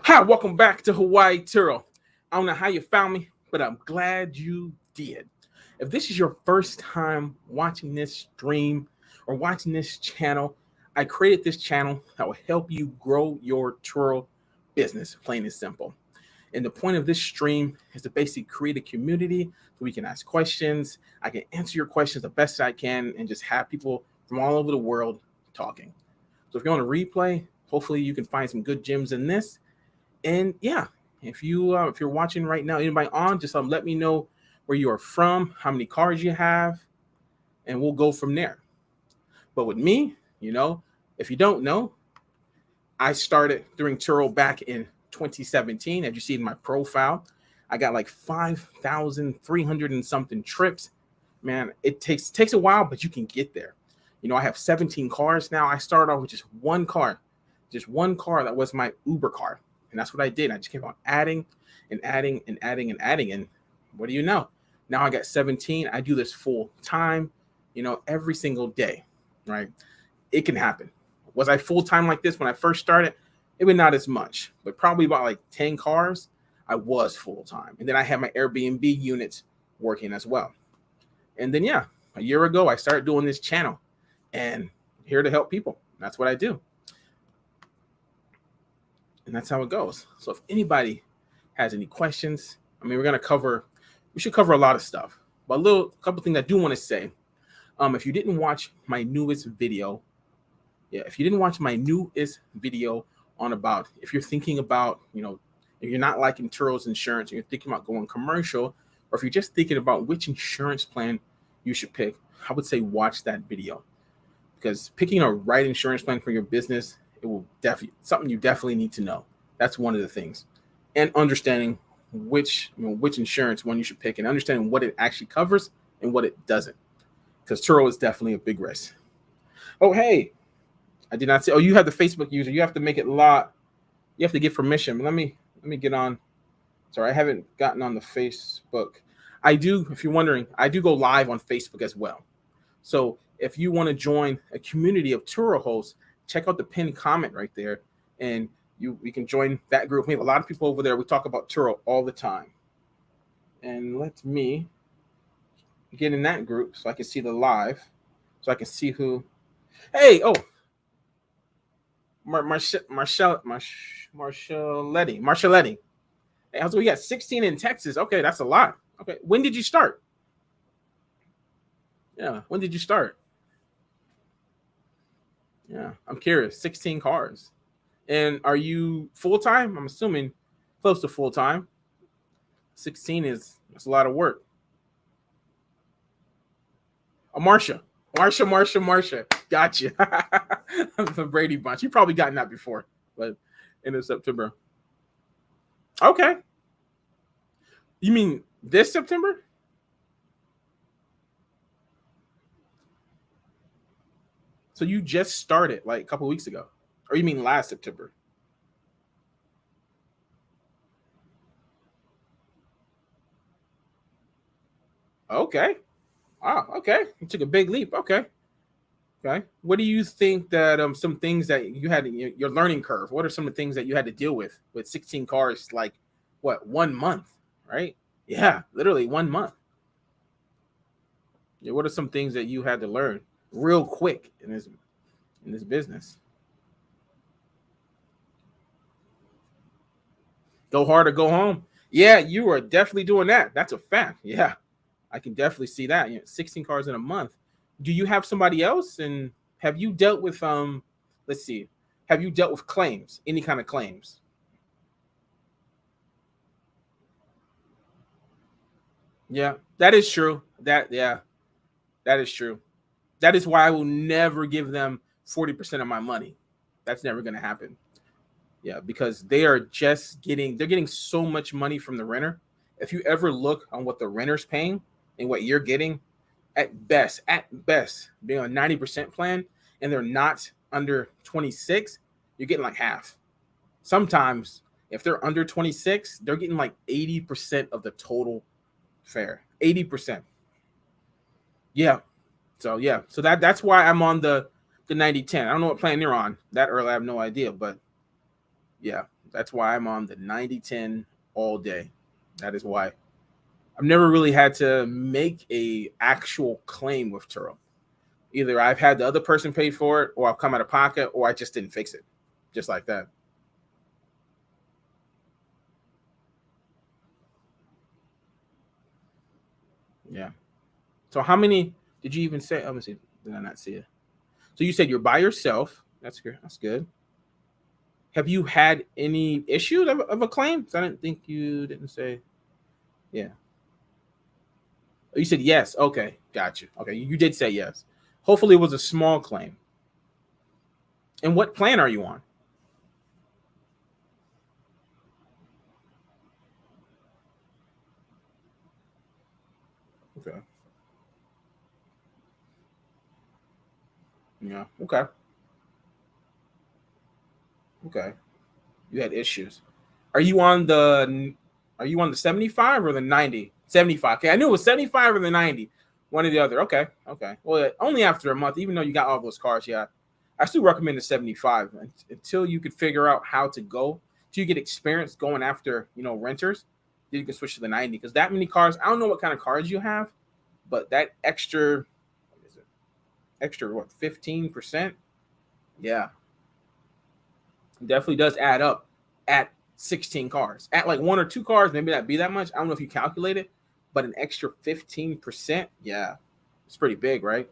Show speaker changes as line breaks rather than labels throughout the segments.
Hi, welcome back to Hawaii Turo. I don't know how you found me, but I'm glad you did. If this is your first time watching this stream or watching this channel, I created this channel that will help you grow your Turo business, plain and simple. And the point of this stream is to basically create a community so we can ask questions. I can answer your questions the best I can and just have people from all over the world talking. So if you're on a replay, hopefully you can find some good gems in this. And yeah, if you're watching right now, anybody on, just let me know where you are from, how many cars you have, and we'll go from there. But with me, if you don't know, I started doing Turo back in 2017. As you see in my profile, I got like 5,300 and something trips. Man, it takes a while, but you can get there. I have 17 cars now. I started off with just one car that was my Uber car. And that's what I did. I just kept on adding and adding and adding and adding. And what do you know? Now I got 17. I do this full time, every single day, right? It can happen. Was I full time like this when I first started? It was not as much, but probably about like 10 cars, I was full time. And then I had my Airbnb units working as well. And then, a year ago, I started doing this channel and here to help people. That's what I do. And that's how it goes. So if anybody has any questions, we should cover a lot of stuff. But a couple things I do want to say. If you didn't watch my newest video, if on about, if you're thinking about, if you're not liking Turo's insurance and you're thinking about going commercial, or if you're just thinking about which insurance plan you should pick, I would say watch that video. Because picking a right insurance plan for your business, it will something you definitely need to know. That's one of the things. And understanding which insurance one you should pick and understanding what it actually covers and what it doesn't. Because Turo is definitely a big risk. Oh, hey, I did not say, you have the Facebook user. You have to make it lock. You have to give permission. Let me get on. Sorry, I haven't gotten on the Facebook. I do, if you're wondering, I do go live on Facebook as well. So if you want to join a community of Turo hosts, check out the pinned comment right there, and we can join that group. We have a lot of people over there. We talk about Turo all the time. And let me get in that group so I can see the live, so I can see who. Hey, Marcelletti. Hey, we got 16 in Texas. Okay, that's a lot. Okay, when did you start? Yeah, when did you start? Yeah, I'm curious. 16 cars. And are you full-time? I'm assuming close to full-time. 16 that's a lot of work. Marsha. Gotcha. The Brady Bunch. You've probably gotten that before, but end of September. Okay. You mean this September? So you just started like a couple of weeks ago. Or you mean last September? Okay. Wow. Okay. You took a big leap. Okay. What do you think that some things that you had in your learning curve? What are some of the things that you had to deal with 16 cars? Like what, 1 month, right? Yeah, literally 1 month. Yeah. What are some things that you had to learn real quick in this business? Go hard or go home. Yeah, you are definitely doing that. That's a fact. Yeah, I can definitely see that. 16 cars in a month. Do you have somebody else? And have you dealt with let's see, have you dealt with claims? Any kind of claims? Yeah, that is true. That is true. That is why I will never give them 40% of my money. That's never going to happen. Yeah, because they're getting so much money from the renter. If you ever look on what the renter's paying and what you're getting, at best, being on a 90% plan and they're not under 26, you're getting like half. Sometimes if they're under 26, they're getting like 80% of the total fare. 80%. Yeah. So that's why I'm on the 90-10. I don't know what plan you're on that early. I have no idea, but Yeah, that's why I'm on the 90-10 all day. That is why I've never really had to make a actual claim with Turo. Either I've had the other person pay for it, or I've come out of pocket, or I just didn't fix it, just like that. Yeah. So how many did you even say? Let me see. Did I not see it? So you said you're by yourself. That's good. That's good. Have you had any issues of a claim? I didn't think you didn't say. Yeah. Oh, you said yes. Okay. Got you. Okay. You did say yes. Hopefully it was a small claim. And what plan are you on? Okay. Yeah. Okay. Okay. You had issues. Are you on the 75 or the 90? 75. Okay. I knew it was 75 or the 90. One or the other. Okay. Okay. Well, only after a month, even though you got all those cars, yeah. I still recommend the 75 until you could figure out how to go, till you get experience going after, renters. Then you can switch to the 90 because that many cars, I don't know what kind of cars you have, but that what is it? Extra what, 15%? Yeah, definitely does add up at 16 cars. At like one or two cars, maybe that be that much. I don't know if you calculate it, but an extra 15%, yeah, it's pretty big, right?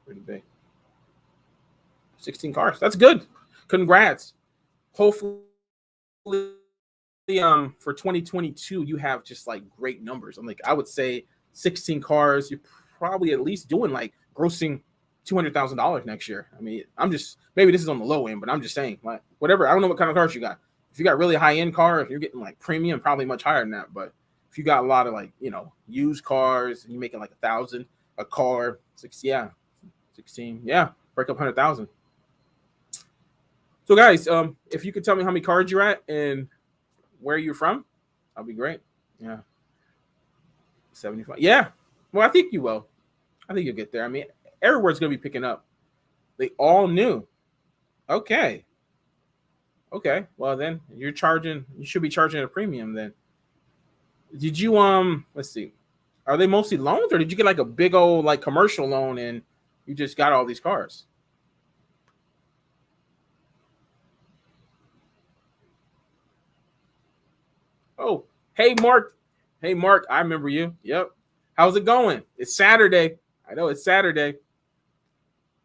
Pretty big. 16 cars. That's good. Congrats. Hopefully for 2022 you have just like great numbers. I'm like, I would say 16 cars, you're probably at least doing like grossing $200,000 next year. I mean, I'm just, maybe this is on the low end, but I'm just saying, like, whatever. I don't know what kind of cars you got. If you got really high end car, if you're getting like premium, probably much higher than that. But if you got a lot of like, used cars and you're making like 1,000 a car, 16, yeah, break up 100,000. So guys, if you could tell me how many cars you're at and where you're from, that'll be great. Yeah, 75. Yeah, well, I think you will. I think you'll get there. I mean, everywhere's gonna be picking up. They all knew. Okay, okay. Well, then you're charging. You should be charging a premium. Then did you Let's see. Are they mostly loans, or did you get like a big old like commercial loan and you just got all these cars? Oh, hey Mark. Hey Mark, I remember you. Yep. How's it going? It's Saturday. I know it's Saturday.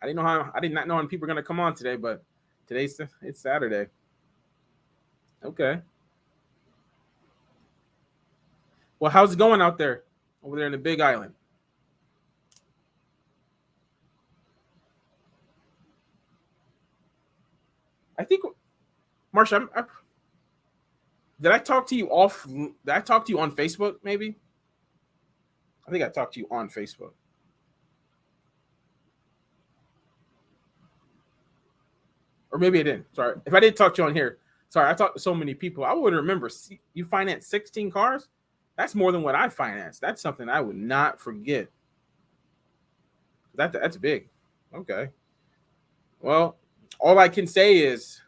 I did not know when people are gonna come on today, but it's Saturday. Okay. Well, how's it going out there? Over there in the Big Island? I think Marsha, did I talk to you off? Did I talk to you on Facebook? Maybe. I think I talked to you on Facebook, or maybe I didn't. Sorry, if I did talk to you on here. Sorry, I talked to so many people. I wouldn't remember. You financed 16 cars. That's more than what I financed. That's something I would not forget. That's big. Okay. Well, all I can say is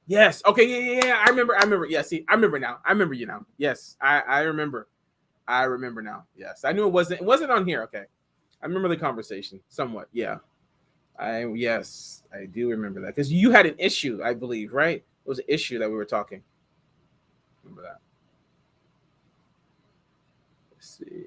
yes. Okay. Yeah. Yeah. Yeah. I remember. I remember. Yeah. See, I remember now. I remember you now. Yes. I remember. I remember now. Yes. I knew it wasn't. It wasn't on here. Okay. I remember the conversation somewhat. Yeah. Yes. I do remember that because you had an issue. I believe. Right. It was an issue that we were talking. Remember that. Let's see.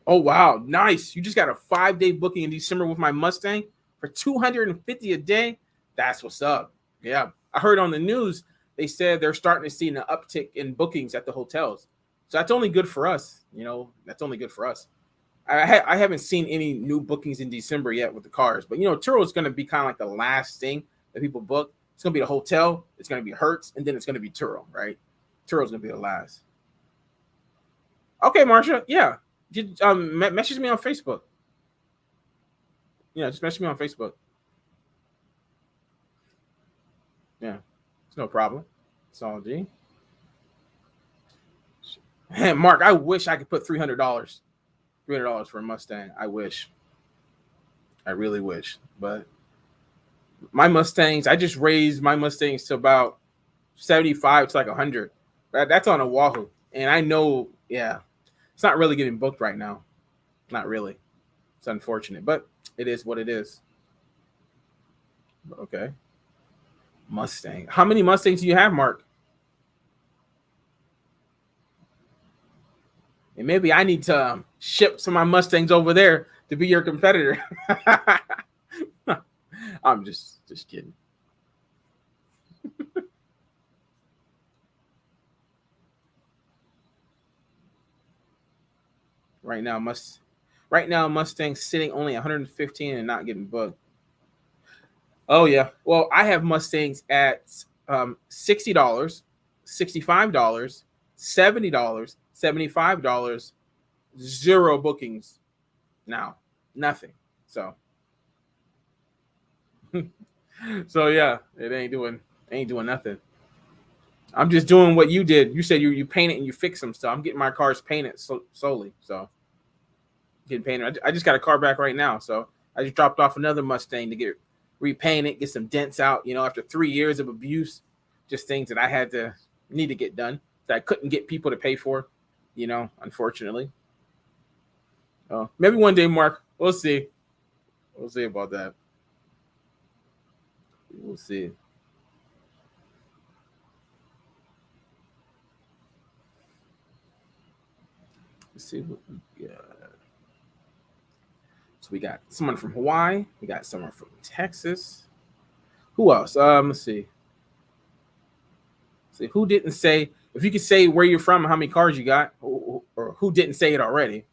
Oh wow, nice! You just got a 5-day booking in December with my Mustang for 250 a day. That's what's up. Yeah, I heard on the news they said they're starting to see an uptick in bookings at the hotels. So that's only good for us. That's only good for us. I haven't seen any new bookings in December yet with the cars, but Turo is going to be kind of like the last thing that people book. It's going to be the hotel, it's going to be Hertz, and then it's going to be Turo, right? Turo's going to be the last. Okay, Marsha. Yeah, message me on Facebook. Yeah, just message me on Facebook. Yeah, it's no problem. It's all G. Man, Mark, I wish I could put $300 for a Mustang. I wish. I really wish. But my Mustangs, I just raised my Mustangs to about 75 to like 100. That's on Oahu. And I know, yeah, it's not really getting booked right now. Not really. It's unfortunate, but it is what it is. Okay. Mustang. How many Mustangs do you have, Mark? And maybe I need to ship some of my Mustangs over there to be your competitor. I'm just kidding. Right now, Mustang's sitting only 115 and not getting booked. Oh yeah. Well, I have Mustangs at $60, $65, $70, $75, zero bookings now. Nothing. So so yeah, it ain't doing nothing. I'm just doing what you did. You said you paint it and you fix them. So I'm getting my cars painted solely. So getting painted. I just got a car back right now. So I just dropped off another Mustang to get repainted, get some dents out. You know, after 3 years of abuse, just things that I had to need to get done that I couldn't get people to pay for. You know, unfortunately. Maybe one day, Mark. We'll see. We'll see about that. We'll see. Let's see what we got. So we got someone from Hawaii. We got someone from Texas. Who else? Let's see. See who didn't say. If you could say where you're from and how many cars you got, or who didn't say it already,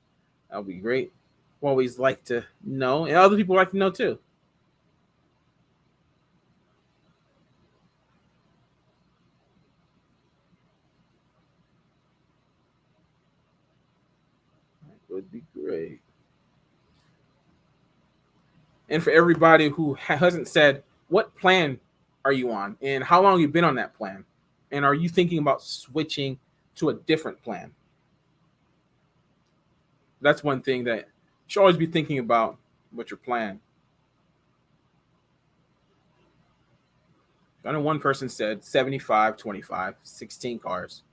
that would be great. We always like to know, and other people like to know too. That would be great. And for everybody who hasn't said, what plan are you on, and how long you been on that plan, and are you thinking about switching to a different plan? That's one thing that you should always be thinking about with your plan. I know one person said 75, 25, 16 cars.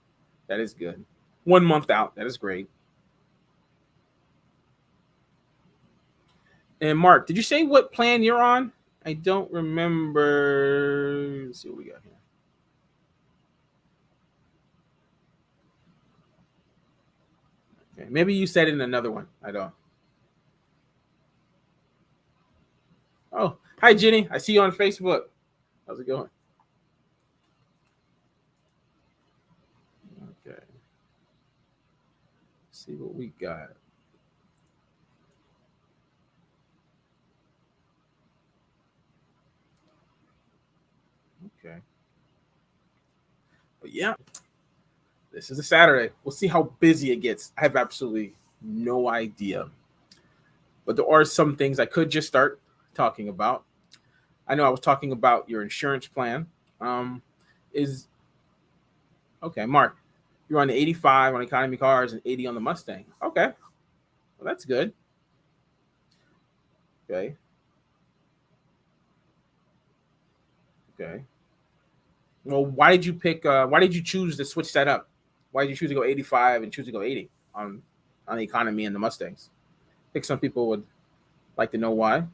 That is good. 1 month out. That is great. And Mark, did you say what plan you're on? I don't remember. Let's see what we got here. Okay, maybe you said it in another one. I don't. Oh, hi Jenny. I see you on Facebook. How's it going? Okay. Let's see what we got. Okay. But yeah, this is a Saturday. We'll see how busy it gets. I have absolutely no idea. But there are some things I could just start talking about. I know I was talking about your insurance plan. Is okay, Mark. You're on the 85 on economy cars and 80 on the Mustang. Okay, well that's good. Okay, okay. Well, why did you pick? Why did you choose to switch that up? Why did you choose to go 85 and choose to go 80 on the economy and the Mustangs? I think some people would like to know why.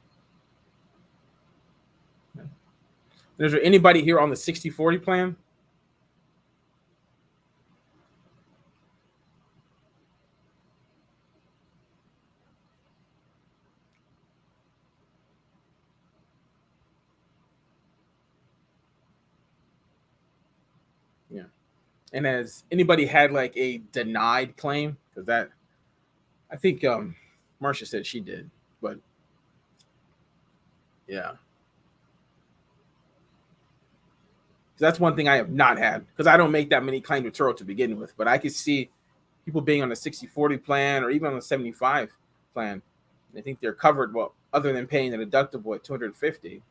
Is there anybody here on the 60/40 plan? Yeah. And has anybody had like a denied claim? Because that I think Marcia said she did, but yeah, that's one thing I have not had because I don't make that many claims with Turo to begin with. But I could see people being on the 60/40 plan or even on the 75 plan. I think they're covered. Well, other than paying the deductible at 250.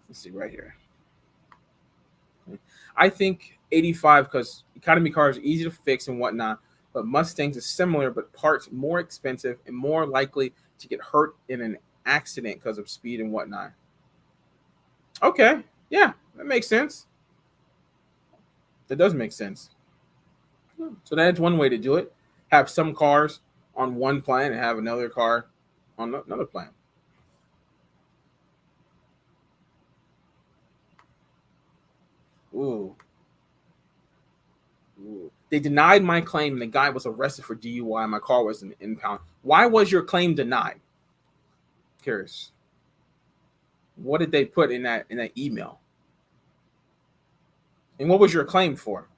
Let's see right here. I think 85 because economy cars are easy to fix and whatnot, but Mustangs is similar, but parts more expensive and more likely to get hurt in an accident because of speed and whatnot. Okay, yeah, that makes sense. That does make sense. So that's one way to do it. Have some cars on one plan and have another car on another plan. Ooh. Ooh. They denied my claim and the guy was arrested for DUI. My car was an impound. Why was your claim denied? Curious. What did they put in that email? And what was your claim for?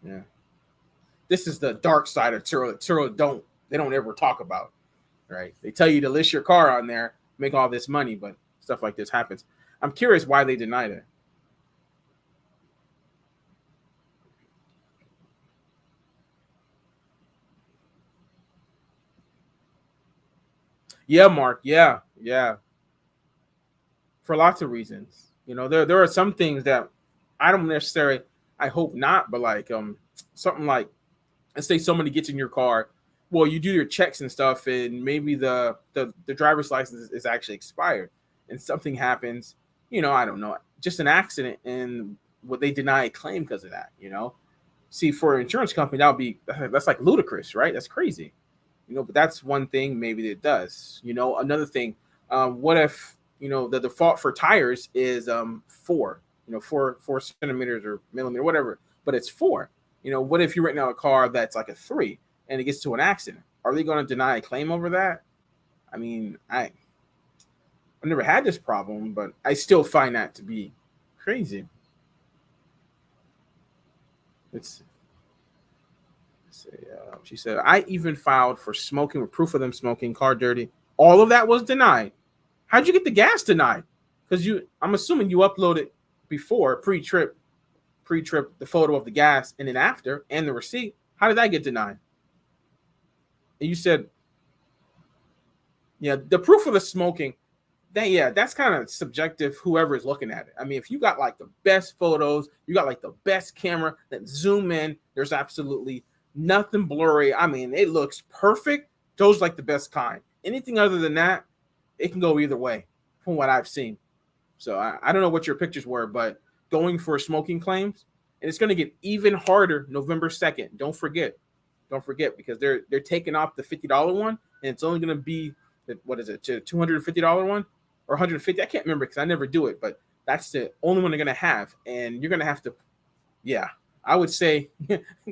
Yeah. This is the dark side of Turo. Turo don't ever talk about, right? They tell you to list your car on there, make all this money, but stuff like this happens. I'm curious why they denied it. Yeah, Mark. Yeah, yeah. For lots of reasons. There are some things that I don't necessarily. I hope not, but like something like, let's say somebody gets in your car. Well, you do your checks and stuff, and maybe the driver's license is actually expired, and something happens. I don't know, just an accident, and what they deny a claim because of that. See, for an insurance company, that's like ludicrous, right? That's crazy. But that's one thing maybe that it does. Another thing, what if the default for tires is 4, 4 centimeters or millimeter, whatever, but it's 4. What if you're renting out a car that's like a 3 and it gets to an accident? Are they going to deny a claim over that? I mean, I've never had this problem, but I still find that to be crazy. It's She said, I even filed for smoking with proof of them smoking, car dirty. All of that was denied. How'd you get the gas denied? Because I'm assuming you uploaded before pre-trip, the photo of the gas, and then after, and the receipt. How did that get denied? And you said, yeah, the proof of the smoking, that's kind of subjective, whoever is looking at it. I mean, if you got like the best photos, you got like the best camera that zoom in, there's absolutely nothing blurry. I mean, it looks perfect. Those like the best kind. Anything other than that, it can go either way from what I've seen. So I don't know what your pictures were, but going for smoking claims, and it's going to get even harder November 2nd. Don't forget, because they're taking off the $50 one, and it's only going to be, what is it, to $250 one or 150? I can't remember because I never do it, but that's the only one they're going to have, and you're going to have to, yeah. I would say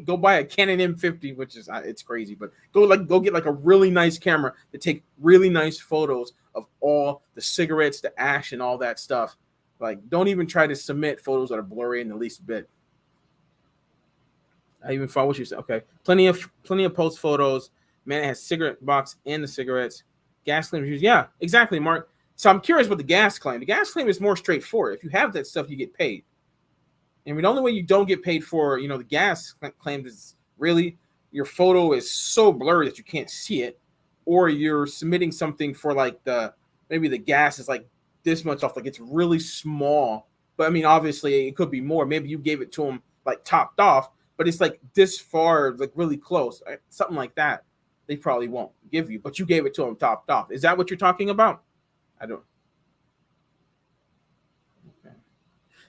go buy a Canon M50, which is it's crazy, but go get like a really nice camera to take really nice photos of all the cigarettes, the ash, and all that stuff. Like, don't even try to submit photos that are blurry in the least bit. I even follow what you said. Okay, plenty of post photos. Man, it has cigarette box and the cigarettes. Gas claim reviews. Yeah, exactly, Mark. So I'm curious about the gas claim. The gas claim is more straightforward. If you have that stuff, you get paid. And the only way you don't get paid for, the gas claims is really your photo is so blurry that you can't see it, or you're submitting something for like maybe the gas is like this much off, like it's really small. But I mean, obviously it could be more. Maybe you gave it to them like topped off, but it's like this far, like really close, right? Something like that. They probably won't give you, but you gave it to them topped off. Is that what you're talking about? I don't. Okay.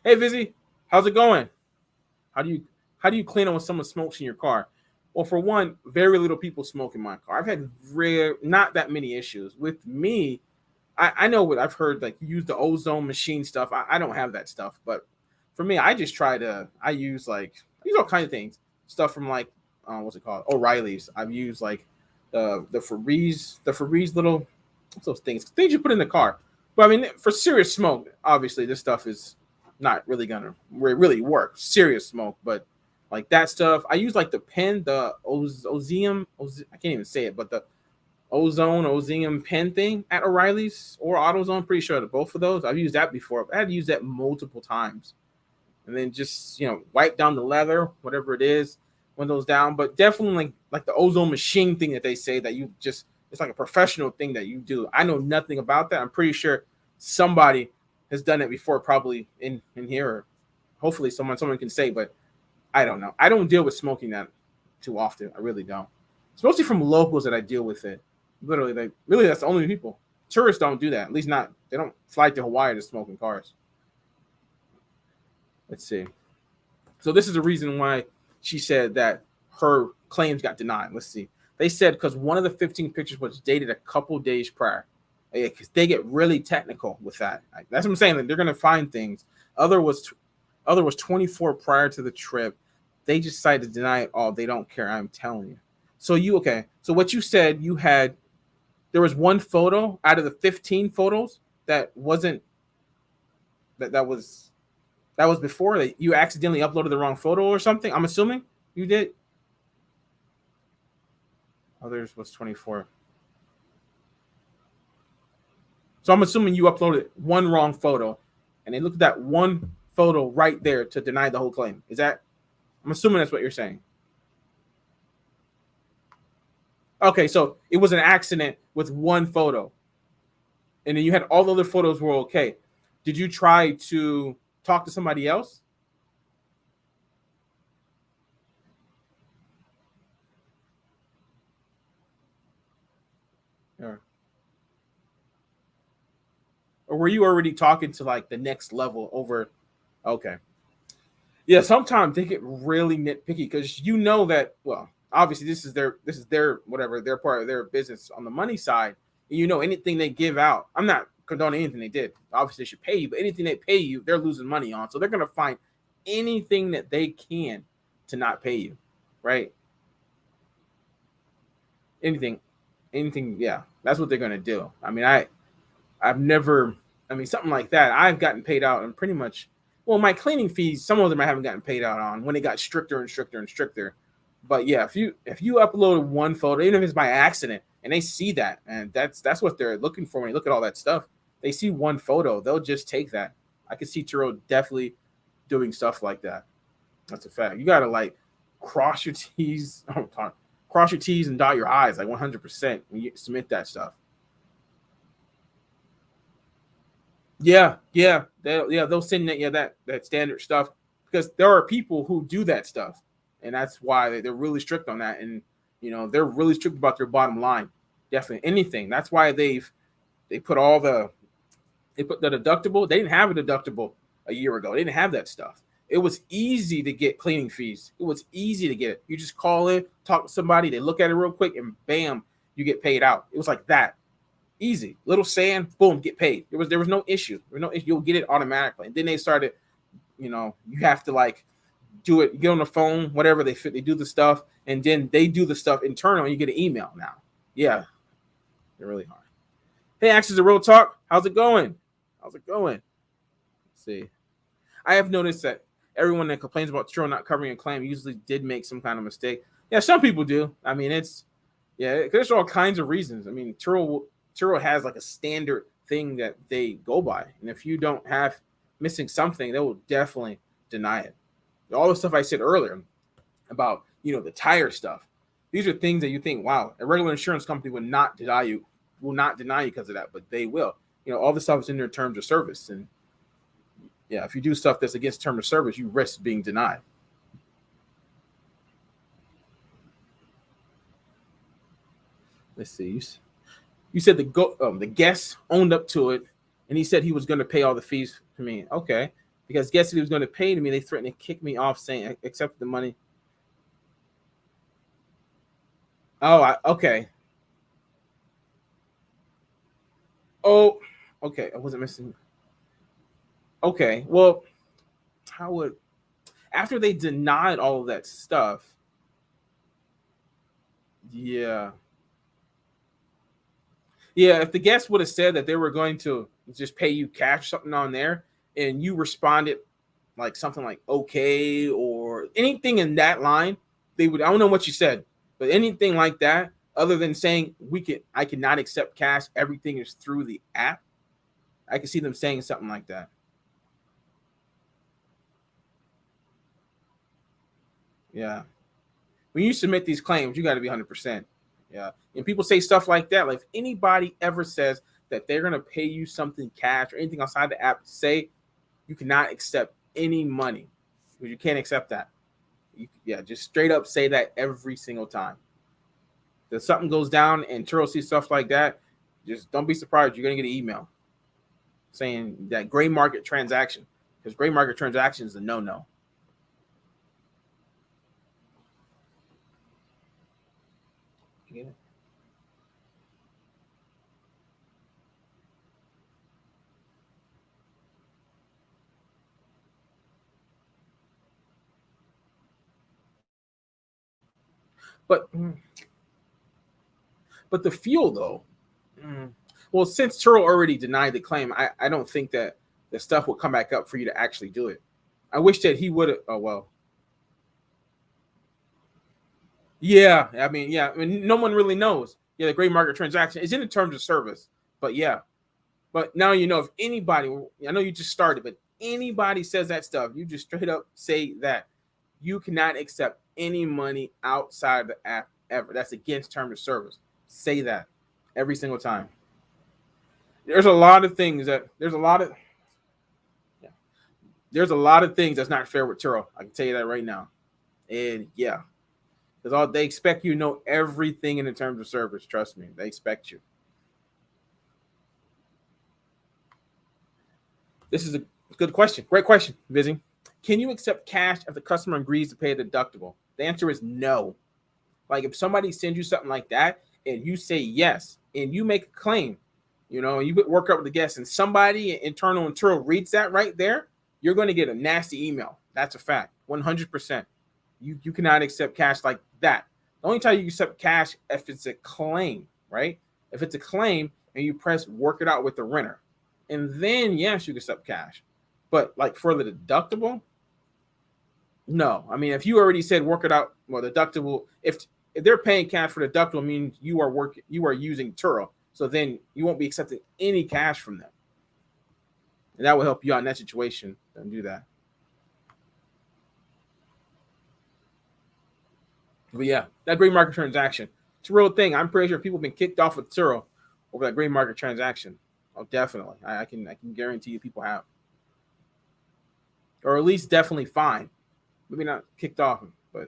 Hey, Vizzy. How's it going? How do you clean up when someone smokes in your car? Well, for one, very little people smoke in my car. I've had not that many issues. With me, I know what I've heard, like use the ozone machine stuff. I don't have that stuff, but for me, I just I use all kinds of things. Stuff from like what's it called? O'Reilly's. I've used like the Febreze little, what's those things you put in the car. But I mean, for serious smoke, obviously this stuff is not really gonna really work. Serious smoke, but like that stuff, I use like the pen, the Ozium. I can't even say it, but the Ozium pen thing at O'Reilly's or AutoZone. Pretty sure that both of those I've used that before. I had to use that multiple times, and then just wipe down the leather, whatever it is, windows down. But definitely like the ozone machine thing that they say that it's like a professional thing that you do. I know nothing about that. I'm pretty sure somebody has done it before, probably in here, or hopefully someone can say, but I don't know. I don't deal with smoking that too often. I really don't. It's mostly from locals that I deal with it. Literally, that's the only people. Tourists don't do that. At least not. They don't fly to Hawaii to smoke in cars. Let's see. So this is the reason why she said that her claims got denied. Let's see. They said because one of the 15 pictures was dated a couple days prior. Because they get really technical with that. That's what I'm saying. That they're gonna find things. Other was 24 prior to the trip. They just decided to deny it all. They don't care. I'm telling you. So So what you said, there was one photo out of the 15 photos that wasn't that was before that you accidentally uploaded the wrong photo or something. I'm assuming you did. Others was 24. So I'm assuming you uploaded one wrong photo, and they looked at that one photo right there to deny the whole claim. I'm assuming that's what you're saying. Okay, so it was an accident with one photo, and then you had all the other photos were okay. Did you try to talk to somebody else? Or were you already talking to like the next level over? Okay. Yeah, sometimes they get really nitpicky because you know that, well, obviously this is their whatever, their part of their business on the money side. And you know, anything they give out, I'm not condoning anything they did. Obviously they should pay you, but anything they pay you, they're losing money on. So they're gonna find anything that they can to not pay you, right? Anything, yeah. That's what they're gonna do. I mean, I've never, I mean, something like that. I've gotten paid out and pretty much, well, my cleaning fees, some of them I haven't gotten paid out on when it got stricter and stricter and stricter. But yeah, if you upload one photo, even if it's by accident, and they see that, and that's what they're looking for when you look at all that stuff. They see one photo, they'll just take that. I could see Turo definitely doing stuff like that. That's a fact. You gotta like cross your T's, cross your T's and dot your I's like 100% when you submit that stuff. They'll send that standard stuff because there are people who do that stuff, and that's why they're really strict on that, and they're really strict about their bottom line. Definitely anything. That's why they put they put the deductible. They didn't have a deductible a year ago. They didn't have that stuff. It was easy to get cleaning fees. It was easy to get it. You just call in, talk to somebody, they look at it real quick, and bam, you get paid out. It was like that. Easy, little sand, boom, get paid. There was no issue. There was no issue. You'll get it automatically. And then they started, you have to like do it. You get on the phone, whatever they do the stuff, and then they do the stuff internal, and you get an email now. Yeah, they're really hard. Hey, Axis of Real Talk, how's it going? Let's see. I have noticed that everyone that complains about Turo not covering a claim usually did make some kind of mistake. Yeah, some people do. I mean, there's all kinds of reasons. I mean, Turo has like a standard thing that they go by. And if you don't have missing something, they will definitely deny it. All the stuff I said earlier about, the tire stuff. These are things that you think, wow, a regular insurance company will not deny you because of that, but they will. All the stuff is in their terms of service. And yeah, if you do stuff that's against term of service, you risk being denied. Let's see. You said the guest owned up to it, and he said he was going to pay all the fees to me. Okay, because guest said he was going to pay to me. They threatened to kick me off, saying I accepted the money. Oh, okay. Oh, okay. I wasn't missing. Okay, well, how would after they denied all of that stuff? Yeah. Yeah, if the guest would have said that they were going to just pay you cash something on there and you responded like something like okay or anything in that line, I don't know what you said, but anything like that, other than saying I cannot accept cash, everything is through the app. I can see them saying something like that. Yeah. When you submit these claims, you got to be 100%. Yeah. And people say stuff like that. Like if anybody ever says that they're going to pay you something cash or anything outside the app, say you cannot accept any money because you can't accept that. Just straight up say that every single time. If something goes down and Turo sees stuff like that, just don't be surprised. You're going to get an email saying that gray market transaction, because gray market transaction is a no-no. Yeah. But the fuel though, well, since Turo already denied the claim, I don't think that the stuff will come back up for you to actually do it. I wish that he would have. Oh well. Yeah, I mean, no one really knows. Yeah, the gray market transaction is in the terms of service, but yeah. But now you know, if anybody, I know you just started, but anybody says that stuff, you just straight up say that you cannot accept any money outside the app ever. That's against terms of service. Say that every single time. There's a lot of things that there's a lot of things that's not fair with Turo. I can tell you that right now. And yeah, because all they expect you to know everything in the terms of service. Trust me, they expect you. This is a good question. Great question, Vizzy. Can you accept cash if the customer agrees to pay a deductible? The answer is no. Like if somebody sends you something like that and you say yes and you make a claim, you work up with the guest and somebody internal in Turo reads that right there, you're going to get a nasty email. That's a fact. 100%. You cannot accept cash like that. The only time you accept cash if it's a claim, right? If it's a claim and you press work it out with the renter. And then, yes, you can accept cash. But like for the deductible, no. I mean, if you already said work it out, well, deductible, if they're paying cash for deductible, means you are using Turo. So then you won't be accepting any cash from them. And that will help you out in that situation. Don't do that. But yeah, that gray market transaction, it's a real thing. I'm pretty sure people have been kicked off of Turo over that gray market transaction. Oh, definitely. I can guarantee you people have. Or at least definitely fined. Maybe not kicked off, but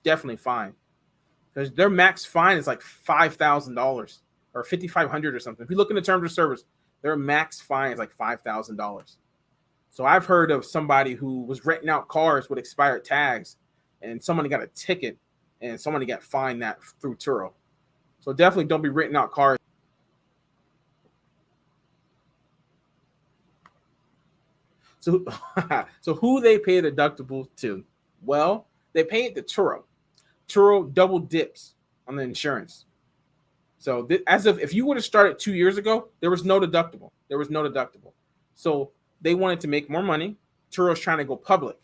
definitely fined. Because their max fine is like $5,000 or $5,500 or something. If you look in the terms of service, their max fine is like $5,000. So I've heard of somebody who was renting out cars with expired tags, and somebody got a ticket, and somebody got fined that through Turo. So definitely don't be renting out cars. So, so who they pay the deductible to? Well, they pay it to Turo. Turo double dips on the insurance. So as if you would have started 2 years ago, there was no deductible. So they wanted to make more money. Turo's trying to go public,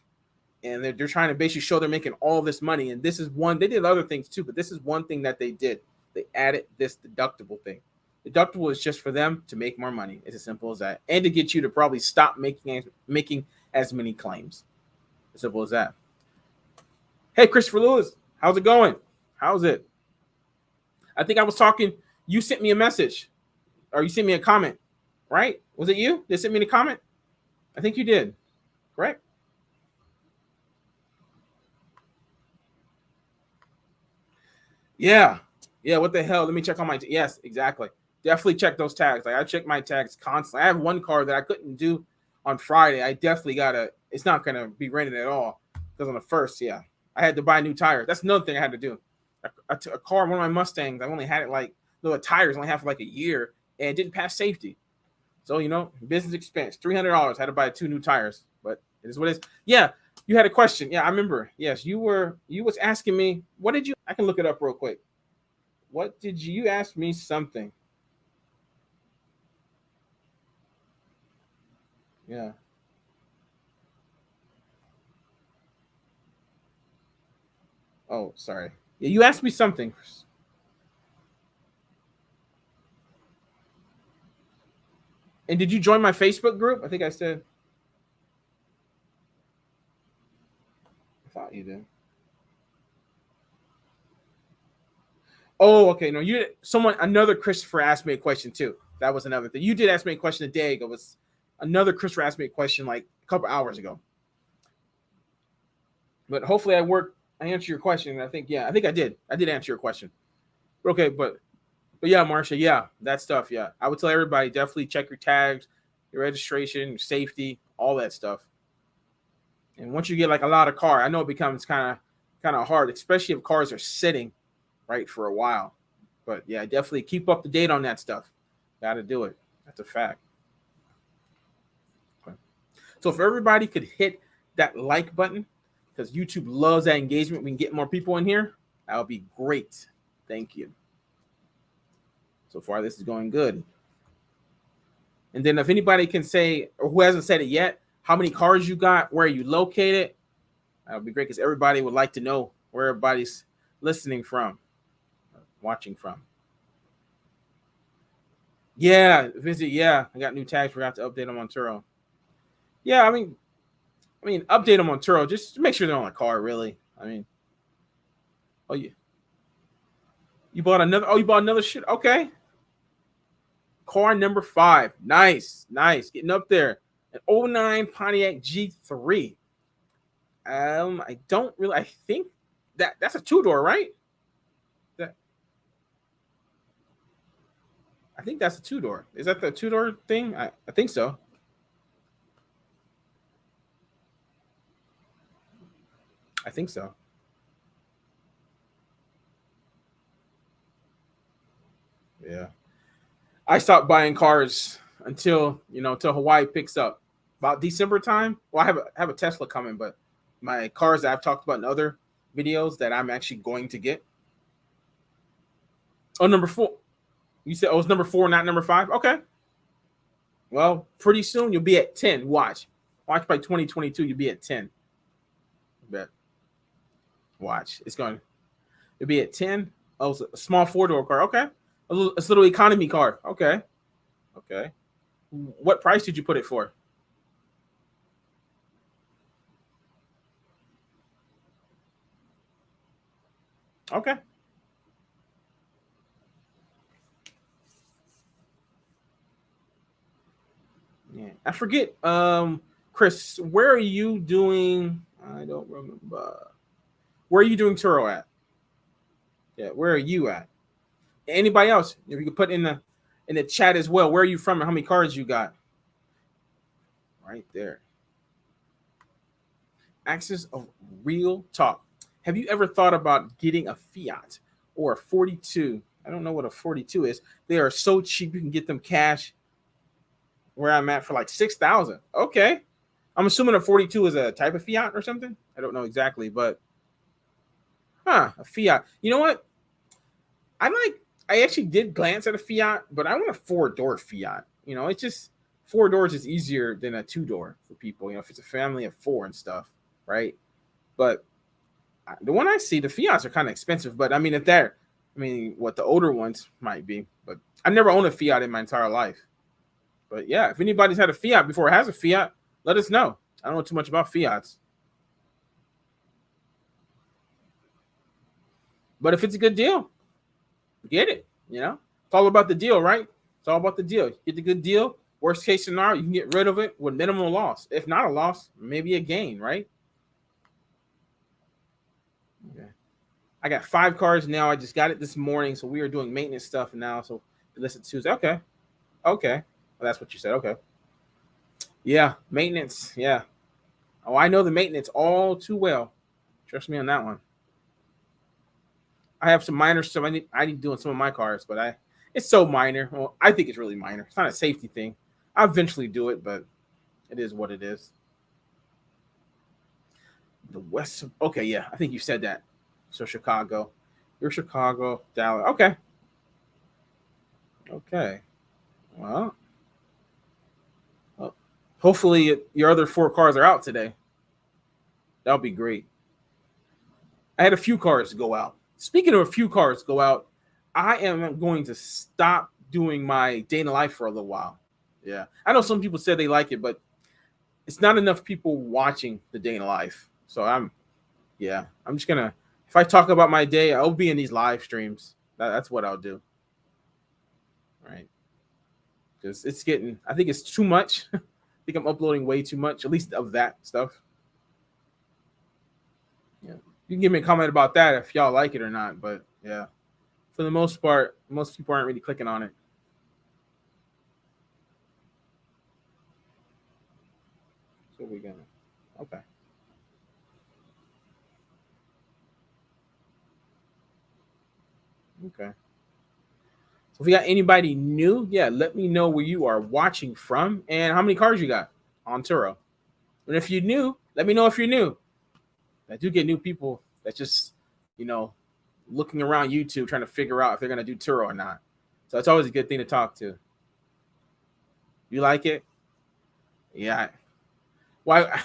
and they're trying to basically show they're making all this money. And this is one. They did other things too, but this is one thing that they did. They added this deductible thing. Deductible is just for them to make more money. It's as simple as that, and to get you to probably stop making as many claims. As simple as that. Hey, Christopher Lewis, how's it going? How's it? I think I was talking. You sent me a message, or you sent me a comment, right? Was it you that sent me the comment? I think you did. Correct? Yeah. Yeah. What the hell? Let me check on my. Yes, exactly. Definitely check those tags. Like I check my tags constantly. I have one car that I couldn't do on Friday. I definitely gotta. It's not gonna be rented at all because on the first, yeah, I had to buy new tires. That's another thing I had to do. A car, one of my Mustangs, I only had it like the tires only have for like a year, and it didn't pass safety. So business expense, $300. Had to buy 2 new tires, but it is what it is. Yeah, you had a question. Yeah, I remember. Yes, you was asking me. What did you? I can look it up real quick. What did you ask me something? Yeah. Oh, sorry. Yeah, you asked me something. And did you join my Facebook group? I think I said. I thought you did. Oh, okay. No, another Christopher asked me a question too. that was another thing. You did ask me a question a day ago. It was another Christopher asked me a question like a couple hours ago. But hopefully I answered your question. I think I did. I did answer your question. Okay, but yeah, Marsha, yeah, that stuff. Yeah, I would tell everybody definitely check your tags, your registration, your safety, all that stuff. And once you get like a lot of car, I know it becomes kind of hard, especially if cars are sitting right for a while. But yeah, definitely keep up to date on that stuff. Got to do it. That's a fact. Okay. So if everybody could hit that like button, because YouTube loves that engagement, we can get more people in here. That would be great. Thank you. So far, this is going good. And then if anybody can say, or who hasn't said it yet, how many cars you got, where are you located, that would be great because everybody would like to know where everybody's listening from, watching from. Yeah, visit. Yeah, I got new tags. Forgot to update them on Turo. Yeah, I mean, update them on Turo. Just to make sure they're on the car. Really, I mean, oh yeah, you bought another. Oh, you bought another shit. Okay, car number 5. Nice, getting up there. An 09 Pontiac G3. I don't really. I think that's a 2-door, right? I think that's a 2-door. Is that the 2-door thing? I think so. I think so. Yeah. I stopped buying cars until Hawaii picks up. About December time. Well, I have a Tesla coming, but my cars that I've talked about in other videos that I'm actually going to get. Oh, number 4. You said it's number 4, not number 5? Okay. Well, pretty soon you'll be at 10. Watch by 2022, you'll be at 10. Bet. Watch. You'll be at 10. Oh, it's a small 4-door car. Okay. It's a little economy car. Okay. What price did you put it for? Okay. Yeah. I forget. Chris, where are you doing? I don't remember. Where are you doing Turo at? Yeah, where are you at? Anybody else? If you could put in the chat as well. Where are you from and how many cars you got? Right there. Access of real talk. Have you ever thought about getting a Fiat or a 42? I don't know what a 42 is. They are so cheap you can get them cash where I'm at for like 6,000. Okay. I'm assuming a 42 is a type of Fiat or something. I don't know exactly, but a Fiat. You know what? I actually did glance at a Fiat, but I want a 4-door Fiat. It's just 4 doors is easier than a 2-door for people. If it's a family of 4 and stuff, right? But the one I see, the Fiats are kind of expensive. But what the older ones might be. But I've never owned a Fiat in my entire life. But yeah, if anybody's had a Fiat before it has a Fiat, let us know. I don't know too much about Fiats. But if it's a good deal, get it. It's all about the deal, right? It's all about the deal. Get the good deal. Worst case scenario, you can get rid of it with minimal loss. If not a loss, maybe a gain, right? Okay. I got 5 cars now. I just got it this morning, so we are doing maintenance stuff now. So listen Tuesday. Okay. Well, that's what you said. Okay. Yeah, maintenance. Yeah. Oh, I know the maintenance all too well. Trust me on that one. I have some minor stuff I need doing some of my cars, but it's so minor. Well, I think it's really minor. It's not a safety thing. I'll eventually do it, but it is what it is. The West. Okay, yeah, I think you said that. So Chicago. You're Chicago, Dallas. Okay. Well, hopefully your other 4 cars are out today. That'll be great. I had a few cars go out. Speaking of a few cars go out, I am going to stop doing my day in the life for a little while. Yeah. I know some people said they like it, but it's not enough people watching the day in the life. So I'm just going to, if I talk about my day, I'll be in these live streams. That's what I'll do. Right. because it's getting. I think it's too much. I think I'm uploading way too much, at least of that stuff. Yeah, you can give me a comment about that if y'all like it or not. But yeah, for the most part, most people aren't really clicking on it. So we're gonna. Okay. Okay. So if we got anybody new, yeah, let me know where you are watching from and how many cars you got on Turo. And if you're new, let me know if you're new. I do get new people that just, you know, looking around YouTube trying to figure out if they're gonna do Turo or not. So it's always a good thing to talk to. You like it? Yeah. Why?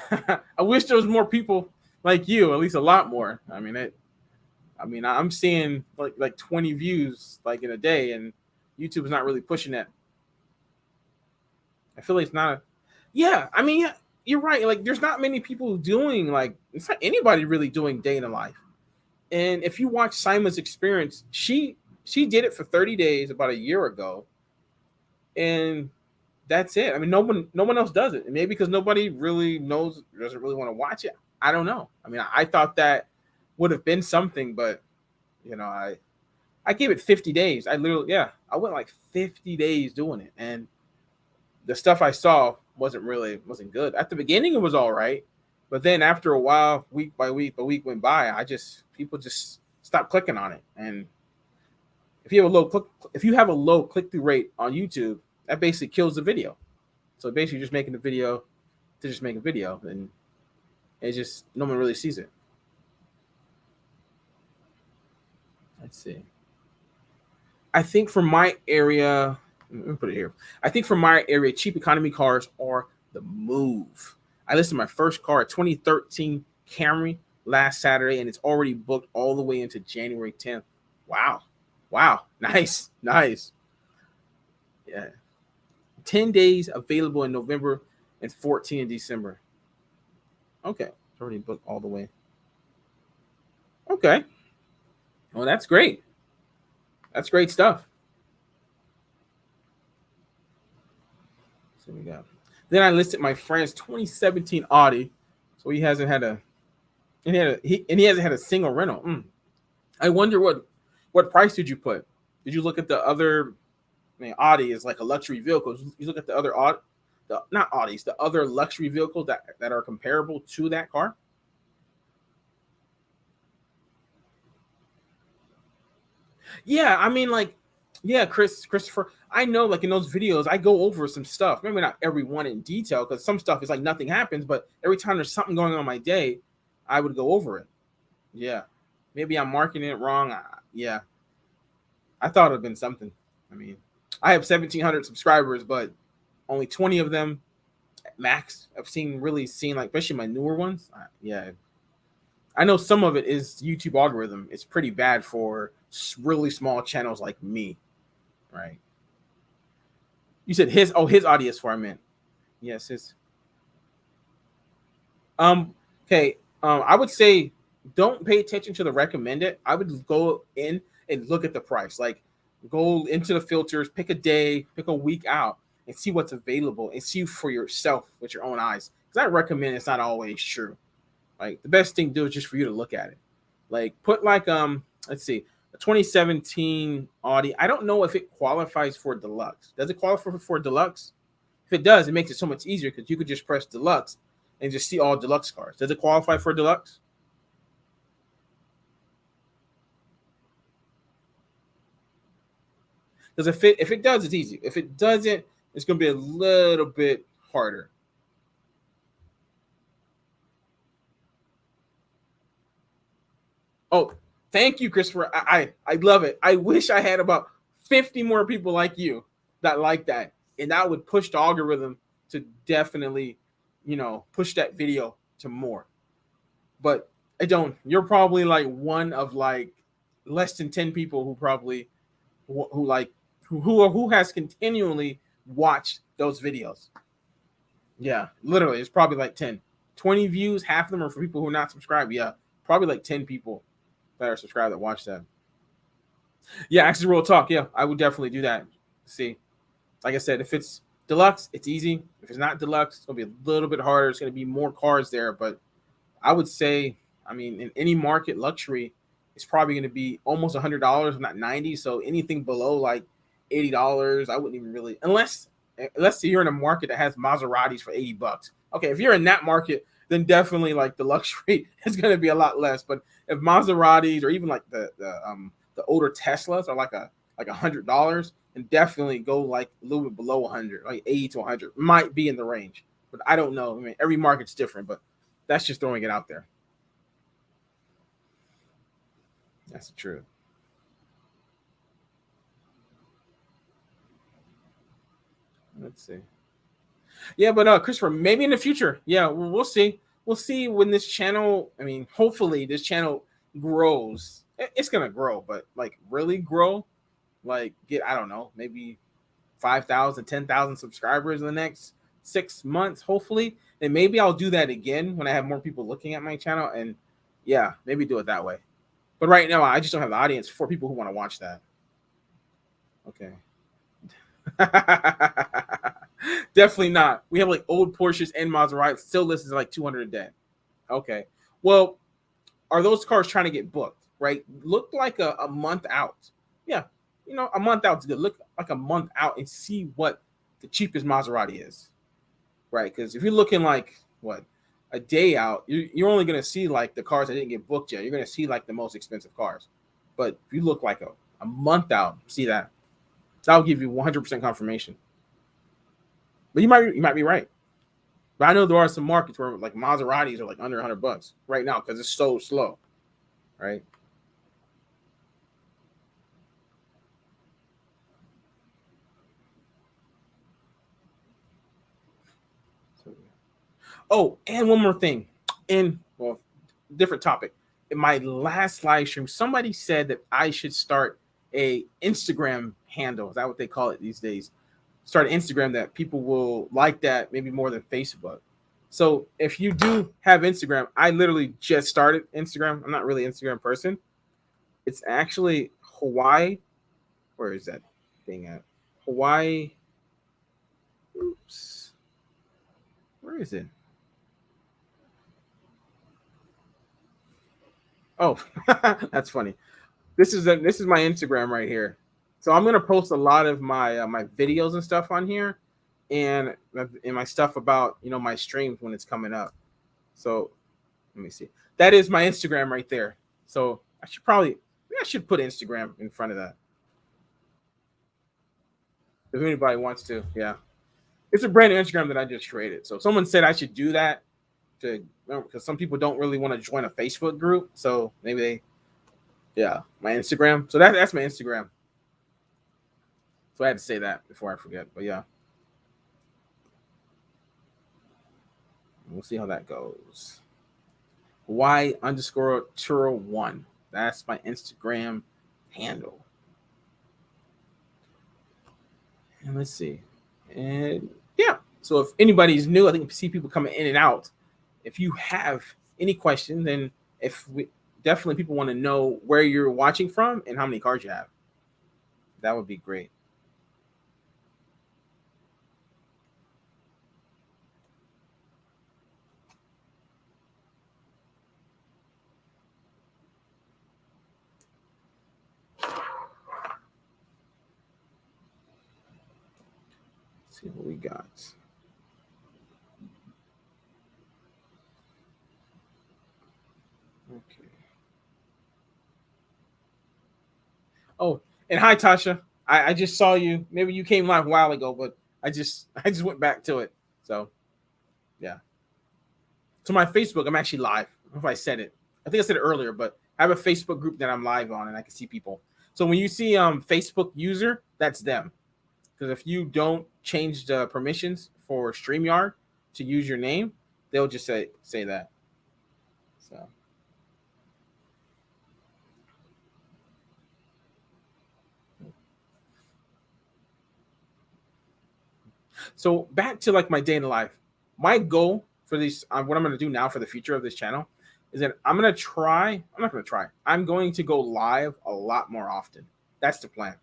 I wish there was more people like you, at least a lot more. I'm seeing like 20 views like in a day, and YouTube is not really pushing that. I feel like it's not. Yeah, I mean, yeah, you're right. Like, there's not many people doing like it's not anybody really doing day in the life. And if you watch Simon's experience, she did it for 30 days about a year ago, and that's it. I mean, no one else does it. And maybe because nobody really doesn't really want to watch it. I don't know. I mean, I thought that would have been something, but I gave it 50 days. I went like 50 days doing it, and the stuff I saw wasn't good. At the beginning, it was all right, but then after a while, week by week, a week went by. People just stopped clicking on it. And if you have a low click through rate on YouTube, that basically kills the video. So basically, you're just making the video to just make a video, and it's just no one really sees it. Let's see. I think for my area, let me put it here. I think for my area, cheap economy cars are the move. I listed my first car, a 2013 Camry, last Saturday, and it's already booked all the way into January 10th. Wow. Nice. Yeah. 10 days available in November and 14 in December. Okay. It's already booked all the way. Okay. Well, that's great. That's great stuff. So we got. Then I listed my friend's 2017 Audi. So he hasn't had a he hasn't had a single rental. I wonder what price did you put? Did you look at the other? I mean, Audi is like a luxury vehicle. You look at the other not Audis, the other luxury vehicles that are comparable to that car. Yeah, I mean, like, yeah, Christopher. I know, like in those videos, I go over some stuff. Maybe not every one in detail, because some stuff is like nothing happens. But every time there's something going on in my day, I would go over it. Yeah, maybe I'm marking it wrong. Yeah, I thought it'd been something. I mean, I have 1,700 subscribers, but only 20 of them max. I've really seen like, especially my newer ones. Yeah, I know some of it is YouTube algorithm. It's pretty bad for really small channels like me, right? You said his audience for I meant. Yes, his. Okay. I would say don't pay attention to the recommended. I would go in and look at the price. Like, go into the filters, pick a day, pick a week out, and see what's available and see for yourself with your own eyes. Because I recommend it's not always true. Like, the best thing to do is just for you to look at it. Like, put like let's see, a 2017 Audi. I don't know if it qualifies for deluxe. Does it qualify for deluxe? If it does, it makes it so much easier because you could just press deluxe and just see all deluxe cars. Does it qualify for deluxe? Because if it does, it's easy. If it doesn't, it's going to be a little bit harder. Oh, thank you, Christopher. I love it. I wish I had about 50 more people like you that like that, and that would push the algorithm to definitely, push that video to more. But I don't. You're probably like one of like less than 10 people who probably who has continually watched those videos. Yeah, literally, it's probably like 10, 20 views. Half of them are for people who are not subscribed. Yeah, probably like 10 people that are subscribed that watch that. Yeah, actually, real talk. Yeah, I would definitely do that. See, Like I said, if it's deluxe, it's easy. If it's not deluxe, it's gonna be a little bit harder. It's gonna be more cars there, but I would say, I mean, in any market, luxury, it's probably gonna be almost $100, if not 90. So anything below like $80, I wouldn't even really, unless you're in a market that has Maseratis for $80. Okay, if you're in that market, then definitely like the luxury is gonna be a lot less. But if Maseratis or even like the older Teslas are like $100, and definitely go like a little bit below 100, like 80 to 100 might be in the range, but I don't know. I mean, every market's different, but that's just throwing it out there. That's the truth. Let's see. Yeah, but Christopher, maybe in the future. Yeah, we'll see. We'll see when this channel. I mean, hopefully this channel grows. It's gonna grow, but like really grow, like get I don't know, maybe 5,000, 10,000 subscribers in the next 6 months, hopefully. And maybe I'll do that again when I have more people looking at my channel. And yeah, maybe do it that way. But right now, I just don't have the audience for people who want to watch that. Okay. Definitely not. We have like old Porsches and Maserati still listed like 200 a day. Okay. Well, are those cars trying to get booked? Right. Look like a month out. Yeah. A month out is good. Look like a month out and see what the cheapest Maserati is. Right. Because if you're looking like what a day out, you're only going to see like the cars that didn't get booked yet. You're going to see like the most expensive cars. But if you look like a month out, see that. So I'll give you 100% confirmation. But you might be right. But I know there are some markets where like Maseratis are like under $100 right now because it's so slow, right? Oh, and one more thing. Well, different topic. In my last live stream, somebody said that I should start a Instagram handle. Is that what they call it these days? Start an Instagram that people will like that maybe more than Facebook. So if you do have Instagram, I literally just started Instagram. I'm not really an Instagram person. It's actually Hawaii. Where is that thing at? Hawaii. Oops. Where is it? Oh, that's funny. This is my Instagram right here. So I'm gonna post a lot of my videos and stuff on here, and my stuff about my streams when it's coming up. So let me see. That is my Instagram right there. So I should put Instagram in front of that if anybody wants to. Yeah, it's a brand new Instagram that I just created. So someone said I should do that because some people don't really want to join a Facebook group. So maybe yeah, my Instagram. So that's my Instagram. So I had to say that before I forget. But yeah, we'll see how that goes. Y_Turo1. That's my Instagram handle. And let's see. And yeah, so if anybody's new, I think see people coming in and out. If you have any questions, then definitely people want to know where you're watching from and how many cars you have. That would be great. Let's see what we got. Okay. Oh, and hi Tasha. I just saw you. Maybe you came live a while ago, but I just went back to it. So yeah. So my Facebook, I'm actually live. I don't know if I said it. I think I said it earlier, but I have a Facebook group that I'm live on and I can see people. So when you see Facebook user, that's them. Because if you don't change the permissions for StreamYard to use your name, they'll just say that. So back to like my day in life. My goal for these, what I'm going to do now for the future of this channel is that I'm not going to try. I'm going to go live a lot more often. That's the plan.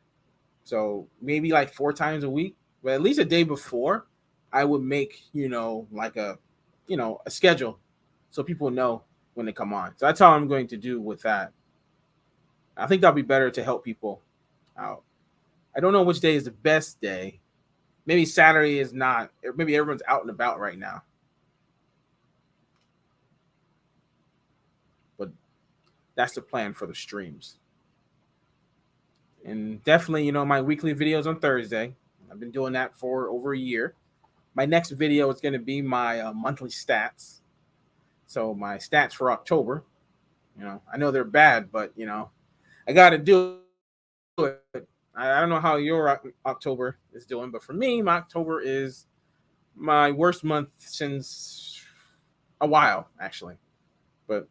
So maybe like 4 times a week. but at least a day before, I would make like a schedule so people know when they come on. So that's how I'm going to do with that. I think that'll be better to help people out. I don't know which day is the best day. Maybe Saturday is not. Or maybe everyone's out and about right now. But that's the plan for the streams. And definitely, my weekly videos on Thursday. I've been doing that for over a year. My next video is going to be my monthly stats. So my stats for October. I know they're bad, but I got to do it. I don't know how your October is doing, but for me, my October is my worst month since a while, actually. But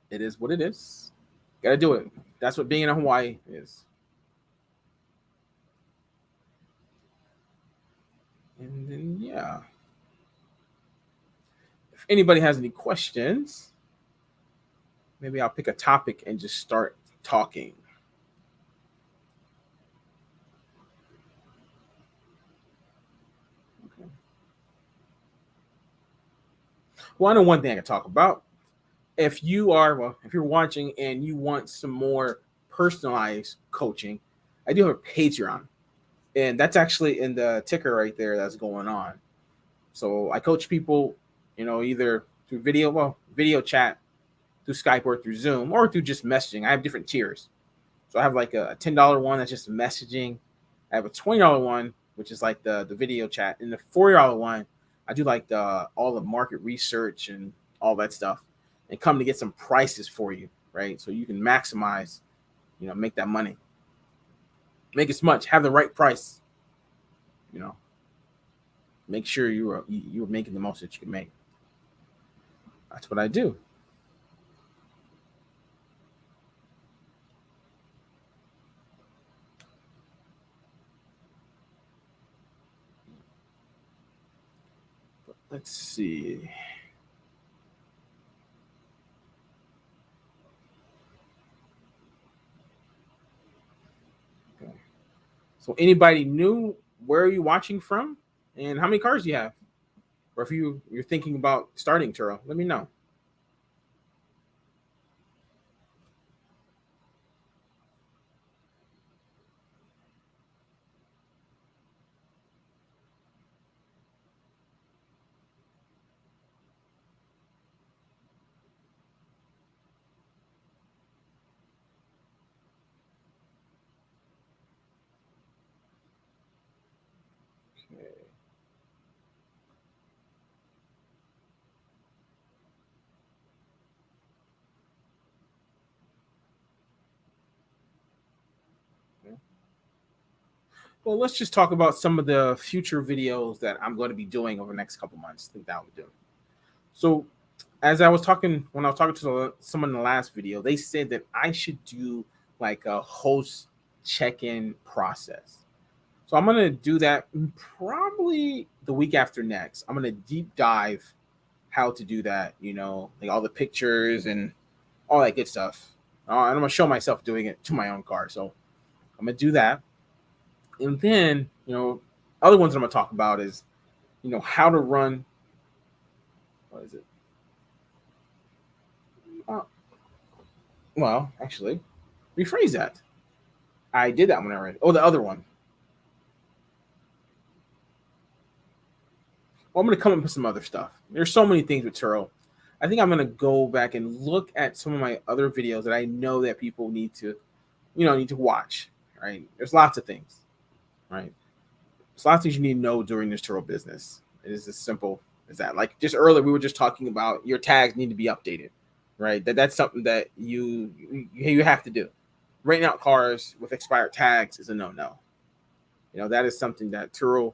it is what it is. Got to do it. That's what being in Hawaii is. And then, yeah. If anybody has any questions, maybe I'll pick a topic and just start talking. Okay. Well, I know one thing I can talk about. If you're watching and you want some more personalized coaching, I do have a Patreon. And that's actually in the ticker right there that's going on. So I coach people, either through video chat, through Skype or through Zoom, or through just messaging. I have different tiers. So I have like a $10 one that's just messaging. I have a $20 one, which is like the video chat. And the $40 one, I do like all the market research and all that stuff and come to get some prices for you, right? So you can maximize, make that money. Make as much, have the right price, make sure you're making the most that you can make. That's what I do. But let's see. Okay. So anybody new, where are you watching from? And how many cars do you have? Or if you're thinking about starting Turo, let me know. Okay. Well, let's just talk about some of the future videos that I'm going to be doing over the next couple months. I think that would do. So, as I was talking, when I was talking to someone in the last video, they said that I should do like a host check-in process. So I'm gonna do that probably the week after next. I'm gonna deep dive how to do that. Like all the pictures and all that good stuff. And I'm gonna show myself doing it to my own car. So I'm gonna do that, and then other ones that I'm gonna talk about is how to run. What is it? Uh, well, actually, rephrase that. I did that one already. Oh, the other one. Well, I'm going to come up with some other stuff. There's so many things with Turo. I think I'm going to go back and look at some of my other videos that I know that people need to, watch. Right? There's lots of things. Right? There's lots of things you need to know during this Turo business. It is as simple as that. Like just earlier, we were just talking about your tags need to be updated. Right? That's something that you have to do. Renting out cars with expired tags is a no-no. That is something that Turo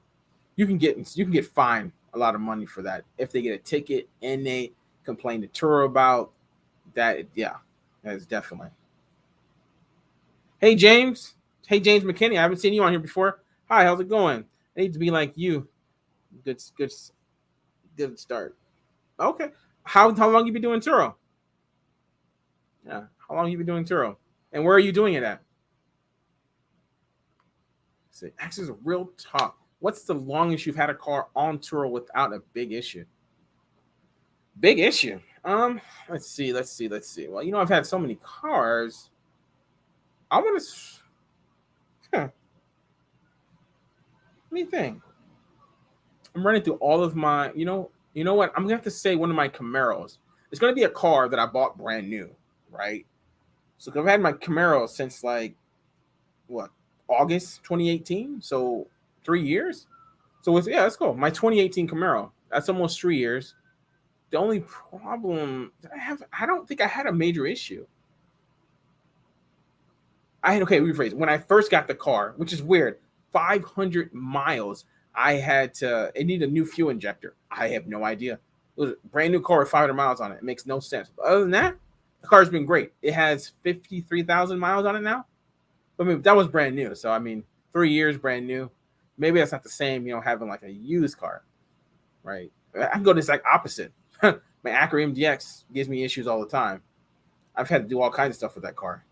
you can get fined a lot of money for that if they get a ticket and they complain to Turo about that. Yeah, that is definitely. Hey James, McKinney, I haven't seen you on here before. Hi, how's it going? I need to be like you. Good start. Okay, how long you been doing Turo? Yeah, how long you been doing Turo? And where are you doing it at? See, X is a real talk. What's the longest you've had a car on Turo without a big issue? Big issue. Let's see. Well, I've had so many cars. I want to. Let me think. I'm running through all of my. You know what? I'm gonna have to say one of my Camaros. It's gonna be a car that I bought brand new, right? So I've had my Camaro since like what, August 2018. So 3 years. So let's go. My 2018 Camaro. That's almost 3 years. The only problem that I don't think I had a major issue. Rephrase. When I first got the car, which is weird, 500 miles, it needed a new fuel injector. I have no idea. It was a brand new car with 500 miles on it. It makes no sense. But other than that, the car's been great. It has 53,000 miles on it now. I mean, that was brand new. So, 3 years brand new. Maybe that's not the same, having like a used car, right? I can go this like opposite. My Acura MDX gives me issues all the time. I've had to do all kinds of stuff with that car.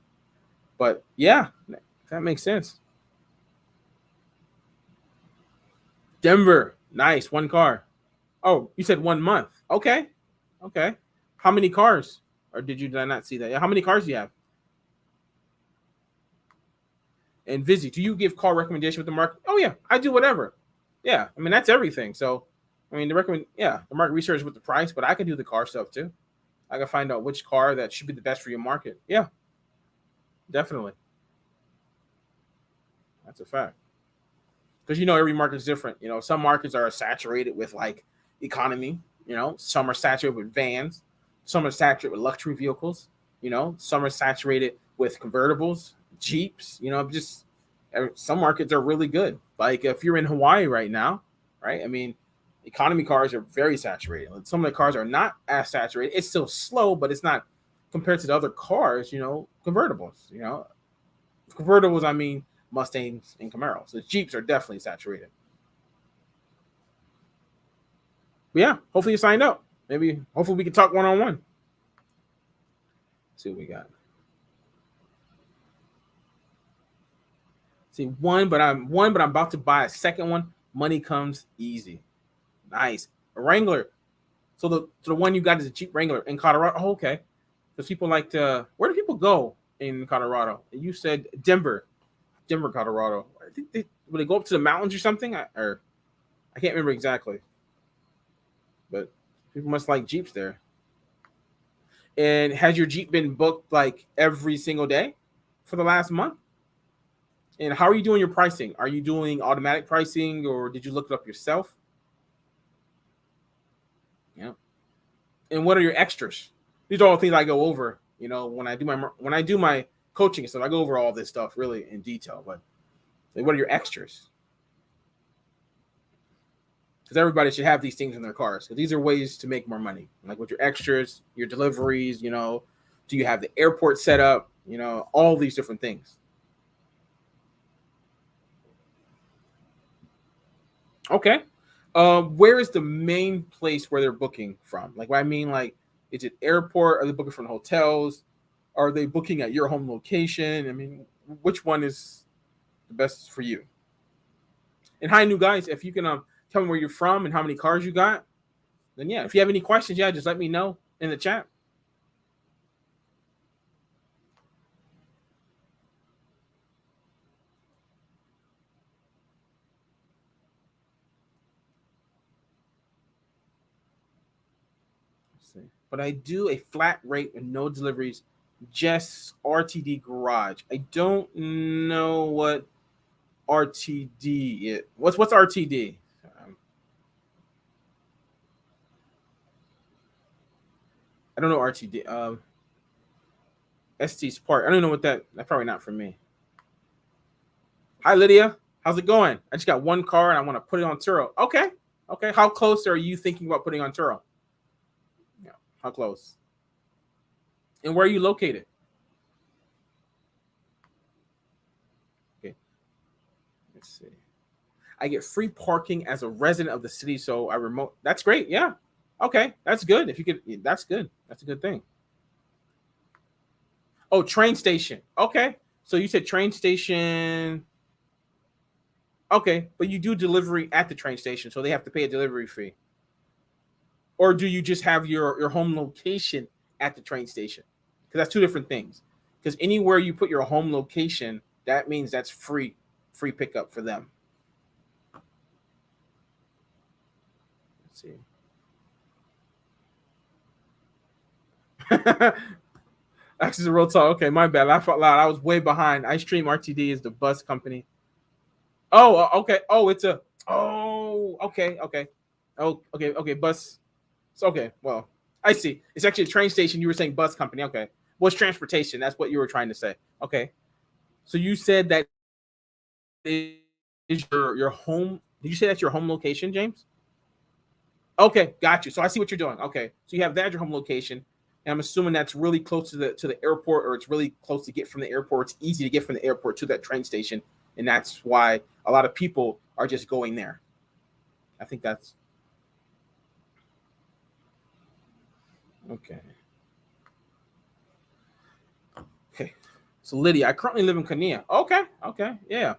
But yeah, that makes sense. Denver, nice, one car. Oh, you said 1 month. Okay. How many cars? Or did I not see that? How many cars do you have? And Vizzy, do you give car recommendation with the market? Oh yeah, I do whatever. Yeah, that's everything. So, the market research with the price, but I can do the car stuff too. I can find out which car that should be the best for your market. Yeah, definitely. That's a fact. Because every market is different. Some markets are saturated with like economy. Some are saturated with vans. Some are saturated with luxury vehicles. Some are saturated with convertibles, Jeeps. Just some markets are really good. Like if you're in Hawaii right now, right? Economy cars are very saturated. Some of the cars are not as saturated. It's still slow, but it's not compared to the other cars. Convertibles. Convertibles. Mustangs and Camaros. The Jeeps are definitely saturated. But yeah, hopefully you signed up. Hopefully we can talk one-on-one. See what we got. See, one, but I'm about to buy a second one. Money comes easy. Nice. A Wrangler. So the one you got is a Jeep Wrangler in Colorado. Oh, okay. Because people like to. Where do people go in Colorado? You said Denver, Colorado. I think will they go up to the mountains or something? I can't remember exactly. But people must like Jeeps there. And has your Jeep been booked like every single day for the last month? And how are you doing your pricing? Are you doing automatic pricing or did you look it up yourself? Yeah. And what are your extras? These are all things I go over. When I do my coaching and stuff, I go over all this stuff really in detail. But what are your extras? Because everybody should have these things in their cars. Because these are ways to make more money. Like with your extras, your deliveries. Do you have the airport set up? All these different things. Okay. Where is the main place where they're booking from? Like, what I mean, like, is it airport? Are they booking from hotels? Are they booking at your home location? Which one is the best for you? And hi, new guys. If you can tell me where you're from and how many cars you got, then yeah. If you have any questions, yeah, just let me know in the chat. But I do a flat rate with no deliveries, just RTD garage. I don't know what RTD is. What's RTD? I don't know RTD. ST Spark. I don't know what that's probably not for me. Hi Lydia, how's it going? I just got one car and I want to put it on Turo. Okay. How close are you thinking about putting on Turo? Yeah. How close? And where are you located? Okay. Let's see. I get free parking as a resident of the city, so I remote. That's great. Yeah. Okay. That's good. If you could, that's good. That's a good thing. Oh, train station. Okay. So you said train station. Okay, but you do delivery at the train station, so they have to pay a delivery fee. Or do you just have your home location at the train station? Because that's two different things. Because anywhere you put your home location, that means that's free pickup for them. Let's see. Access a real talk. Okay, my bad. I thought loud. I was way behind. I stream RTD is the bus company. Oh, okay. Oh, it's a. Oh, okay, okay. Oh, okay, okay. Bus. So okay. Well, I see. It's actually a train station. You were saying bus company. Okay. What's transportation? That's what you were trying to say. Okay. So you said that is your home. Did you say that's your home location, James? Okay, got you. So I see what you're doing. Okay, so you have that at your home location, and I'm assuming that's really close to the airport, or it's really close to get from the airport. It's easy to get from the airport to that train station, and that's why a lot of people are just going there. I think that's okay. Okay, so Lydia, I currently live in Kania. Okay, okay, yeah.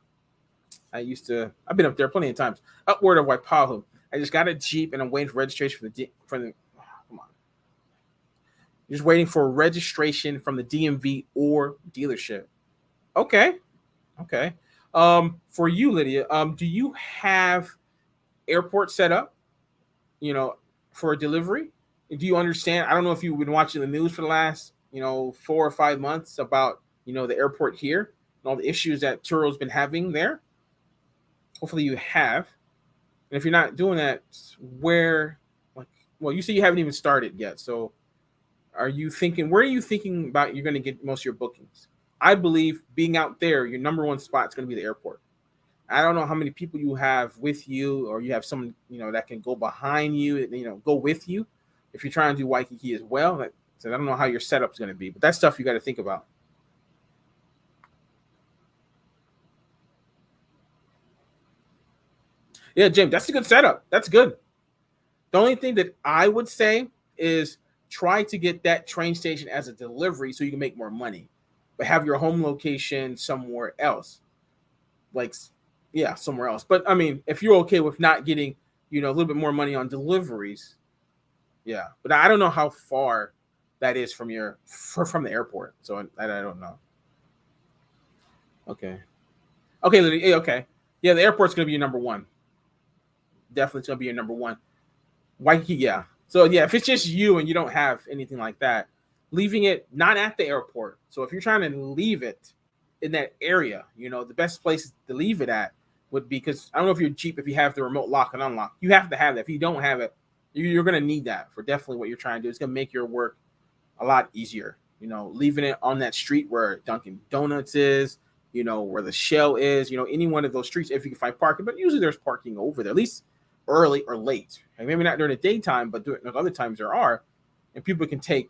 I've been up there plenty of times. Upward of Waipahu. I just got a Jeep, and I'm waiting for registration from the. Come on. Just waiting for registration from the DMV or dealership. Okay. Okay. For you, Lydia, do you have airport set up, you know, for a delivery? Do you understand? I don't know if you've been watching the news for the last, 4 or 5 months about, the airport here and all the issues that Turo's been having there. Hopefully you have. And if you're not doing that, where, like, well, you say you haven't even started yet. So where are you thinking about you're going to get most of your bookings? I believe being out there, your number one spot is going to be the airport. I don't know how many people you have with you, or you have someone, that can go behind you, go with you. If you're trying to do Waikiki as well, so I don't know how your setup's going to be, but that's stuff you got to think about. Yeah, James, that's a good setup. That's good. The only thing that I would say is try to get that train station as a delivery so you can make more money, but have your home location somewhere else. Like, yeah, somewhere else. But I mean, if you're okay with not getting, a little bit more money on deliveries, yeah. But I don't know how far that is from the airport. So I don't know. Okay. Okay, Lydia. Okay. Yeah, the airport's gonna be your number one. Definitely it's gonna be your number one. Waikiki, yeah. So yeah, if it's just you and you don't have anything like that, leaving it not at the airport. So if you're trying to leave it in that area, the best place to leave it at would be, because I don't know if you're Jeep, if you have the remote lock and unlock, you have to have that. If you don't have it, you're going to need that for definitely what you're trying to do. It's going to make your work a lot easier. Leaving it on that street where Dunkin' Donuts is, where the Shell is, any one of those streets, if you can find parking. But usually there's parking over there, at least early or late. And maybe not during the daytime, but during other times there are. And people can take,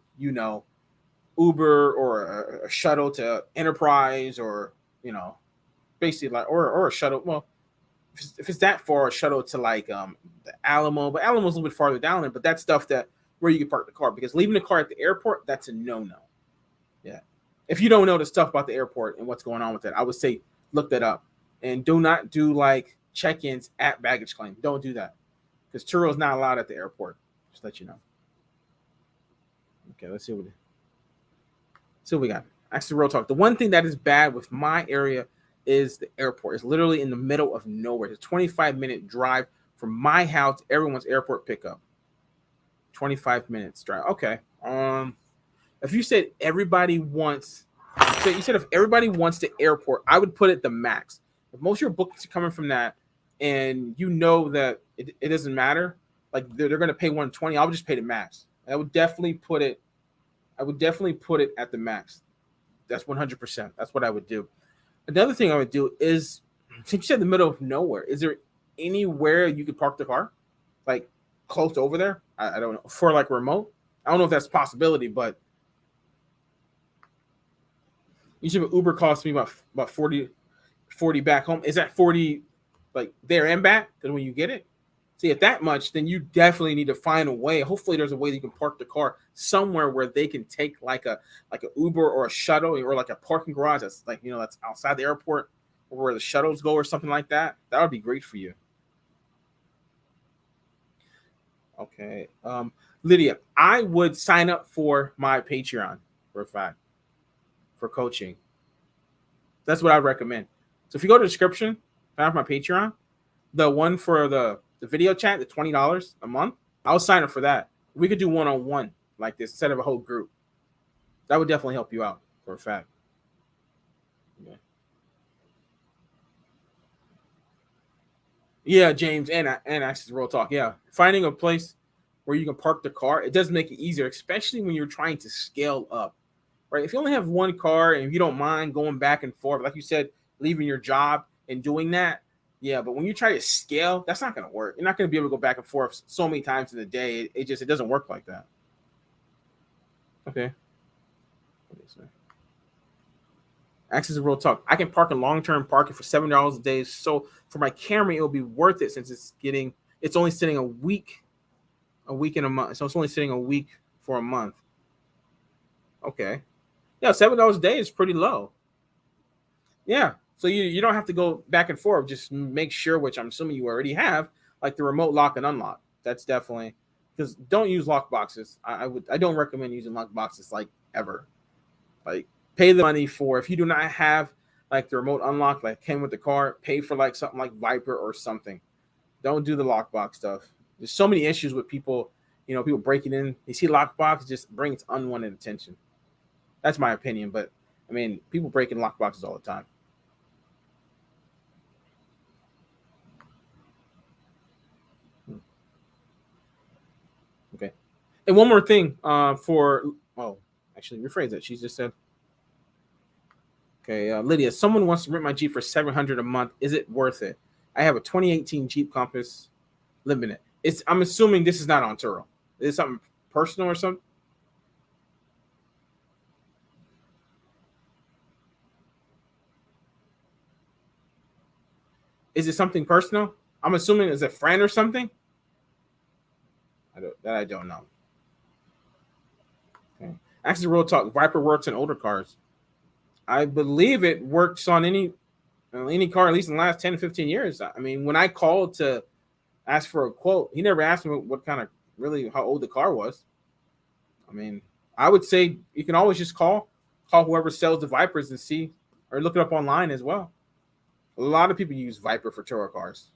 Uber or a shuttle to Enterprise, or, basically like, or a shuttle. Well, if it's that far, a shuttle to like the Alamo, but Alamo's a little bit farther down there. But that's stuff that where you can park the car, because leaving the car at the airport, that's a no. Yeah, if you don't know the stuff about the airport and what's going on with it, I would say look that up, and do not do like check-ins at baggage claim. Don't do that, because Turo is not allowed at the airport. Just let you know. Okay, let's see what we got. Actually, real talk. The one thing that is bad with my area is the airport. It's literally in the middle of nowhere. It's a 25-minute drive from my house to everyone's airport pickup. 25 minutes drive. Okay. If you said everybody wants, so you said if everybody wants the airport, I would put it the max. If most of your bookings are coming from that, and that it doesn't matter, like they're going to pay 120, I would just pay the max. I would definitely put it at the max. That's 100%. That's what I would do. Another thing I would do is, since you said the middle of nowhere, is there anywhere you could park the car, like close over there? I don't know, for like remote. I don't know if that's a possibility, but usually Uber costs me about 40 back home. Is that 40 like there and back? Because when you get it, see, at that much, then you definitely need to find a way. Hopefully, there's a way that you can park the car somewhere where they can take like a Uber or a shuttle, or like a parking garage that's like that's outside the airport. or where the shuttles go or something like that, that would be great for you. Okay. Lydia, I would sign up for my Patreon for a fact for coaching. That's what I'd recommend. So if you go to the description, I have my Patreon, the one for the video chat, the $20 a month, I'll sign up for that. We could do one-on-one like this instead of a whole group. That would definitely help you out for a fact. Yeah. Yeah, James, and access real talk. Yeah, finding a place where you can park the car, it does make it easier, especially when you're trying to scale up, right? If you only have one car and you don't mind going back and forth, like you said, leaving your job and doing that, yeah. But when you try to scale, that's not going to work. You're not going to be able to go back and forth so many times in a day. It doesn't work like that. Okay. Access to real talk. I can park in long-term parking for $7 a day. So for my Camry, it'll be worth it since it's only sitting a week in a month. So it's only sitting a week for a month. Okay. Yeah, $7 a day is pretty low. Yeah. So you don't have to go back and forth. Just make sure, which I'm assuming you already have, like the remote lock and unlock. That's definitely, because don't use lock boxes. I don't recommend using lock boxes like ever. Like, pay the money for, if you do not have like the remote unlock, like came with the car, pay for like something like Viper or something. Don't do the lockbox stuff. There's so many issues with people, people breaking in. You see lockbox, it just brings unwanted attention. That's my opinion, but I mean, people break in lockboxes all the time. Okay. And one more thing, actually rephrase that. She just said, okay, Lydia, someone wants to rent my Jeep for $700 a month. Is it worth it? I have a 2018 Jeep Compass Limited. I'm assuming this is not on Turo. Is it something personal or something? Is it something personal? I'm assuming it's a friend or something. I don't know. Okay. Actually, real talk. Viper works on older cars. I believe it works on any car, at least in the last 10 to 15 years. I mean, when I called to ask for a quote, he never asked me what kind of, really, how old the car was. I mean, I would say you can always just call whoever sells the Vipers and see, or look it up online as well. A lot of people use Viper for Turo cars.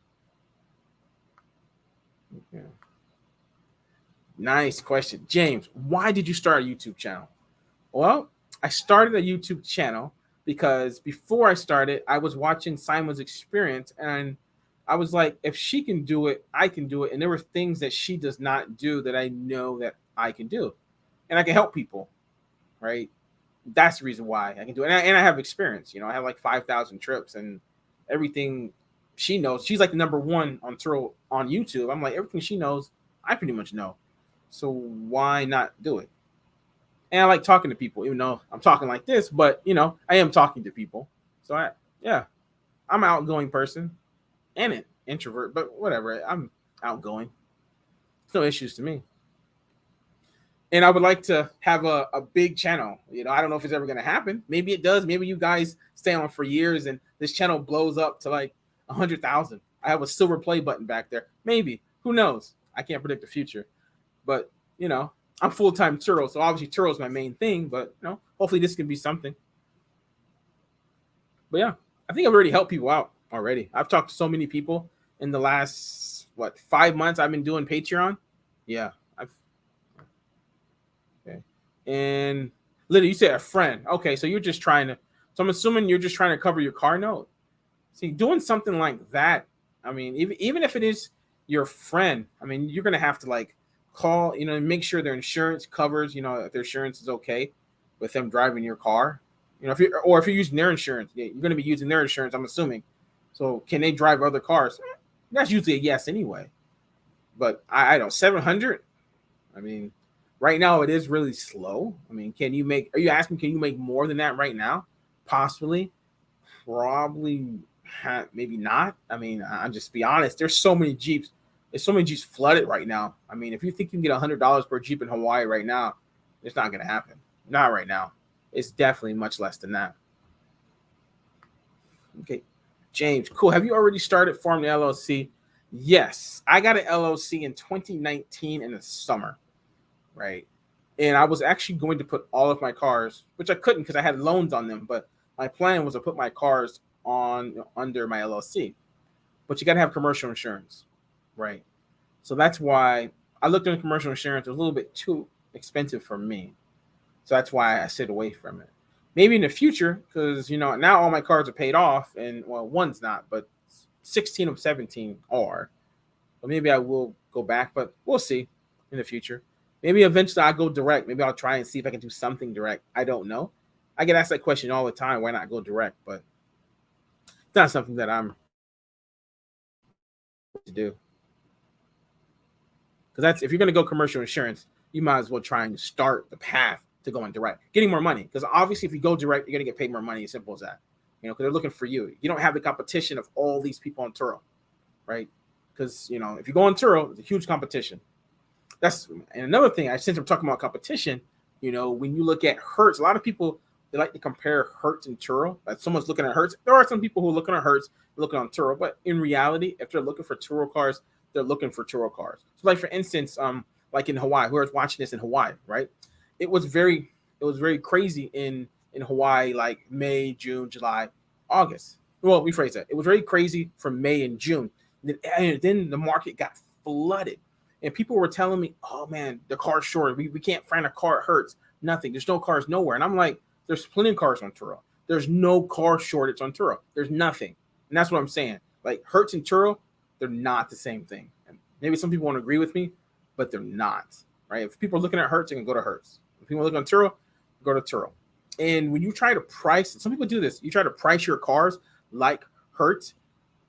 Yeah. Nice question. James, why did you start a YouTube channel? Well, I started a YouTube channel because before I started, I was watching Simon's experience and I was like, if she can do it, I can do it. And there were things that she does not do that I know that I can do. And I can help people, right? That's the reason why I can do it. And I have experience. I have like 5,000 trips and everything she knows. She's like the number one on Turo on YouTube. I'm like, everything she knows, I pretty much know. So why not do it? And I like talking to people, even though I'm talking like this, but I am talking to people. So I'm an outgoing person and an introvert, but whatever. I'm outgoing. It's no issues to me. And I would like to have a big channel. I don't know if it's ever going to happen. Maybe it does. Maybe you guys stay on for years and this channel blows up to like 100,000. I have a silver play button back there. Maybe. Who knows? I can't predict the future. But, I'm full-time Turo, so obviously Turo is my main thing, but, hopefully this can be something. But yeah, I think I've already helped people out already. I've talked to so many people in the last, 5 months I've been doing Patreon. Yeah, okay. And Lydia, you said a friend. Okay, so so I'm assuming you're just trying to cover your car note. See, doing something like that, I mean, even if it is your friend, I mean, you're going to have to call, make sure their insurance covers, if their insurance is okay with them driving your car. If you're using their insurance, you're going to be using their insurance, I'm assuming. So can they drive other cars? That's usually a yes anyway. But I don't, 700. I mean, right now it is really slow. I mean, are you asking, can you make more than that right now? Possibly, probably, maybe not. I mean, I'll just be honest. There's so many Jeeps flooded right now. I mean, if you think you can get $100 per Jeep in Hawaii right now, it's not going to happen. Not right now. It's definitely much less than that. Okay. James, cool. Have you already started forming the LLC? Yes, I got an LLC in 2019 in the summer, right? And I was actually going to put all of my cars, which I couldn't because I had loans on them, but my plan was to put my cars on under my LLC. But you got to have commercial insurance, right? So that's why I looked into commercial insurance. It was a little bit too expensive for me. So that's why I stayed away from it. Maybe in the future, because now all my cars are paid off, and well, one's not, but 16 of 17 are. But maybe I will go back, but we'll see in the future. Maybe eventually I'll go direct. Maybe I'll try and see if I can do something direct. I don't know. I get asked that question all the time. Why not go direct? But it's not something that I'm to do. Because that's if you're going to go commercial insurance, you might as well try and start the path to going direct, getting more money. Because obviously, if you go direct, you're going to get paid more money. As simple as that. Because they're looking for you. You don't have the competition of all these people on Turo, right? Because if you go on Turo, it's a huge competition. And another thing. Since I'm talking about competition, when you look at Hertz, a lot of people they like to compare Hertz and Turo. Like someone's looking at Hertz. There are some people who are looking at Hertz, looking on Turo, but in reality, if they're looking for Turo cars, they're looking for Turo cars. So, like for instance, like in Hawaii, whoever's watching this in Hawaii, right? It was very crazy in Hawaii, like May, June, July, August. Well, rephrase that. It was very crazy from May and June. And then the market got flooded. And people were telling me, oh, man, the car's short. We can't find a car at Hertz. Nothing. There's no cars nowhere. And I'm like, there's plenty of cars on Turo. There's no car shortage on Turo. There's nothing. And that's what I'm saying. Like Hertz and Turo, they're not the same thing. And maybe some people won't agree with me, but they're not. Right? If people are looking at Hertz, they can go to Hertz. If people look on Turo, go to Turo. And when you try to price, some people do this. You try to price your cars like Hertz.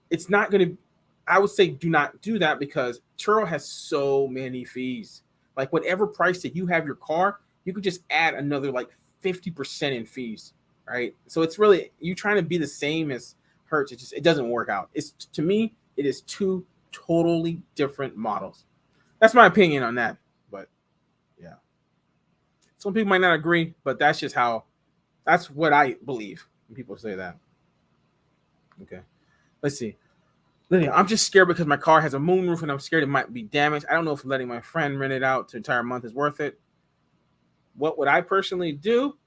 It's not going to. I would say do not do that because Turo has so many fees. Like whatever price that you have your car, you could just add another like 50% in fees, right? So it's really you trying to be the same as Hertz. It doesn't work out. To me, it is two totally different models. That's my opinion on that. But yeah, some people might not agree, but that's what I believe when people say that. Okay, let's see. Lydia, I'm just scared because my car has a moonroof and I'm scared it might be damaged. I don't know if letting my friend rent it out to entire month is worth it. What would I personally do?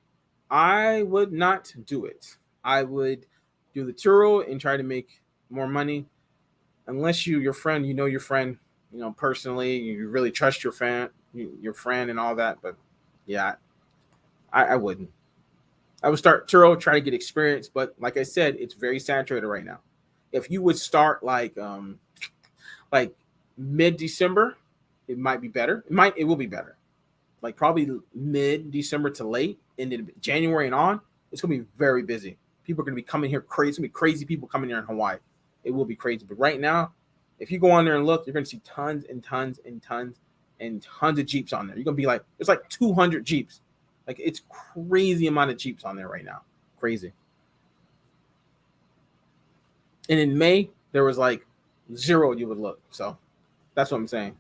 I would not do it. I would do the Turo and try to make more money. Unless your friend, your friend, personally, you really trust your friend and all that. But yeah, I wouldn't. I would start Turo, try to get experience. But like I said, it's very saturated right now. If you would start like mid-December, it might be better. It will be better. Like probably mid-December to late, and then January and on, it's gonna be very busy. People are gonna be coming here crazy. It's gonna be crazy people coming here in Hawaii. It will be crazy. But right now, if you go on there and look, you're gonna see tons and tons and tons and tons of Jeeps on there. You're gonna be like, there's like 200 Jeeps. Like it's crazy amount of Jeeps on there right now. Crazy. And in May, there was like 0 you would look. So that's what I'm saying.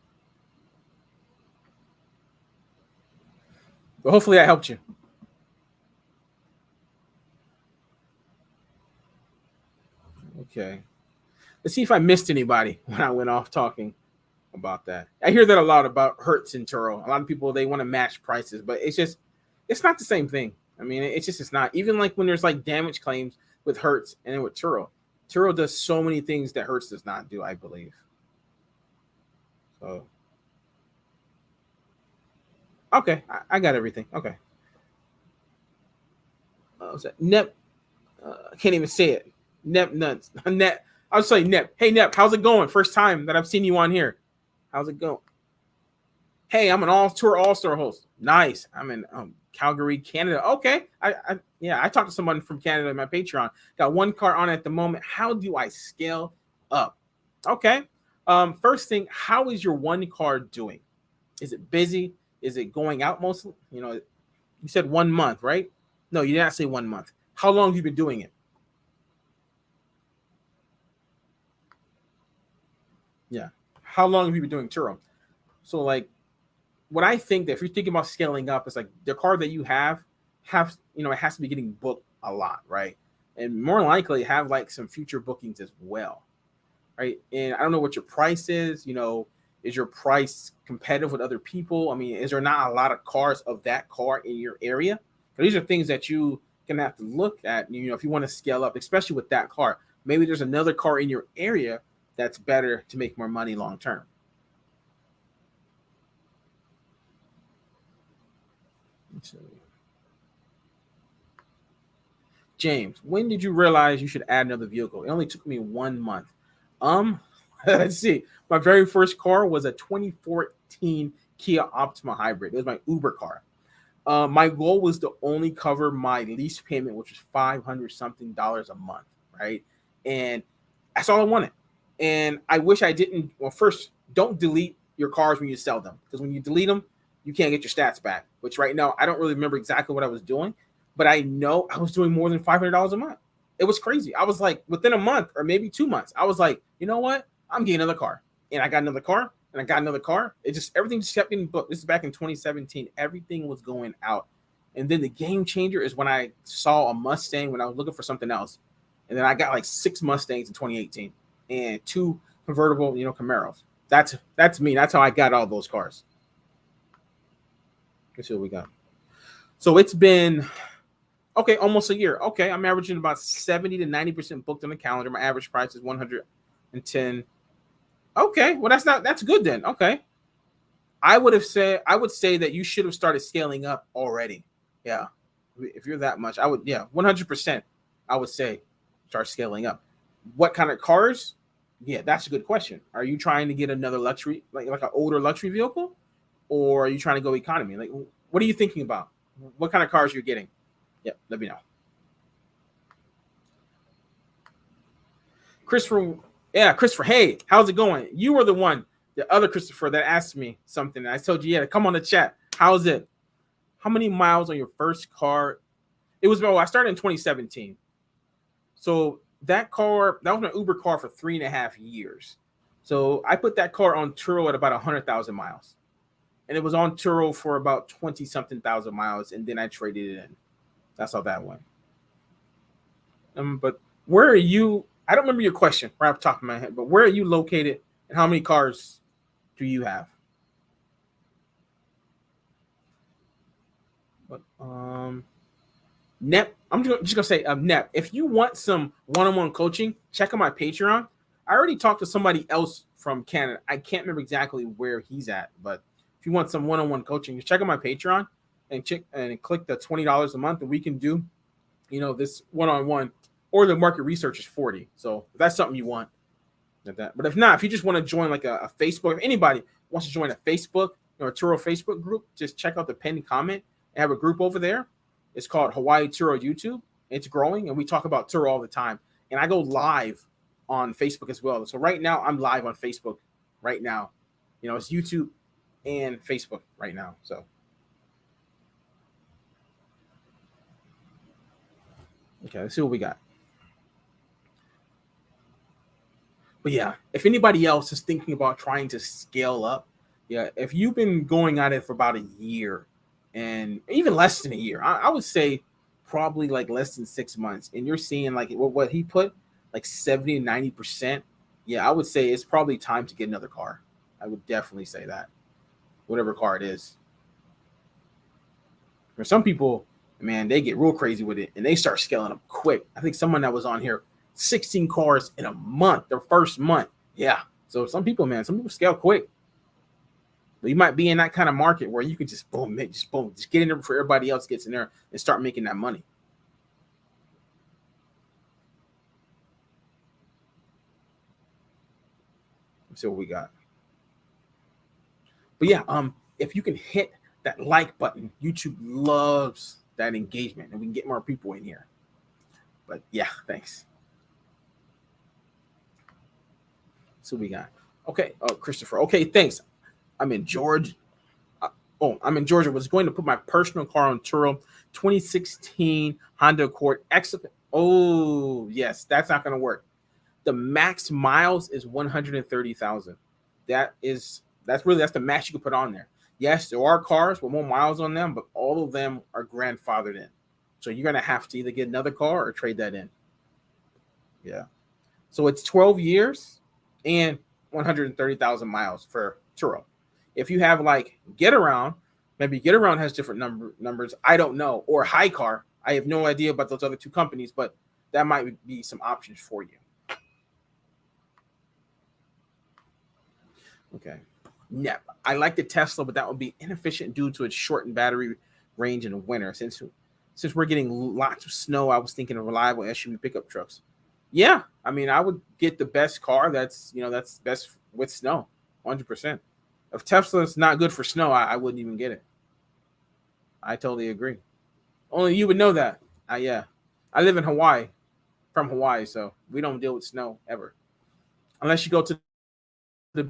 But hopefully that helped you. Okay. Let's see if I missed anybody when I went off talking about that. I hear that a lot about Hertz and Turo. A lot of people, they want to match prices, but it's not the same thing. I mean, it's not. Even like when there's like damage claims with Hertz and then with Turo. Turo does so many things that Hertz does not do, I believe. So, okay, I got everything. Okay. Nep, I can't even say it. Nep nuts. Nep. I'll say Nep. Hey Nep, how's it going? First time that I've seen you on here. How's it going? Hey, I'm an all-tour all-star host. Nice. I'm in Calgary, Canada. Okay. I talked to someone from Canada in my Patreon. Got one car on at the moment. How do I scale up? Okay. First thing, how is your one car doing? Is it busy? Is it going out mostly? You said 1 month, right? No, you did not say 1 month. How long have you been doing it? Yeah. How long have you been doing Turo? So like what I think that if you're thinking about scaling up, it's like the car that you have, it has to be getting booked a lot, right? and more likely have like some future bookings as well, right? And I don't know what your price is. Is your price competitive with other people? I mean, is there not a lot of cars of that car in your area? So these are things that you can have to look at, if you want to scale up, especially with that car. Maybe there's another car in your area that's better to make more money long term. James, when did you realize you should add another vehicle? It only took me 1 month. Let's see. My very first car was a 2014 Kia Optima hybrid. It was my Uber car. My goal was to only cover my lease payment, which was $500 something a month, right? And that's all I wanted. And I wish I didn't. Well, first, don't delete your cars when you sell them, because when you delete them, you can't get your stats back. Which right now, I don't really remember exactly what I was doing, but I know I was doing more than $500 a month. It was crazy. I was like, within a month or maybe 2 months, I was like, you know what? I'm getting another car. And I got another car. And I got another car. Everything just kept getting booked. This is back in 2017. Everything was going out. And then the game changer is when I saw a Mustang when I was looking for something else. And then I got like 6 Mustangs in 2018 and 2 convertible, Camaros. That's me. That's how I got all those cars. Let's see what we got. So it's been almost a year. Okay, I'm averaging about 70 to 90% booked on the calendar. My average price is 110. Okay, well that's good then. Okay. I would say that you should have started scaling up already. Yeah. If you're that much, 100%. I would say start scaling up. What kind of cars? Yeah, that's a good question. Are you trying to get another luxury, like an older luxury vehicle, or are you trying to go economy? Like, what are you thinking about? What kind of cars you're getting? Yep, let me know. Christopher, hey, how's it going? You were the other Christopher that asked me something. I told you, come on the chat. How's it? How many miles on your first car? I started in 2017. So that was my Uber car for 3.5 years. So I put that car on Turo at about 100,000 miles. And it was on Turo for about 20 something thousand miles. And then I traded it in. That's how that went. But where are you? I don't remember your question right off the top of my head, but where are you located and how many cars do you have? But Nep, I'm just gonna say Nep, if you want some one-on-one coaching, check out my Patreon. I already talked to somebody else from Canada. I can't remember exactly where he's at, but if you want some one-on-one coaching, just check out my Patreon and click the $20 a month, and we can do, this one-on-one. Or the market research is 40. So if that's something you want, but if not, if you just want to join like a Facebook, if anybody wants to join a Facebook or a Turo Facebook group, just check out the pinned comment. I have a group over there. It's called Hawaii Turo YouTube. It's growing, and we talk about Turo all the time. And I go live on Facebook as well. So right now, I'm live on Facebook right now. It's YouTube and Facebook right now. So. Okay, let's see what we got. But yeah, if anybody else is thinking about trying to scale up, if you've been going at it for about a year and even less than a year, I would say probably like less than 6 months, and you're seeing like what he put, like 70 to 90%, I would say it's probably time to get another car. I would definitely say that, whatever car it is. For some people, man, they get real crazy with it and they start scaling up quick. I think someone that was on here, 16 cars in a month, their first month. Yeah. So some people scale quick. But you might be in that kind of market where you can just just get in there before everybody else gets in there and start making that money. Let's see what we got. But if you can hit that like button, YouTube loves that engagement, and we can get more people in here. But thanks. So we got, Christopher. Okay, thanks. I'm in Georgia. I'm in Georgia. Was going to put my personal car on Turo, 2016 Honda Accord. Excellent. Oh, yes, that's not going to work. The max miles is 130,000. That's the max you can put on there. Yes, there are cars with more miles on them, but all of them are grandfathered in. So you're going to have to either get another car or trade that in. Yeah. So it's 12 years and 130,000 miles for Turo. If you have like Get Around, maybe Get Around has different numbers. I don't know. Or High Car. I have no idea about those other two companies, but that might be some options for you. Okay. Yeah, I like the Tesla, but that would be inefficient due to its shortened battery range in the winter. Since we're getting lots of snow, I was thinking of reliable SUV pickup trucks. Yeah, I mean, I would get the best car that's best with snow, 100%. If Tesla's not good for snow, I wouldn't even get it. I totally agree. Only you would know that. Yeah, I live in Hawaii, from Hawaii, so we don't deal with snow ever, unless you go to the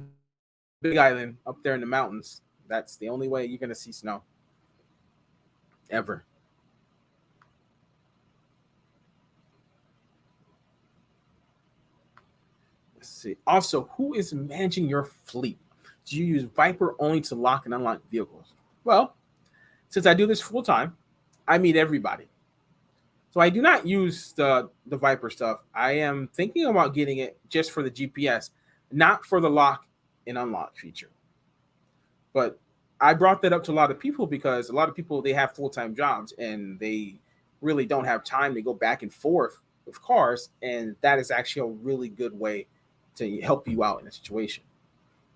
Big Island up there in the mountains. That's the only way you're gonna see snow ever. Let's see. Also, who is managing your fleet? Do you use Viper only to lock and unlock vehicles? Well, since I do this full time, I meet everybody. So I do not use the Viper stuff. I am thinking about getting it just for the GPS, not for the lock and unlock feature. But I brought that up to a lot of people because a lot of people, they have full-time jobs and they really don't have time to go back and forth with cars, and that is actually a really good way to help you out in a situation.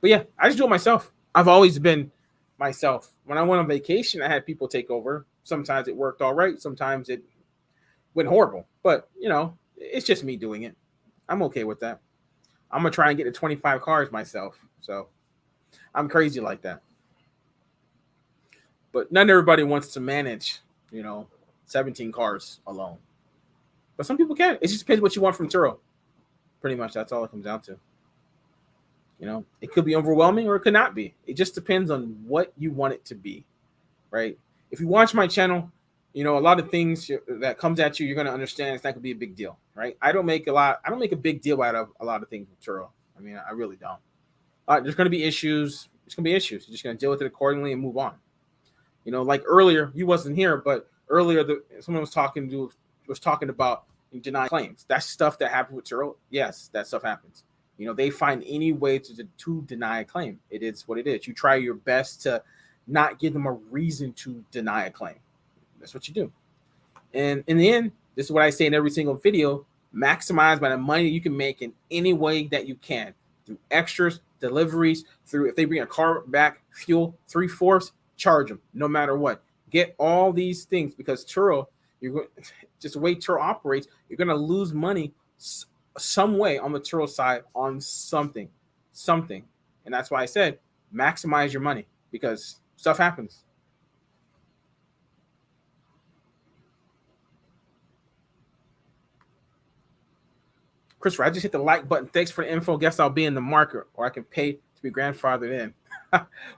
But yeah, I just do it myself. I've always been myself. When I went on vacation, I had people take over. Sometimes it worked all right. Sometimes it went horrible. But, it's just me doing it. I'm okay with that. I'm going to try and get to 25 cars myself. So I'm crazy like that. But not everybody wants to manage, 17 cars alone. But some people can. It just depends what you want from Turo. Pretty much, that's all it comes down to. It could be overwhelming or it could not be. It just depends on what you want it to be, right? If you watch my channel, a lot of things that comes at you, you're going to understand it's not going to be a big deal, right? I don't make a big deal out of a lot of things with Turo. I mean, I really don't. There's going to be issues. There's going to be issues. You're just going to deal with it accordingly and move on. Like earlier, you wasn't here, but earlier someone was talking about denied claims. That's stuff that happened with Turo. Yes, that stuff happens. They find any way to deny a claim. It is what it is. You try your best to not give them a reason to deny a claim. That's what you do. And in the end, this is what I say in every single video: maximize by the money you can make in any way that you can, through extras, deliveries, through if they bring a car back, fuel, 3/4, charge them no matter what. Get all these things because Turo, just the way Turo operates, you're going to lose money some way on the Turo side on something. And that's why I said maximize your money because stuff happens. Christopher, I just hit the like button. Thanks for the info. Guess I'll be in the market or I can pay to be grandfathered in.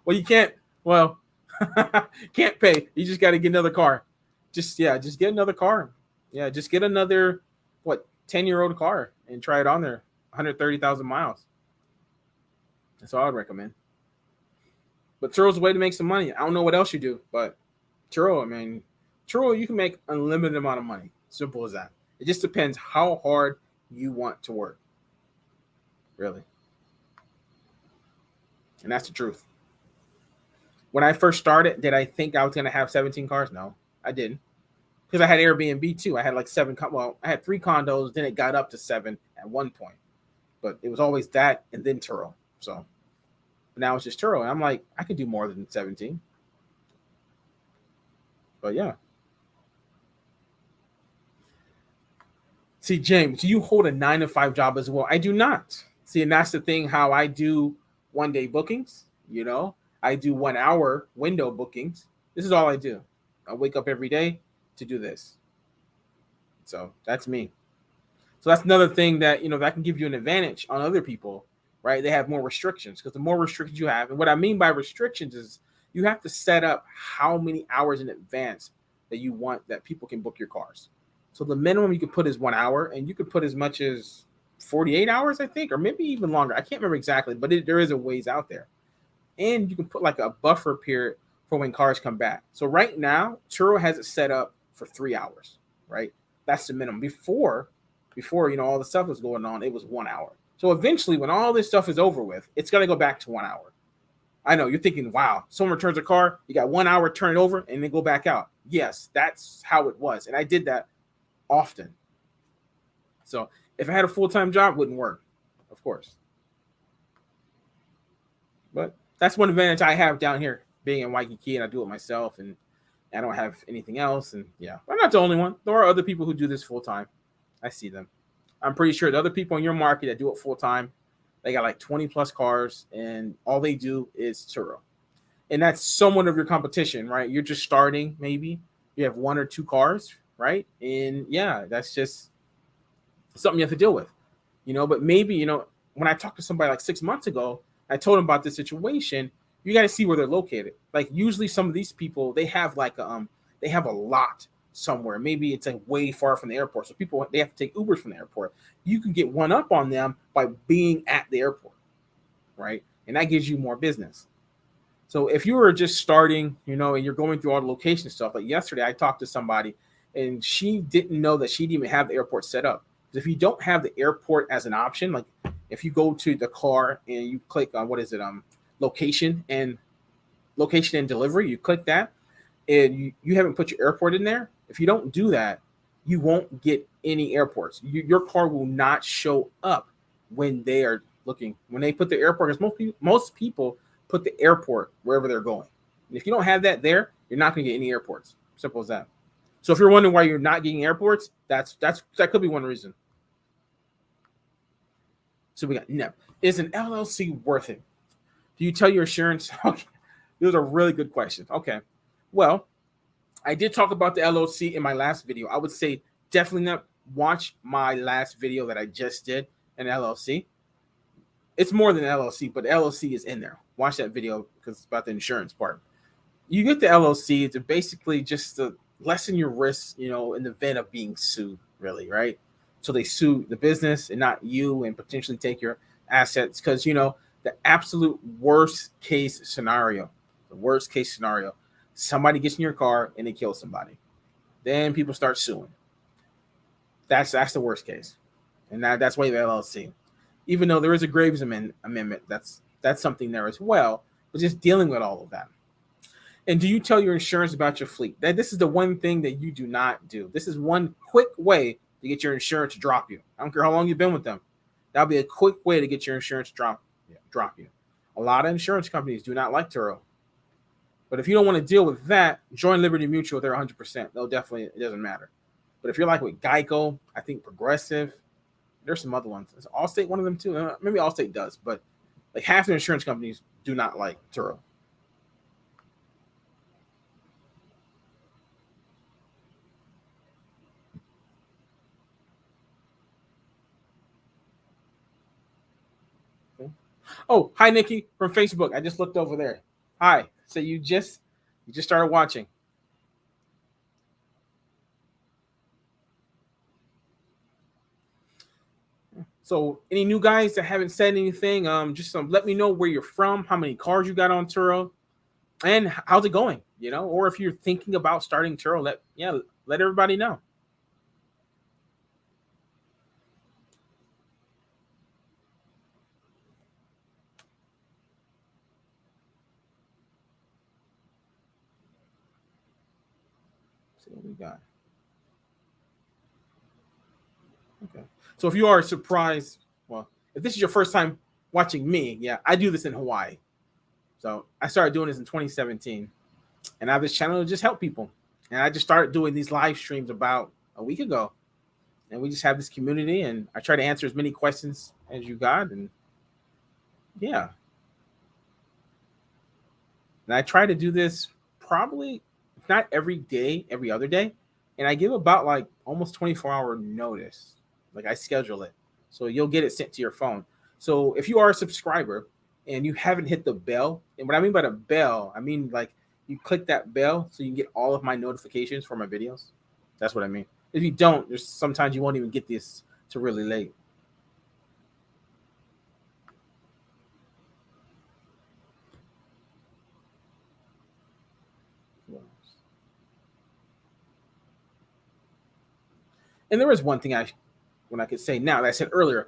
Well, you can't. Well, can't pay. You just got to get another car. Just get another car. Yeah, just get another 10-year-old car and try it on there. 130,000 miles. That's all I'd recommend. But Turo's a way to make some money. I don't know what else you do, but Turo, you can make unlimited amount of money. Simple as that. It just depends how hard you want to work. Really. And that's the truth. When I first started, did I think I was going to have 17 cars? No, I didn't. Because I had Airbnb too. I had like 7. I had 3 condos. Then it got up to 7 at one point. But it was always that and then Turo. So now it's just Turo. And I'm like, I could do more than 17. But yeah. See, James, do you hold a 9-to-5 job as well? I do not. See, and that's the thing, how I do one-day bookings, I do 1-hour window bookings. This is all I do. I wake up every day to do this. So that's me. So that's another thing that, that can give you an advantage on other people, right? They have more restrictions because the more restrictions you have, and what I mean by restrictions is you have to set up how many hours in advance that you want that people can book your cars. So the minimum you could put is 1 hour, and you could put as much as 48 hours, I think, or maybe even longer. I can't remember exactly, but there is a ways out there. And you can put like a buffer period for when cars come back. So right now, Turo has it set up for 3 hours, right? That's the minimum. Before, before, all the stuff was going on, it was 1 hour. So eventually, when all this stuff is over with, it's gonna go back to 1 hour. I know you're thinking, wow, someone returns a car, you got 1 hour, turn it over, and then go back out. Yes, that's how it was. And I did that often. So if I had a full-time job, it wouldn't work, of course. But that's one advantage I have down here, being in Waikiki, and I do it myself, and I don't have anything else. And yeah, I'm not the only one. There are other people who do this full-time. I see them. I'm pretty sure the other people in your market that do it full-time, they got like 20 plus cars, and all they do is Turo. And that's somewhat of your competition, right? You're just starting, maybe. You have 1 or 2 cars, right? And yeah, that's just something you have to deal with, But maybe, when I talked to somebody like 6 months ago, I told them about this situation. You got to see where they're located. Like usually some of these people, they have like they have a lot somewhere. Maybe it's like way far from the airport. So people, they have to take Ubers from the airport. You can get one up on them by being at the airport, right? And that gives you more business. So if you were just starting, and you're going through all the location stuff, like yesterday, I talked to somebody and she didn't know that she didn't even have the airport set up. If you don't have the airport as an option, like if you go to the car and you click on location and delivery, you click that, and you haven't put your airport in there. If you don't do that, you won't get any airports. Your car will not show up when they are looking. When they put the airport, because most people put the airport wherever they're going. And if you don't have that there, you're not going to get any airports. Simple as that. So if you're wondering why you're not getting airports, that could be one reason. So we got no. Is an LLC worth it? Do you tell your insurance? Okay. This is a really good question. Okay. Well, I did talk about the LLC in my last video. I would say definitely not watch my last video that I just did, an LLC. It's more than an LLC, but the LLC is in there. Watch that video because it's about the insurance part. You get the LLC to basically just to lessen your risk, in the event of being sued, really, right? So they sue the business and not you, and potentially take your assets because, the absolute worst case scenario, somebody gets in your car and they kill somebody. Then people start suing. That's the worst case. And that's why the LLC. Even though there is a Graves amendment, that's something there as well, but just dealing with all of that. And do you tell your insurance about your fleet? This is the one thing that you do not do. This is one quick way to get your insurance to drop you. I don't care how long you've been with them. That'll be a quick way to get your insurance to drop you. A lot of insurance companies do not like Turo. But if you don't want to deal with that, join Liberty Mutual. They're 100%. They'll definitely, it doesn't matter. But if you're like with Geico, I think Progressive, there's some other ones. Is Allstate one of them too? Maybe Allstate does, but like half the insurance companies do not like Turo. Oh, hi Nikki from Facebook. I just looked over there. Hi. So you just started watching. So any new guys that haven't said anything, just let me know where you're from, how many cars you got on Turo, and how's it going, or if you're thinking about starting Turo, let everybody know. Let's see what we got. Okay. So if you are surprised, well, if this is your first time watching me, yeah, I do this in Hawaii. So I started doing this in 2017, and I have this channel to just help people. And I just started doing these live streams about a week ago, and we just have this community, and I try to answer as many questions as you got, and yeah. And I try to do this probably if not every day, every other day, and I give about like almost 24-hour notice. Like I schedule it, so you'll get it sent to your phone. So if you are a subscriber and you haven't hit the bell, and what I mean by the bell, I mean like you click that bell so you can get all of my notifications for my videos. That's what I mean. If you don't, there's sometimes you won't even get this till really late. And there is one thing when I could say now, like I said earlier,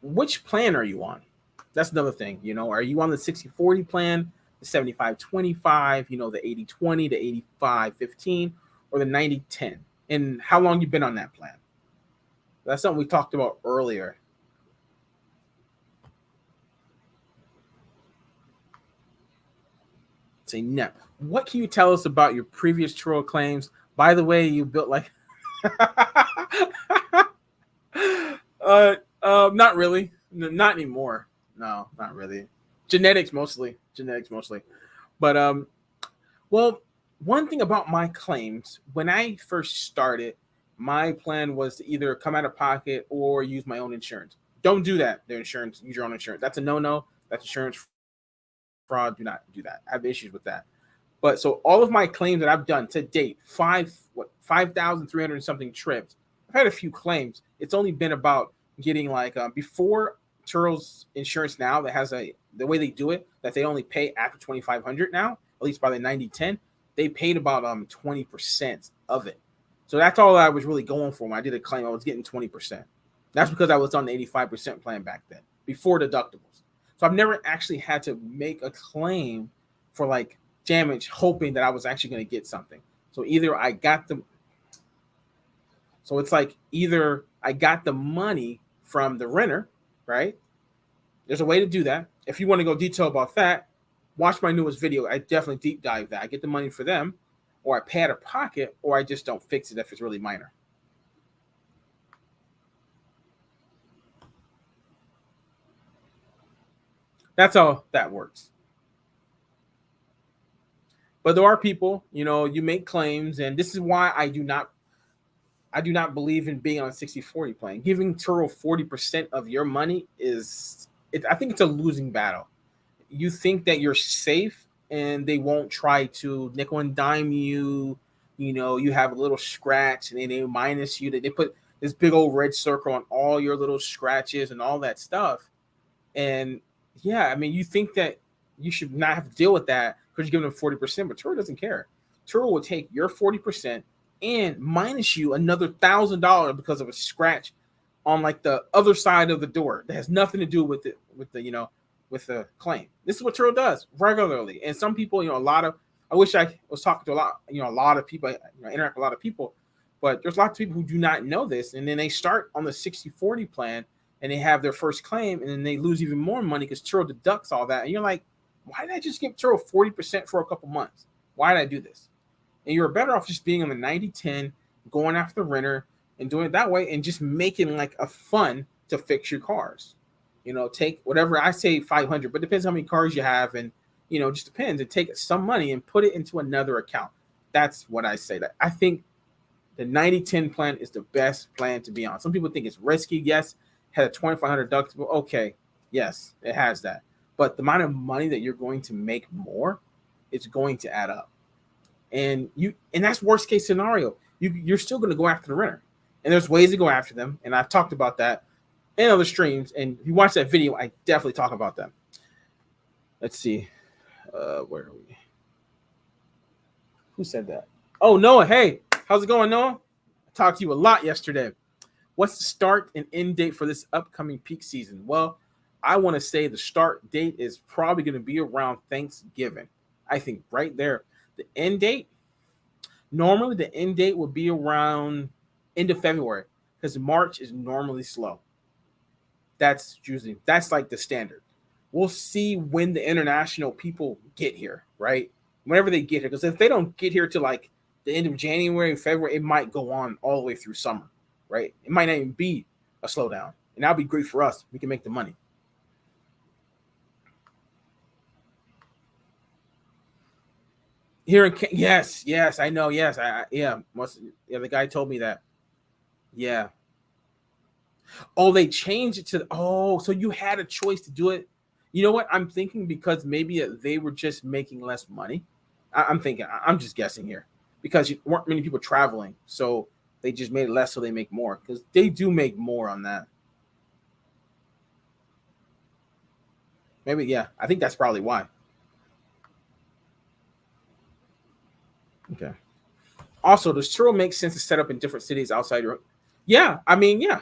which plan are you on? That's another thing. Are you on the 60/40 plan, the 75/25, the 80/20, the 85/15, or the 90/10? And how long you been on that plan? That's something we talked about earlier. Say no. What can you tell us about your previous Turo claims? By the way, you built like not really. Not anymore. No, not really. Genetics mostly. Genetics mostly. But well, one thing about my claims, when I first started, my plan was to either come out of pocket or use my own insurance. Don't do that. The insurance, use your own insurance. That's a no-no. That's insurance fraud. Do not do that. I have issues with that. But so all of my claims that I've done to date, 5,300 something trips. I've had a few claims. It's only been about getting like before Turo's insurance now that has the way they do it, that they only pay after 2,500 now, at least by the 90/10. They paid about 20% of it. So that's all I was really going for when I did a claim. I was getting 20%. That's because I was on the 85% plan back then, before deductibles. So I've never actually had to make a claim for like damage, hoping that I was actually going to get something. So either I got the, so it's like either I got the money from the renter, right? There's a way to do that. If you want to go detail about that, watch my newest video. I definitely deep dive that. I get the money for them, or I pay out of pocket, or I just don't fix it if it's really minor. That's how that works. But there are people, you make claims, and this is why I do not believe in being on a 60/40 plan. Giving Turo 40% of your money I think it's a losing battle. You think that you're safe and they won't try to nickel and dime you. You have a little scratch and then they minus you. They put this big old red circle on all your little scratches and all that stuff. And yeah, I mean, you think that you should not have to deal with that because you're giving them 40%, but Turo doesn't care. Turo will take your 40% and minus you another $1,000 because of a scratch on like the other side of the door that has nothing to do with it, with the claim. This is what Turo does regularly. And some people, I wish I was talking to a lot of people, interact with a lot of people, but there's lots of people who do not know this. And then they start on the 60/40 plan and they have their first claim and then they lose even more money because Turo deducts all that. And you're like, why did I just give Turo 40% for a couple months? Why did I do this? And you're better off just being on the 90/10, going after the renter and doing it that way and just making like a fun to fix your cars. Take whatever I say 500, but it depends how many cars you have. And, it just depends, and take some money and put it into another account. That's what I say. That I think the 90/10 plan is the best plan to be on. Some people think it's risky. Yes, had a 2,500 deductible. Okay. Yes, it has that. But the amount of money that you're going to make more, it's going to add up. And that's worst case scenario. You're still going to go after the renter. And there's ways to go after them. And I've talked about that in other streams. And if you watch that video, I definitely talk about them. Let's see. Where are we? Who said that? Oh, Noah. Hey, how's it going, Noah? I talked to you a lot yesterday. What's the start and end date for this upcoming peak season? Well, I want to say the start date is probably going to be around Thanksgiving. I think right there. The end date, normally the end date would be around end of February because March is normally slow. That's like the standard. We'll see when the international people get here, right? Whenever they get here, because if they don't get here to like the end of January, February, it might go on all the way through summer, right? It might not even be a slowdown, and that'll be great for us. We can make the money. Here in yes, I know, yes, yeah, the guy told me that. Yeah. Oh, they changed it to so you had a choice to do it. You know what? I'm thinking because maybe they were just making less money. I'm thinking. I'm just guessing here because you weren't many people traveling, so they just made it less so they make more because they do make more on that. Maybe yeah. I think that's probably why. Okay. Also, does Turo make sense to set up in different cities outside your? Yeah, I mean, yeah.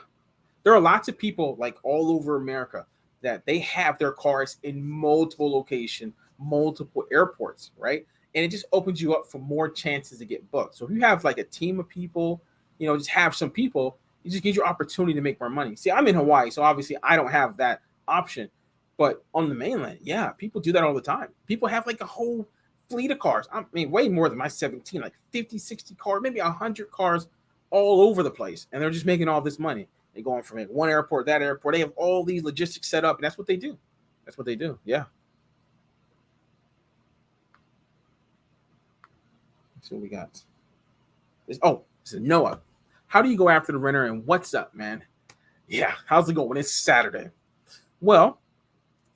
There are lots of people like all over America that they have their cars in multiple locations, multiple airports, right? And it just opens you up for more chances to get booked. So if you have like a team of people, just have some people, it just gives you opportunity to make more money. See, I'm in Hawaii, so obviously I don't have that option. But on the mainland, yeah, people do that all the time. People have like a whole fleet of cars. I mean, way more than my 17, like 50, 60 cars, maybe 100 cars all over the place. And they're just making all this money. They're going from like one airport, that airport. They have all these logistics set up, and that's what they do. That's what they do. Yeah. Let's see what we got. This is Noah. How do you go after the renter, and what's up, man? Yeah, how's it going? It's Saturday. Well,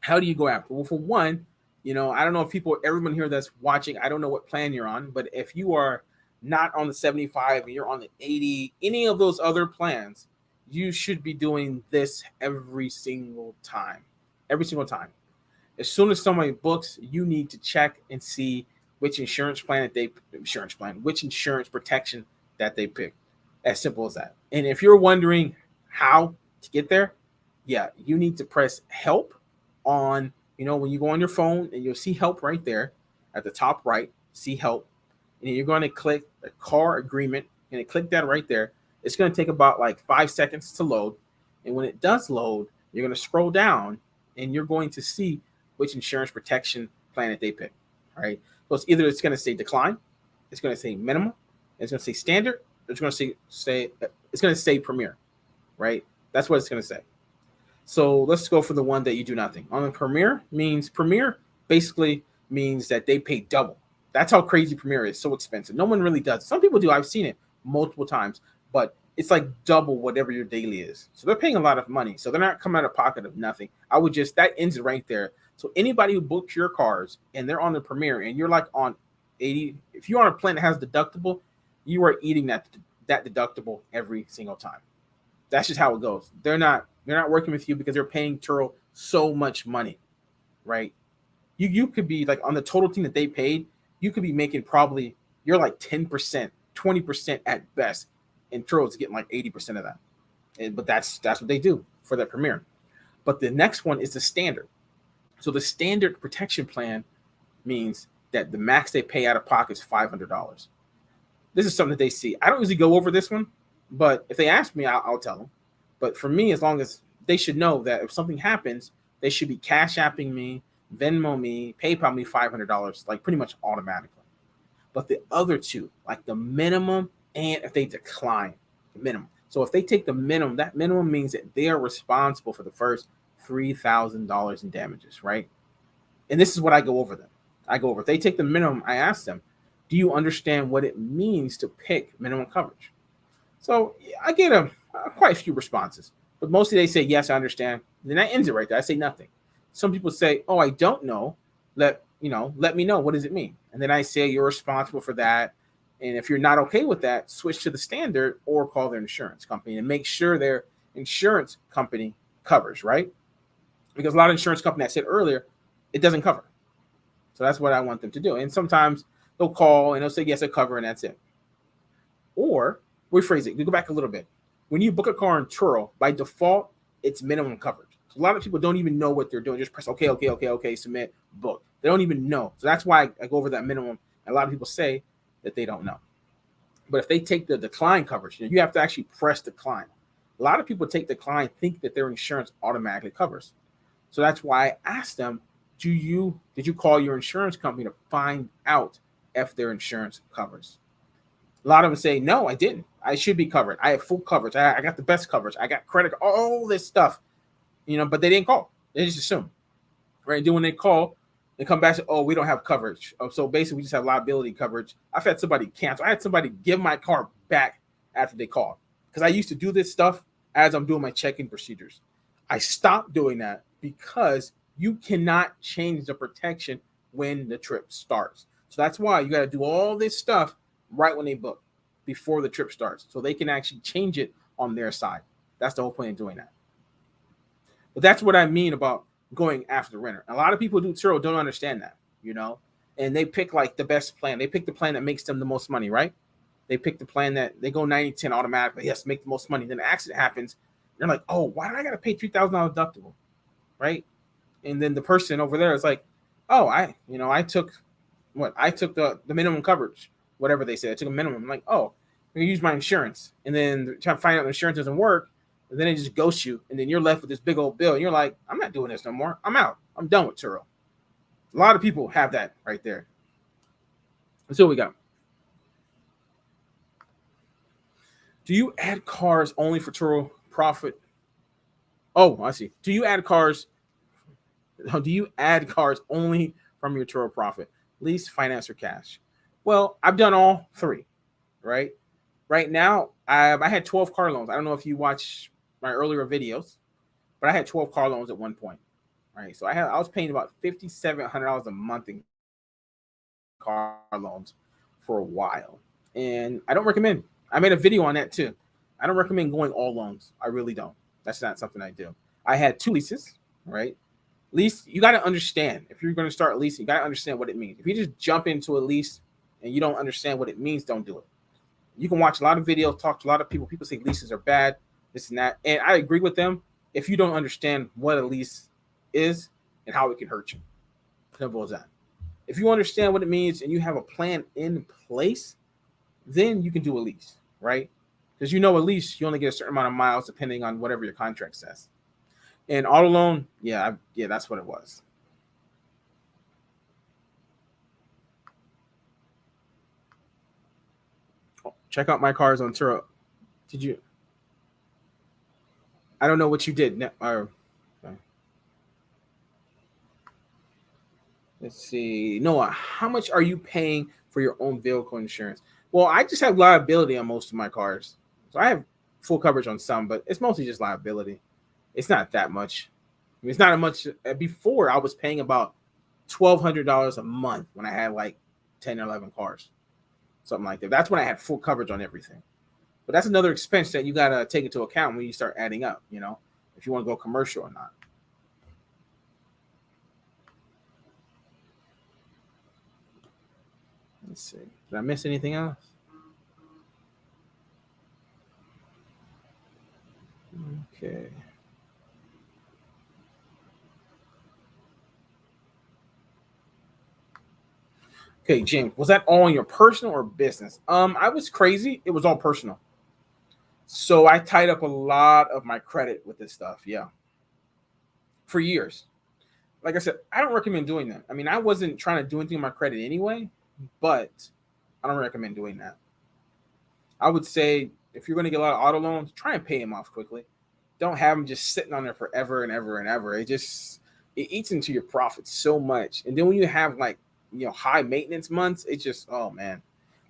how do you go after? Well, for one, I don't know if everyone here that's watching, I don't know what plan you're on, but if you are not on the 75 and you're on the 80, any of those other plans, you should be doing this every single time. Every single time. As soon as somebody books, you need to check and see which insurance protection that they pick. As simple as that. And if you're wondering how to get there, yeah, you need to press help on, when you go on your phone, and you'll see help right there at the top right, see help. And you're going to click the car agreement, and click that right there. It's going to take about like 5 seconds to load. And when it does load, you're going to scroll down, and you're going to see which insurance protection plan that they pick. All right. So it's going to say decline, it's going to say minimum, it's going to say standard, it's going to say premier, right? That's what it's going to say. So let's go for the one that you do nothing. On the premier basically means that they pay double. That's how crazy premier is. So expensive. No one really does. Some people do. I've seen it multiple times, but it's like double whatever your daily is. So they're paying a lot of money. So they're not coming out of pocket of nothing. That ends it right there. So anybody who books your cars and they're on the premier and you're like on 80, if you're on a plan that has deductible, you are eating that deductible every single time. That's just how it goes. They're not working with you because they're paying Turo so much money, right? You could be like on the total team that they paid, you could be making you're like 10%, 20% at best, and Turo's getting like 80% of that. But that's what they do for that premier. But the next one is the standard. So the standard protection plan means that the max they pay out of pocket is $500. This is something that they see. I don't usually go over this one, but if they ask me, I'll tell them. But for me, as long as they should know that if something happens, they should be Cash Apping me, Venmo me, PayPal me $500, like pretty much automatically. But the other two, like the minimum and if they decline the minimum. So if they take the minimum, that minimum means that they are responsible for the first $3,000 in damages, right? And this is what I go over them. If they take the minimum, I ask them, do you understand what it means to pick minimum coverage? So I get quite a few responses, but mostly they say, yes, I understand. And then that ends it right there. I say nothing. Some people say, oh, I don't know. Let me know. What does it mean? And then I say, you're responsible for that. And if you're not okay with that, switch to the standard or call their insurance company and make sure their insurance company covers, right? Because a lot of insurance companies, I said earlier, it doesn't cover. So that's what I want them to do. And sometimes they'll call and they'll say, yes, I cover, and that's it. Or rephrase it. We go back a little bit. When you book a car in Turo, by default, it's minimum coverage. So a lot of people don't even know what they're doing. Just press okay, submit, book. They don't even know. So that's why I go over that minimum. A lot of people say that they don't know. But if they take the decline coverage, you have to actually press decline. A lot of people take decline, think that their insurance automatically covers. So that's why I asked them, did you call your insurance company to find out if their insurance covers? A lot of them say, no, I didn't. I should be covered. I have full coverage. I got the best coverage. I got credit, all this stuff, but they didn't call. They just assume, right? And then when they call, they come back and say, oh, we don't have coverage. Oh, so basically we just have liability coverage. I've had somebody cancel. I had somebody give my car back after they called because I used to do this stuff as I'm doing my check-in procedures. I stopped doing that because you cannot change the protection when the trip starts. So that's why you got to do all this stuff right when they book, before the trip starts, so they can actually change it on their side. That's the whole point of doing that. But that's what I mean about going after the renter. A lot of people do Turo don't understand that, and they pick like the best plan. They pick the plan that makes them the most money, right? They pick the plan that they go 90-10 automatically. Yes, make the most money. Then an accident happens. You're like, oh, why did I got to pay $3,000 deductible, right? And then the person over there is like, oh, I took the minimum coverage, whatever they said. I took a minimum. I'm like, oh, I'm gonna use my insurance, and then try to find out the insurance doesn't work, and then they just ghost you, and then you're left with this big old bill, and you're like, I'm not doing this no more. I'm out. I'm done with Turo. A lot of people have that right there. Let's see what we got. Do you add cars only for Turo profit? Oh, I see. Do you add cars only from your Turo profit? Lease, finance, or cash? Well, I've done all three, right? Right now, I had 12 car loans. I don't know if you watch my earlier videos, but I had 12 car loans at one point, right? So I was paying about $5,700 a month in car loans for a while, and I don't recommend. I made a video on that too. I don't recommend going all loans. I really don't. That's not something I do. I had 2 leases, right? Lease, you got to understand. If you're going to start leasing, you got to understand what it means. If you just jump into a lease and you don't understand what it means, don't do it. You can watch a lot of videos, talk to a lot of people. People say leases are bad, this and that. And I agree with them if you don't understand what a lease is and how it can hurt you. Simple as that. If you understand what it means and you have a plan in place, then you can do a lease, right? Because a lease, you only get a certain amount of miles depending on whatever your contract says. And auto loan, yeah, that's what it was. Check out my cars on Turo. Did you? I don't know what you did. Okay. Let's see. Noah, how much are you paying for your own vehicle insurance? Well, I just have liability on most of my cars. So I have full coverage on some, but it's mostly just liability. It's not that much. It's not much. Before, I was paying about $1,200 a month when I had like 10 or 11 cars, something like that. That's when I had full coverage on everything. But that's another expense that you got to take into account when you start adding up, if you want to go commercial or not. Let's see. Did I miss anything else? Okay. Okay, James, was that all in your personal or business? I was crazy. It was all personal. So I tied up a lot of my credit with this stuff. Yeah. For years. Like I said, I don't recommend doing that. I mean, I wasn't trying to do anything on my credit anyway, but I don't recommend doing that. I would say if you're going to get a lot of auto loans, try and pay them off quickly. Don't have them just sitting on there forever and ever and ever. It eats into your profits so much. And then when you have like, high maintenance months, it's just, oh man,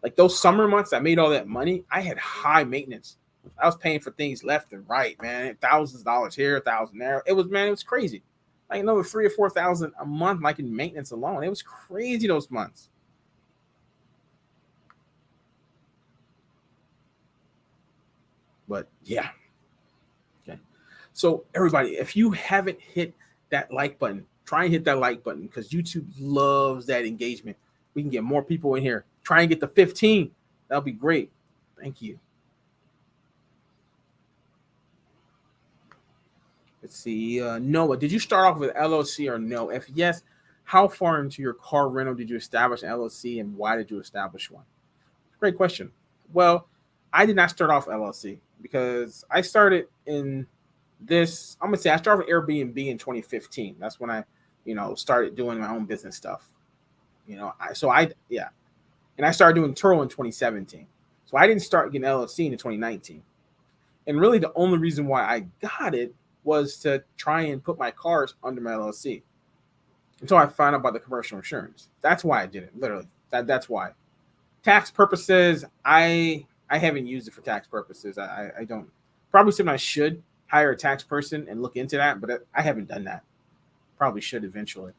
like those summer months I made all that money, I had high maintenance. I was paying for things left and right, man. Thousands of dollars here, $1,000 there. It was crazy. Like another 3,000 or 4,000 a month, like in maintenance alone. It was crazy those months. But yeah. Okay. So everybody, if you haven't hit that like button, try and hit that like button because YouTube loves that engagement. We can get more people in here. Try and get the 15. That'll be great. Thank you. Let's see. Noah, did you start off with LLC or no? If yes, how far into your car rental did you establish an LLC and why did you establish one? Great question. Well, I did not start off LLC because I started in this. I'm gonna say I started with Airbnb in 2015. That's when I, started doing my own business stuff. And I started doing Turo in 2017. So I didn't start getting LLC in 2019. And really, the only reason why I got it was to try and put my cars under my LLC until I found out about the commercial insurance. That's why I did it. Literally, that's why. Tax purposes, I haven't used it for tax purposes. I don't. Probably something I should hire a tax person and look into that, but I haven't done that. Probably should eventually.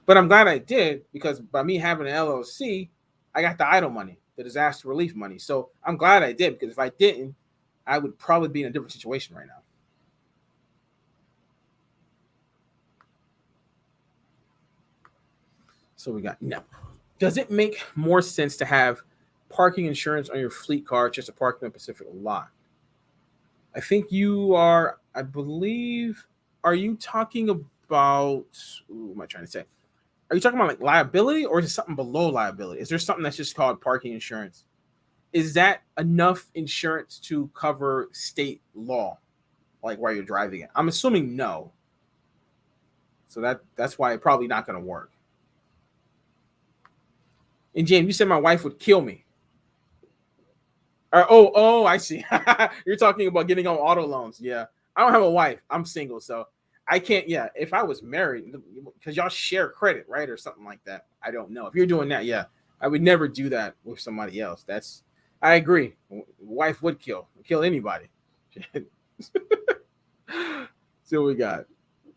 But I'm glad I did because by me having an LLC, I got the idle money, the disaster relief money. So I'm glad I did because if I didn't, I would probably be in a different situation right now. So we got no. Does it make more sense to have parking insurance on your fleet car just to park in a Pacific lot? I think you are, I believe, are you talking about, what am I trying to say? Are you talking about like liability, or is it something below liability? Is there something that's just called parking insurance? Is that enough insurance to cover state law, like while you're driving it? I'm assuming no. So that's why it's probably not going to work. And James, you said my wife would kill me. I see. You're talking about getting on auto loans. Yeah, I don't have a wife. I'm single, so I can't. Yeah, if I was married, because y'all share credit, right, or something like that. I don't know if you're doing that. Yeah, I would never do that with somebody else. That's. I agree. Wife would kill anybody. So we got.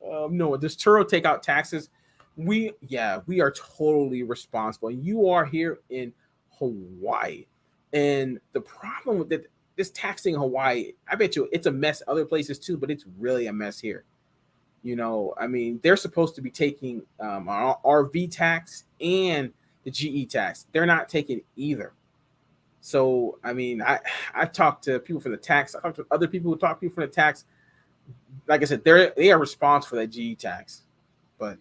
No, does Turo take out taxes? We are totally responsible. You are here in Hawaii, and the problem with this taxing Hawaii, I bet you it's a mess other places too, but it's really a mess here. I mean, they're supposed to be taking our RV tax and the GE tax. They're not taking either. So, I mean, I talked to people from the tax. I talked to other people who talk to people from the tax. Like I said, they are responsible for that GE tax. But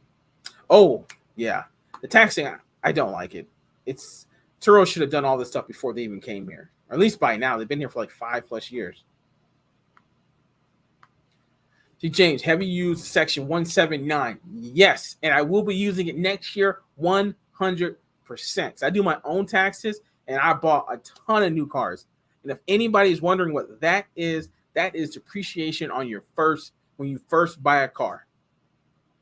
oh yeah, the taxing, I don't like it. It's Turo should have done all this stuff before they even came here, or at least by now. They've been here for like 5+ years. See, James, have you used Section 179? Yes, and I will be using it next year 100%. I do my own taxes, and I bought a ton of new cars. And if anybody is wondering what that is depreciation on when you first buy a car.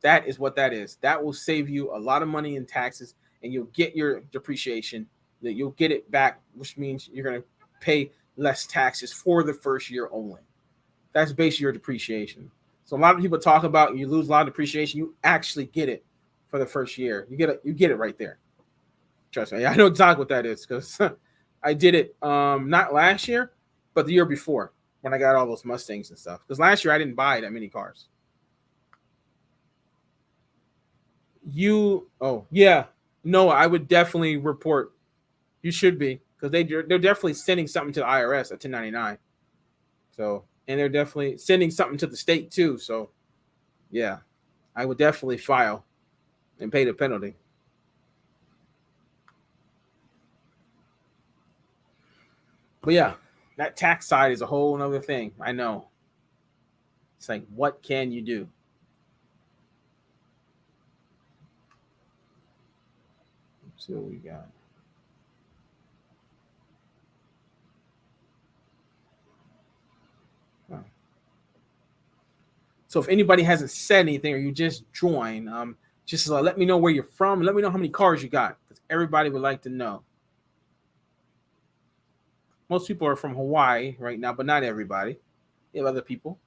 That is what that is. That will save you a lot of money in taxes, and you'll get your depreciation. That you'll get it back, which means you're going to pay less taxes for the first year only. That's basically your depreciation. So a lot of people talk about you lose a lot of depreciation. You actually get it for the first year. You get it right there. Trust me. I know exactly what that is because I did it not last year, but the year before when I got all those Mustangs and stuff. Because last year I didn't buy that many cars. No, I would definitely report. You should be, because they're definitely sending something to the IRS at 1099. So, and they're definitely sending something to the state too. So, yeah, I would definitely file and pay the penalty. But yeah, that tax side is a whole other thing. I know. It's like, what can you do? Let's see what we got. So if anybody hasn't said anything or you just join, just let me know where you're from. Let me know how many cars you got, because everybody would like to know. Most people are from Hawaii right now, but not everybody. You have other people.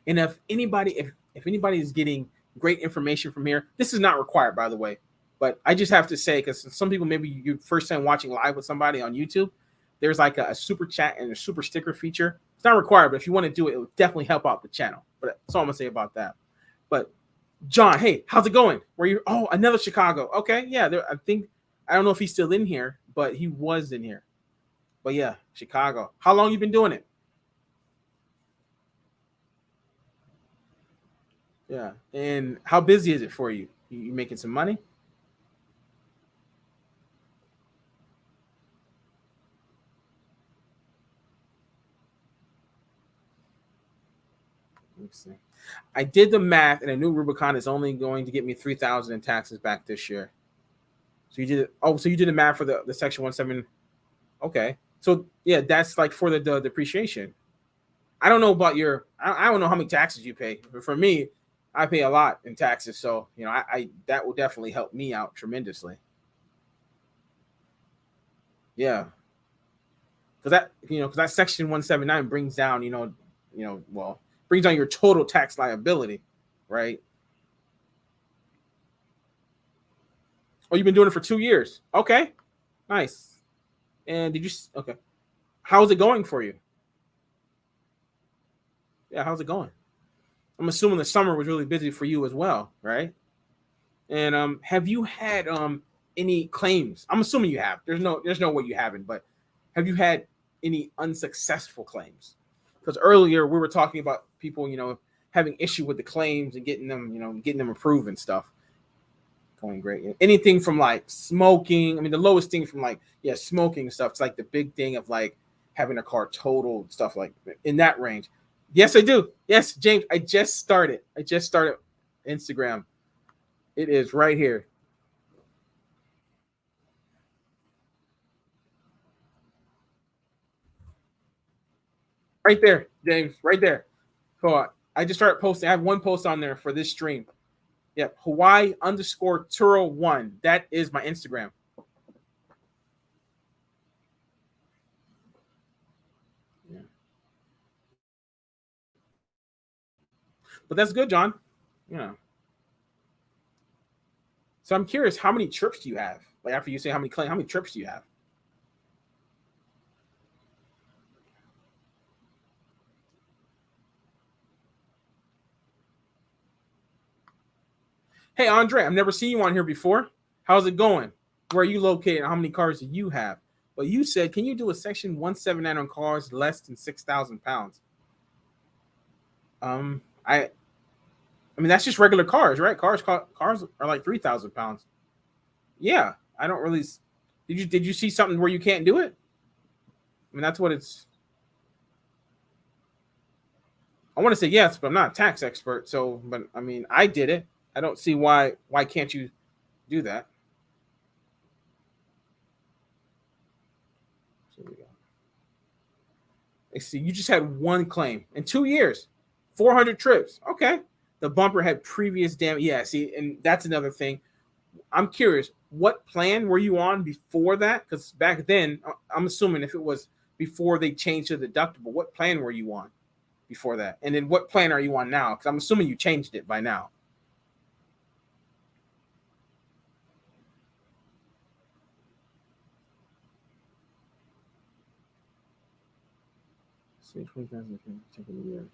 And if anybody is getting great information from here, this is not required, by the way. But I just have to say, because some people, maybe you first time watching live with somebody on YouTube, there's like a super chat and a super sticker feature. It's not required, but if you want to do it, it will definitely help out the channel. But that's all I'm gonna say about that. But John, hey, how's it going? Where you? Oh, another Chicago. Okay, yeah. I don't know if he's still in here, but he was in here. But yeah, Chicago. How long you been doing it? Yeah. And how busy is it for you? You making some money? Let me see. I did the math, and a new Rubicon is only going to get me 3,000 in taxes back this year. So you did it. Oh, so you did the math for the Section 17. Okay. So yeah, that's like for the depreciation. I don't know about I don't know how many taxes you pay. But for me, I pay a lot in taxes. So, I that will definitely help me out tremendously. Yeah. Because that Section 179 brings down, brings down your total tax liability, right? Oh, you've been doing it for 2 years. Okay. Nice. And okay. How's it going for you? Yeah, how's it going? I'm assuming the summer was really busy for you as well, right? And have you had any claims? I'm assuming you have. There's no way you haven't, but have you had any unsuccessful claims? Because earlier we were talking about people, having issue with the claims and getting them approved and stuff. Going great. Anything from like smoking. I mean, the lowest thing from like smoking and stuff. It's like the big thing of like having a car totaled, stuff like in that range. Yes, I do. Yes, James. I just started Instagram. It is right here. Right there, James. Right there. Hold on. I just started posting. I have one post on there for this stream. Yep. Hawaii underscore Turo one. That is my Instagram. Yeah. But that's good, John. Yeah. So I'm curious, how many trips do you have? Like after you say how many trips do you have? Hey Andre, I've never seen you on here before. How's it going? Where are you located? How many cars do you have? But you said, can you do a section 179 on cars less than 6,000 pounds? Um, I I mean that's just regular cars, right? Cars are like 3,000 pounds. Yeah, I don't really. Did you see something where you can't do it? I mean that's what it's. I want to say yes, but I'm not a tax expert. So, but I mean I did it. I don't see why can't you do that? So we go. Let's see. You just had one claim in 2 years, 400 trips. Okay. The bumper had previous damage. Yeah. See, and that's another thing. I'm curious. What plan were you on before that? Because back then, I'm assuming if it was before they changed the deductible, what plan were you on before that? And then what plan are you on now? Because I'm assuming you changed it by now. See, 20,000 take a year.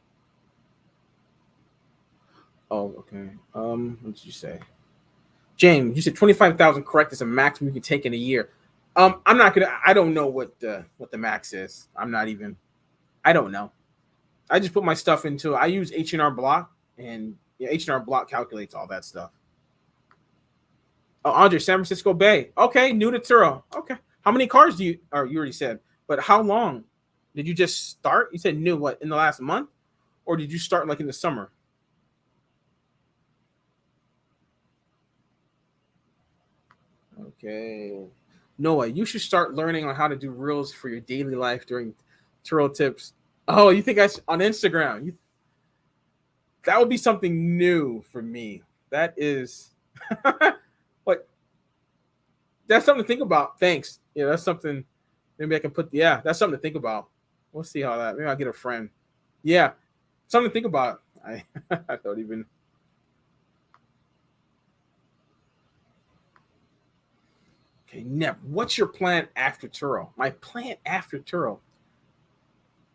Oh, okay. What did you say? James, you said 25,000 correct is a maximum you can take in a year. I'm not gonna. I don't know what the max is. I'm not even. I don't know. I just put my stuff into. I use H&R Block, and yeah, H&R Block calculates all that stuff. Oh, Andre, San Francisco Bay. Okay, new to Turo. Okay, how many cars do you? Or you already said, but how long did you just start? You said new what in the last month, or did you start like in the summer? Okay. Noah, you should start learning on how to do reels for your daily life during Turo tips. Oh, you think on Instagram? That would be something new for me. That is, but that's something to think about. Thanks. Yeah, that's something. Maybe I can put. Yeah, that's something to think about. We'll see how that. Maybe I'll get a friend. Yeah, something to think about. I I don't even. Okay, Nep, what's your plan after Turo? My plan after Turo.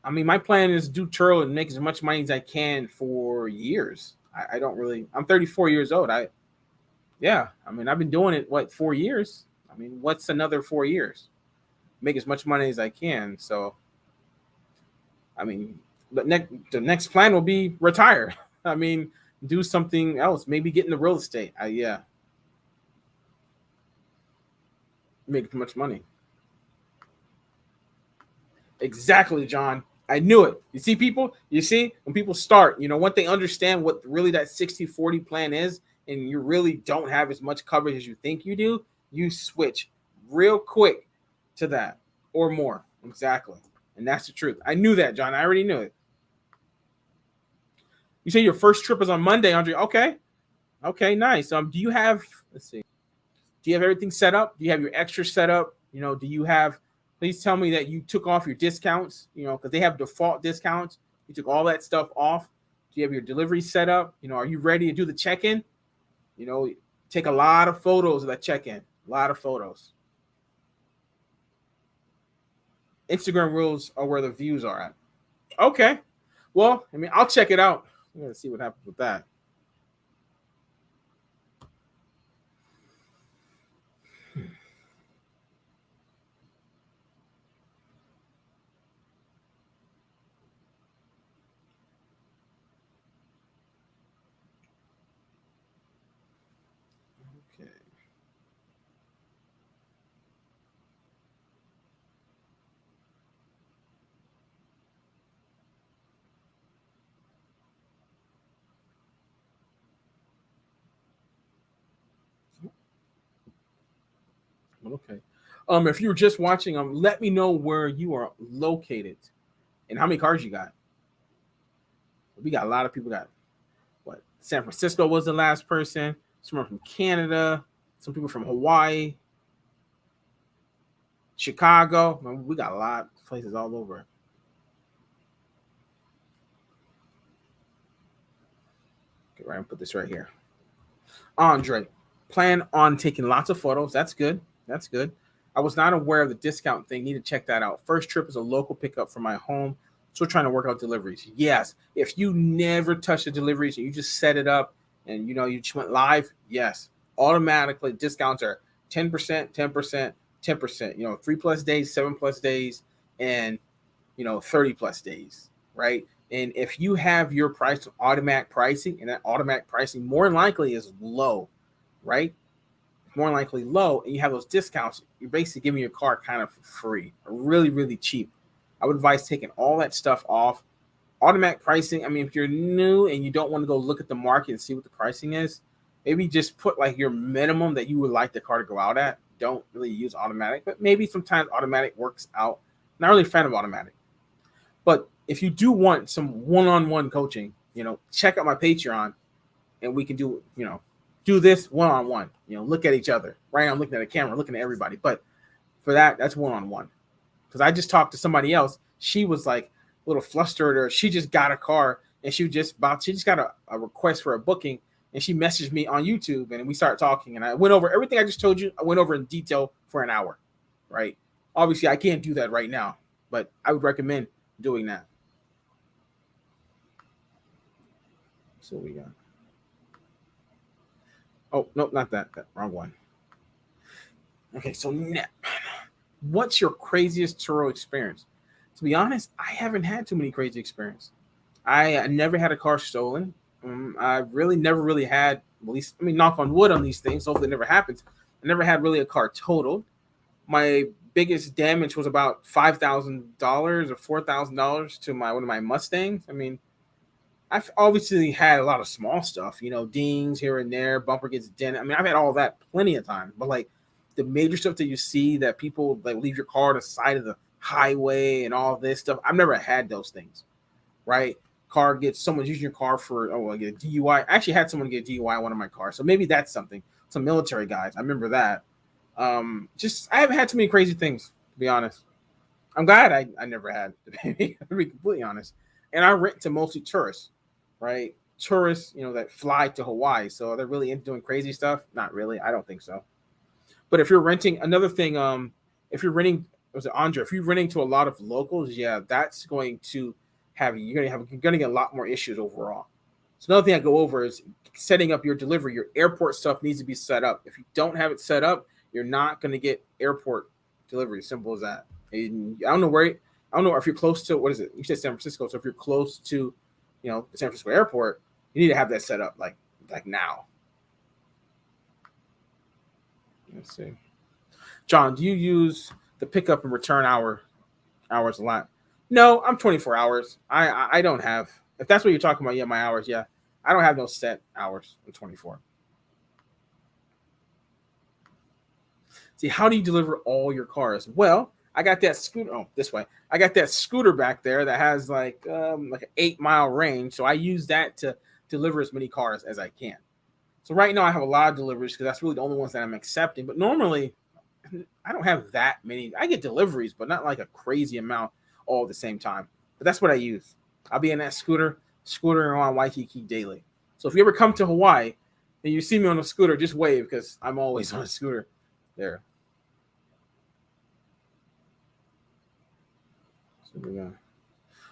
I mean, my plan is to do Turo and make as much money as I can for years. I don't really. I'm 34 years old. Yeah. I mean, I've been doing it 4 years. I mean, what's another 4 years? Make as much money as I can. So, I mean, the next plan will be retire. I mean, do something else. Maybe get into real estate. Yeah, make too much money. Exactly, John. I knew it. You see, people, you see, when people start, once they understand what really that 60-40 plan is, and you really don't have as much coverage as you think you do, you switch real quick to that or more. Exactly. And that's the truth. I knew that, John. I already knew it. You say your first trip is on Monday, Andre. Okay. Okay, nice. Do you have, let's see, do you have everything set up? Do you have your extra set up? Do you have, please tell me that you took off your discounts, because they have default discounts. You took all that stuff off. Do you have your delivery set up? Are you ready to do the check-in? Take a lot of photos of that check-in. A lot of photos. Instagram rules are where the views are at. Okay. Well, I mean, I'll check it out. I'm going to see what happens with that. Okay. Okay. If you were just watching, let me know where you are located and how many cars you got. We got a lot of people. Got what? San Francisco was the last person. Someone from Canada. Some people from Hawaii, Chicago. Man, we got a lot of places all over. Okay, right. I'll put this right here. Andre, plan on taking lots of photos. That's good. That's good. I was not aware of the discount thing. Need to check that out. First trip is a local pickup from my home. So we're trying to work out deliveries. Yes. If you never touch the deliveries and you just set it up and you just went live, yes. Automatically discounts are 10%, 10%, 10%. 3+ days, 7+ days, and 30 plus days, right? And if you have your price automatic pricing, and that automatic pricing more than likely is low, right? More than likely low, and you have those discounts, you're basically giving your car kind of for free, or really, really cheap. I would advise taking all that stuff off. Automatic pricing, I mean, if you're new and you don't want to go look at the market and see what the pricing is, maybe just put like your minimum that you would like the car to go out at. Don't really use automatic, but maybe sometimes automatic works out. Not really a fan of automatic. But if you do want some one-on-one coaching, check out my Patreon, and we can do this one-on-one. Look at each other. Right now, I'm looking at a camera, looking at everybody. But for that, that's one-on-one. Because I just talked to somebody else. She was like a little flustered, or she just got a car, and she just got a request for a booking, and she messaged me on YouTube, and we started talking, and I went over everything I just told you. I went over in detail for an hour, right? Obviously, I can't do that right now, but I would recommend doing that. So we got. Oh, nope, not that. That wrong one. Okay, so what's your craziest Turo experience? To be honest, I haven't had too many crazy experiences. I never had a car stolen. I really never really had, at least, I mean, knock on wood on these things. Hopefully, it never happens. I never had really a car totaled. My biggest damage was about $5,000 or $4,000 to one of my Mustangs. I mean, I've obviously had a lot of small stuff, dings here and there, bumper gets dented. I mean, I've had all that plenty of times, but like the major stuff that you see that people like leave your car on the side of the highway and all this stuff, I've never had those things, right? Someone's using your car for, I get a DUI. I actually had someone get a DUI on one of my cars. So maybe that's something. Some military guys. I remember that. I haven't had too many crazy things, to be honest. I'm glad I never had, to be completely honest. And I rent to mostly tourists, right? Tourists, that fly to Hawaii. So they're really into doing crazy stuff. Not really. I don't think so. But if you're renting, another thing, if you're renting, was it Andre? If you're renting to a lot of locals, yeah, that's going to you're gonna get a lot more issues overall. So another thing I go over is setting up your delivery. Your airport stuff needs to be set up. If you don't have it set up, you're not going to get airport delivery. Simple as that. And I don't know if you're close to, what is it? You said San Francisco. So if you're close to, the San Francisco airport, you need to have that set up like now. Let's see. John, do you use the pickup and return hours a lot? No, I'm 24 hours. I don't have, if that's what you're talking about, yeah, my hours, yeah. I don't have no set hours. I'm 24. See, how do you deliver all your cars? Well, I got that scooter. Oh, this way. I got that scooter back there that has like an 8-mile range. So I use that to deliver as many cars as I can. So right now I have a lot of deliveries because that's really the only ones that I'm accepting. But normally I don't have that many. I get deliveries, but not like a crazy amount all at the same time. But that's what I use. I'll be in that scooter on Waikiki daily. So if you ever come to Hawaii and you see me on a scooter, just wave because I'm always on a scooter there. So we got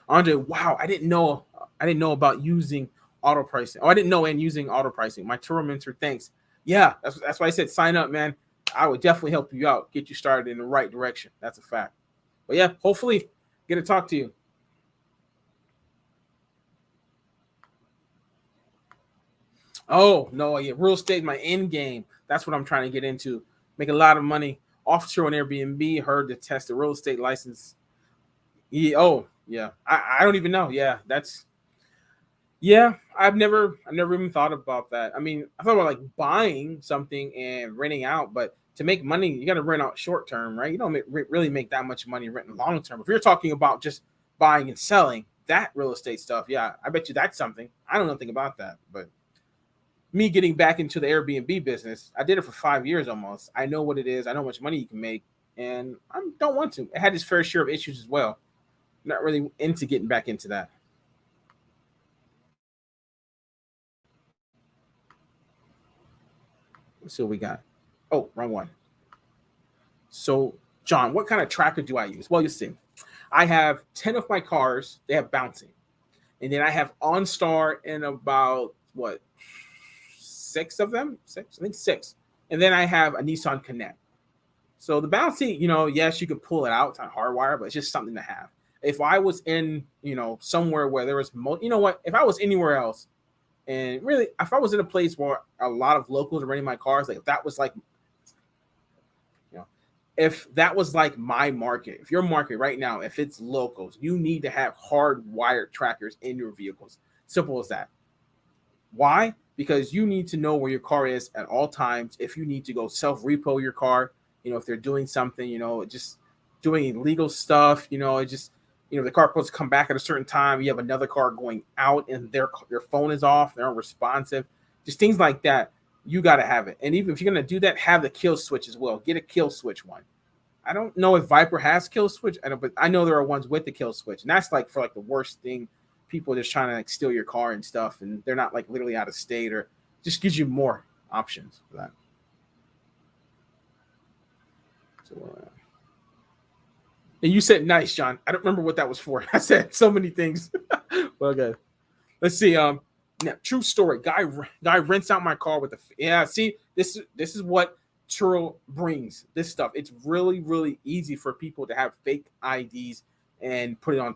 Andre. Wow, I didn't know about using auto pricing. Oh, I didn't know and using auto pricing. My Turo mentor, thanks. Yeah, that's why I said sign up, man. I would definitely help you out, get you started in the right direction. That's a fact. But yeah, hopefully get to talk to you. Oh no, yeah, real estate, my end game. That's what I'm trying to get into. Make a lot of money off Turo and Airbnb. Heard to test the real estate license. Yeah, oh yeah, I don't even know. Yeah, that's yeah. I've never even thought about that. I mean, I thought about like buying something and renting out, but to make money, you got to rent out short term, right? You don't really make that much money renting long term. If you're talking about just buying and selling that real estate stuff, yeah, I bet you that's something. I don't know anything about that, but me getting back into the Airbnb business, I did it for 5 years almost. I know what it is. I know how much money you can make, and I don't want to. It had its fair share of issues as well. Not really into getting back into that. Let's see what we got. Oh, wrong one. So, John, what kind of tracker do I use? Well, you see, I have 10 of my cars, they have Bouncie. And then I have OnStar in about, what, six of them? Six? I think six. And then I have a Nissan Connect. So the Bouncy, yes, you can pull it out. It's not hardwire, but it's just something to have. If I was in, somewhere where there was, you know what? If I was anywhere else, and really, if I was in a place where a lot of locals are renting my cars, like if that was like, if that was like my market, if your market right now, if it's locals, you need to have hardwired trackers in your vehicles. Simple as that. Why? Because you need to know where your car is at all times. If you need to go self repo your car, if they're doing something, just doing illegal stuff, it just, the car supposed to come back at a certain time. You have another car going out and their phone is off, they're unresponsive, just things like that. You got to have it. And even if you're going to do that, have the kill switch as well. Get a kill switch one. I don't know if Viper has kill switch, but I know there are ones with the kill switch, and that's like for like the worst thing. People just trying to like steal your car and stuff, and they're not like literally out of state, or just gives you more options for that. So, and you said nice, John. I don't remember what that was for. I said so many things. Well, okay. Let's see. Now, true story. Guy rents out my car with a yeah. See, this is what Turo brings. This stuff. It's really really easy for people to have fake IDs and put it on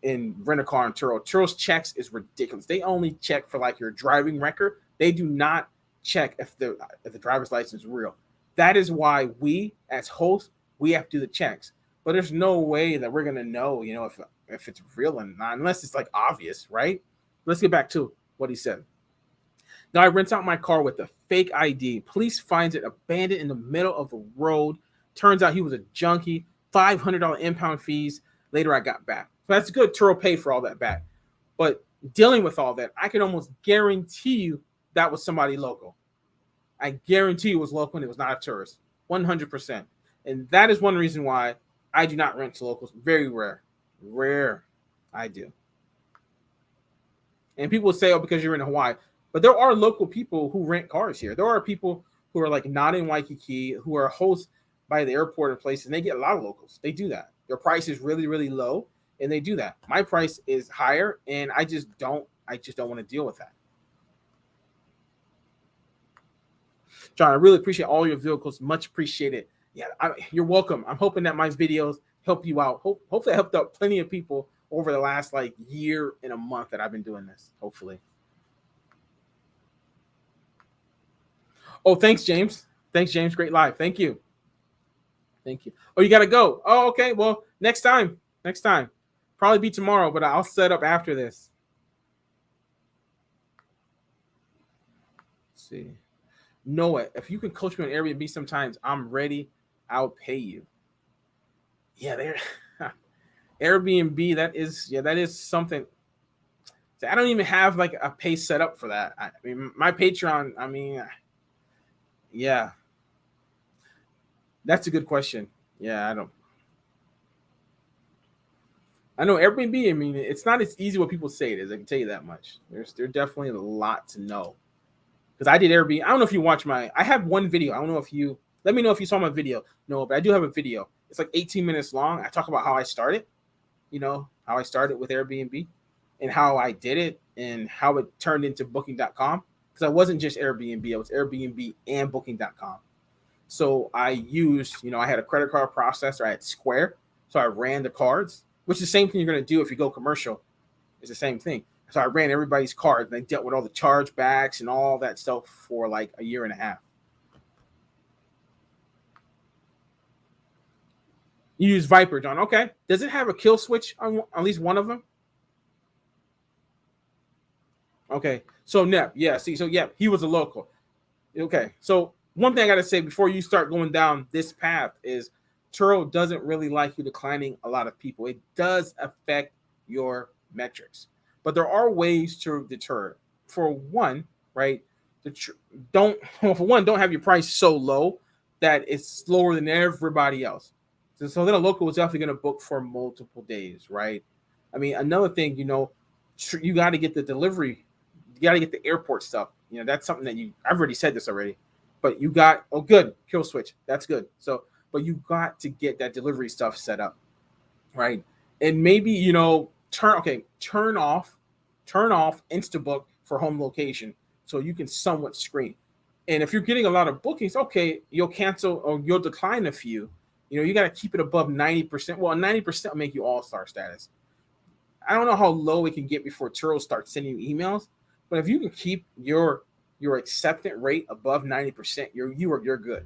and rent a car on Turo. Turo's checks is ridiculous. They only check for like your driving record. They do not check if the driver's license is real. That is why we as hosts we have to do the checks. But there's no way that we're gonna know, if it's real or not, unless it's like obvious, right? Let's get back to what he said. Guy rents out my car with a fake ID. Police finds it abandoned in the middle of the road. Turns out he was a junkie. $500 impound fees. Later, I got back. So that's good. Turo paid for all that back. But dealing with all that, I can almost guarantee you that was somebody local. I guarantee you it was local and it was not a tourist. 100%. And that is one reason why I do not rent to locals. Very rare. Rare. I do. And people say, oh, because you're in Hawaii. But there are local people who rent cars here. There are people who are like not in Waikiki, who are hosts by the airport and places, and they get a lot of locals. They do that. Their price is really, really low, and they do that. My price is higher, and I just don't want to deal with that. John, I really appreciate all your vehicles. Much appreciated. Yeah, you're welcome. I'm hoping that my videos help you out. Hopefully I helped out plenty of people over the last like year and a month that I've been doing this. Hopefully. Oh, thanks, James. Thanks, James. Great live. Thank you. Thank you. Oh, you got to go. Oh, okay. Well, next time. Next time. Probably be tomorrow, but I'll set up after this. Let's see. Noah, if you can coach me on Airbnb sometimes, I'm ready. I'll pay you. Yeah, there. Airbnb, that is something. I don't even have like a pay set up for that. I mean, my Patreon, yeah, that's a good question. Yeah, I know Airbnb. I mean, it's not as easy what people say it is. I can tell you that much. There's definitely a lot to know because I did Airbnb. I don't know if you watch I have one video. I don't know if you let me know if you saw my video. No, but I do have a video. It's like 18 minutes long. I talk about how I started. How I started with Airbnb and how I did it and how it turned into booking.com because I wasn't just Airbnb. I was Airbnb and booking.com. So I used, I had a credit card processor. I had Square. So I ran the cards, which is the same thing you're going to do if you go commercial. It's the same thing. So I ran everybody's cards and I dealt with all the chargebacks and all that stuff for like a year and a half. You use Viper, John. Okay. Does it have a kill switch on at least one of them? Okay. So Nep, yeah. See, so yeah, he was a local. Okay. So one thing I gotta say before you start going down this path is Turo doesn't really like you declining a lot of people. It does affect your metrics, but there are ways to deter it. For one, right? Don't well, for one, don't have your price so low that it's lower than everybody else. So then a local is definitely going to book for multiple days, right? I mean, another thing, you got to get the delivery, you got to get the airport stuff. That's something that I've already said this already, but you got, oh, good, kill switch. That's good. So, but you got to get that delivery stuff set up, right? And maybe, turn off Instabook for home location so you can somewhat screen. And if you're getting a lot of bookings, okay, you'll cancel or you'll decline a few. You got to keep it above 90%. Well, 90% will make you all-star status. I don't know how low it can get before Turo starts sending you emails, but if you can keep your acceptance rate above 90%, you're good.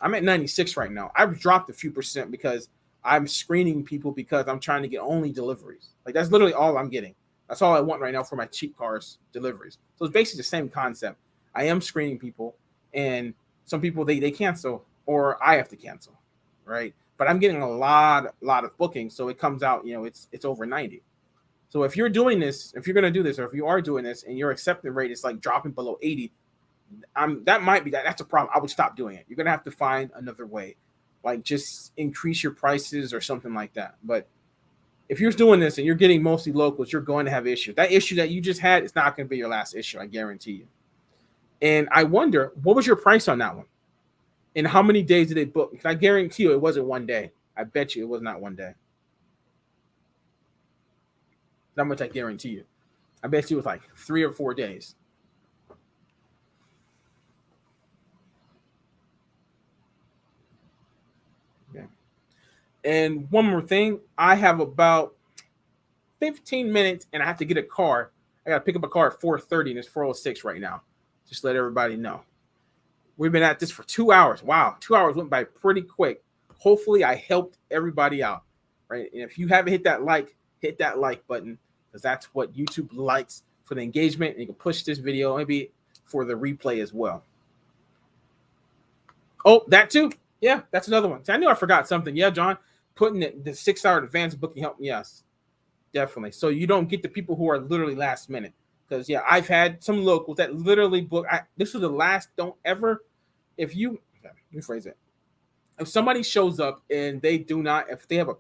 I'm at 96 right now. I've dropped a few percent because I'm screening people because I'm trying to get only deliveries. Like that's literally all I'm getting. That's all I want right now for my cheap cars deliveries. So it's basically the same concept. I am screening people, and some people they cancel or I have to cancel. Right, but I'm getting a lot of bookings, so it comes out, it's over 90. So if you're doing this, if you're going to do this, or if you are doing this, and your acceptance rate is like dropping below 80, that's a problem. I would stop doing it. You're going to have to find another way, like just increase your prices or something like that. But if you're doing this and you're getting mostly locals, you're going to have issues. That issue that you just had is not going to be your last issue, I guarantee you. And I wonder, what was your price on that one? And how many days did they book? Because I guarantee you it wasn't one day. I bet you it was not one day. That much I guarantee you. I bet you it was like 3 or 4 days. Okay. And one more thing. I have about 15 minutes and I have to get a car. I got to pick up a car at 4:30 and it's 4:06 right now. Just let everybody know. We've been at this for 2 hours. Wow, 2 hours went by pretty quick. Hopefully, I helped everybody out, right? And if you haven't hit that like button, because that's what YouTube likes for the engagement. And you can push this video maybe for the replay as well. Oh, that too. Yeah, that's another one. I knew I forgot something. Yeah, John, putting the 6-hour advanced booking help. Yes, definitely. So you don't get the people who are literally last minute. Because, yeah, I've had some locals that literally book. This was the last. Don't ever, let me rephrase it. If somebody shows up and they do not, if they have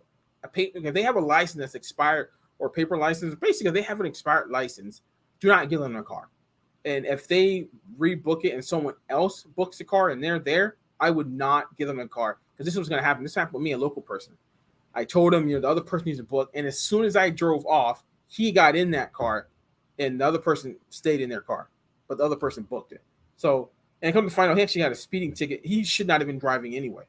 if they have a license that's expired or paper license, basically if they have an expired license, do not give them a car. And if they rebook it and someone else books the car and they're there, I would not give them a car because this was going to happen. This happened with me, a local person. I told him, the other person needs a book. And as soon as I drove off, he got in that car. And the other person stayed in their car, but the other person booked it. So, and come to find out, he actually had a speeding ticket. He should not have been driving anyway.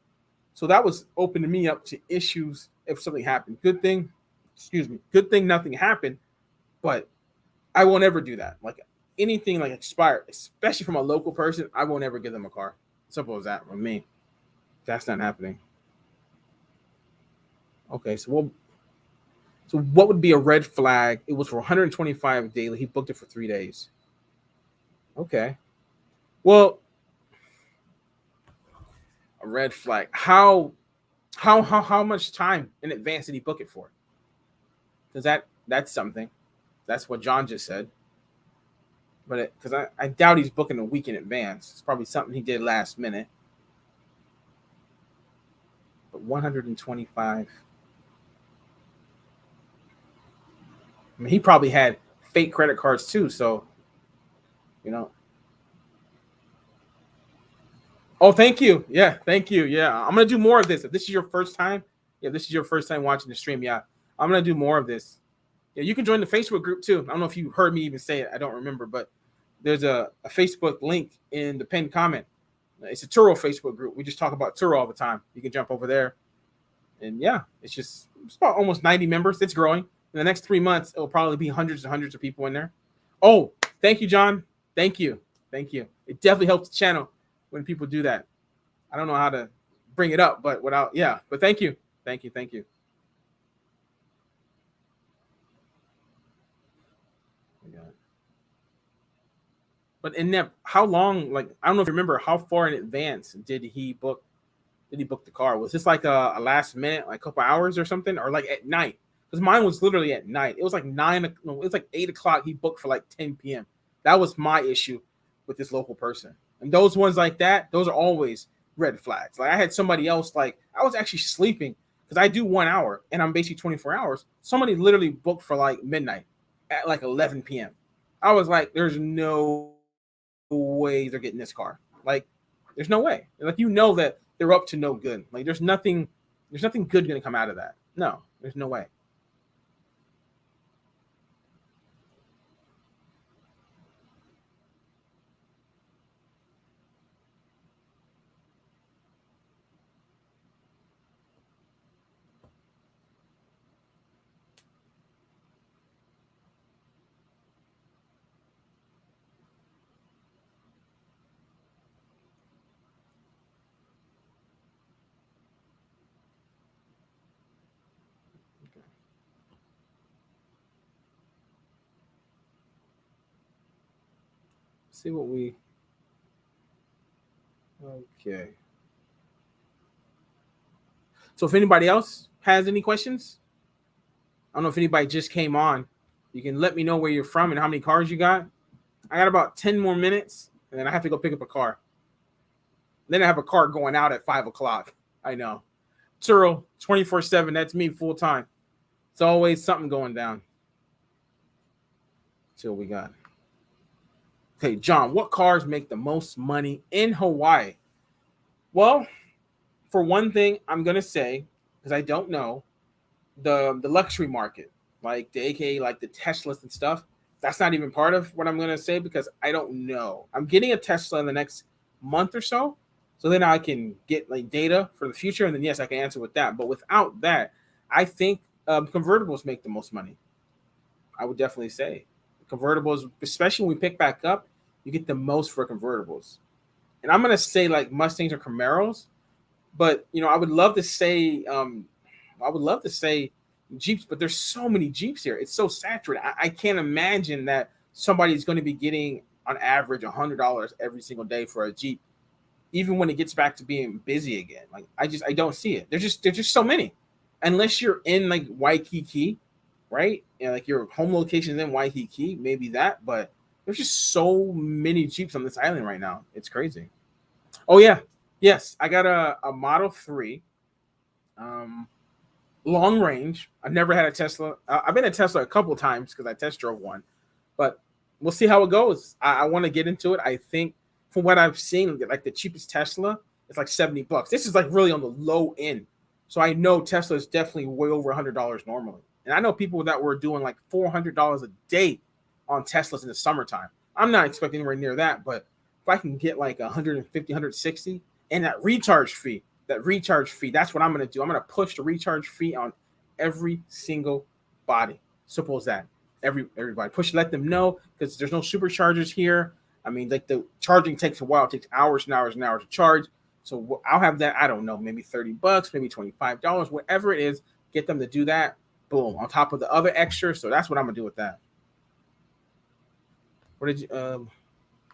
So that was opening me up to issues if something happened. Good thing nothing happened, but I won't ever do that. Like anything like expired, especially from a local person, I won't ever give them a car. Simple as that with me. That's not happening. Okay, so what would be a red flag? It was for 125 daily. He booked it for 3 days. Okay. Well, a red flag. How much time in advance did he book it for? Because that's something. That's what John just said. But because I doubt he's booking a week in advance. It's probably something he did last minute. But 125. I mean, he probably had fake credit cards too, so Oh, thank you. Yeah, thank you. Yeah, I'm gonna do more of this. If this is your first time, watching the stream, yeah, I'm gonna do more of this. Yeah, you can join the Facebook group too. I don't know if you heard me even say it. I don't remember, but there's a Facebook link in the pinned comment. It's a Turo Facebook group. We just talk about Turo all the time. You can jump over there, and yeah, it's about almost 90 members. It's growing. In the next 3 months, it'll probably be hundreds and hundreds of people in there. Oh, thank you, John. Thank you. Thank you. It definitely helps the channel when people do that. I don't know how to bring it up, but without, yeah, but thank you. Thank you. Thank you. But in that, how long, like, I don't know if you remember, how far in advance did he book the car? Was this like a last minute, like a couple hours or something, or like at night? Because mine was literally at night. It was like it was like 8 o'clock. He booked for like 10 p.m. That was my issue with this local person. And those ones like that, those are always red flags. Like I had somebody else, like I was actually sleeping because I do 1 hour and I'm basically 24 hours. Somebody literally booked for like midnight at like 11 p.m. I was like, there's no way they're getting this car. Like, there's no way. Like, you know that they're up to no good. Like, there's nothing good going to come out of that. No, there's no way. See what we. Okay. So if anybody else has any questions, I don't know if anybody just came on. You can let me know where you're from and how many cars you got. I got about 10 more minutes, and then I have to go pick up a car. Then I have a car going out at 5 o'clock. I know. Turo, 24/7. That's me full time. It's always something going down. Till we got. Okay, John, what cars make the most money in Hawaii? Well, for one thing, I'm gonna say, because I don't know, the luxury market, like the AKA like the Teslas and stuff, that's not even part of what I'm gonna say because I don't know. I'm getting a Tesla in the next month or so. So then I can get like data for the future, and then yes, I can answer with that. But without that, I think convertibles make the most money. I would definitely say convertibles, especially when we pick back up, you get the most for convertibles. And I'm gonna say like Mustangs or Camaros, but I I would love to say Jeeps, but there's so many Jeeps here. It's so saturated. I can't imagine that somebody's going to be getting on average $100 every single day for a Jeep, even when it gets back to being busy again. Like I don't see it. There's just so many, unless you're in like Waikiki, right? Like your home location is in Waikiki, maybe that. But there's just so many Jeeps on this island right now. It's crazy. Oh yeah, yes, I got a Model 3, long range. I've never had a Tesla. I've been a Tesla a couple of times because I test drove one, but we'll see how it goes. I want to get into it. I think from what I've seen, like the cheapest Tesla is like $70. This is like really on the low end, so I know Tesla is definitely way over $100 normally. And I know people that were doing like $400 a day on Teslas in the summertime. I'm not expecting anywhere near that, but if I can get like 150, 160, and that recharge fee, that's what I'm going to do. I'm going to push the recharge fee on every single body. Simple as that. Everybody push, let them know, because there's no superchargers here. I mean, like the charging takes a while. It takes hours and hours and hours to charge. So I'll have that. I don't know, maybe $30, maybe $25, whatever it is. Get them to do that. Boom, on top of the other extra. So that's what I'm gonna do with that. What did you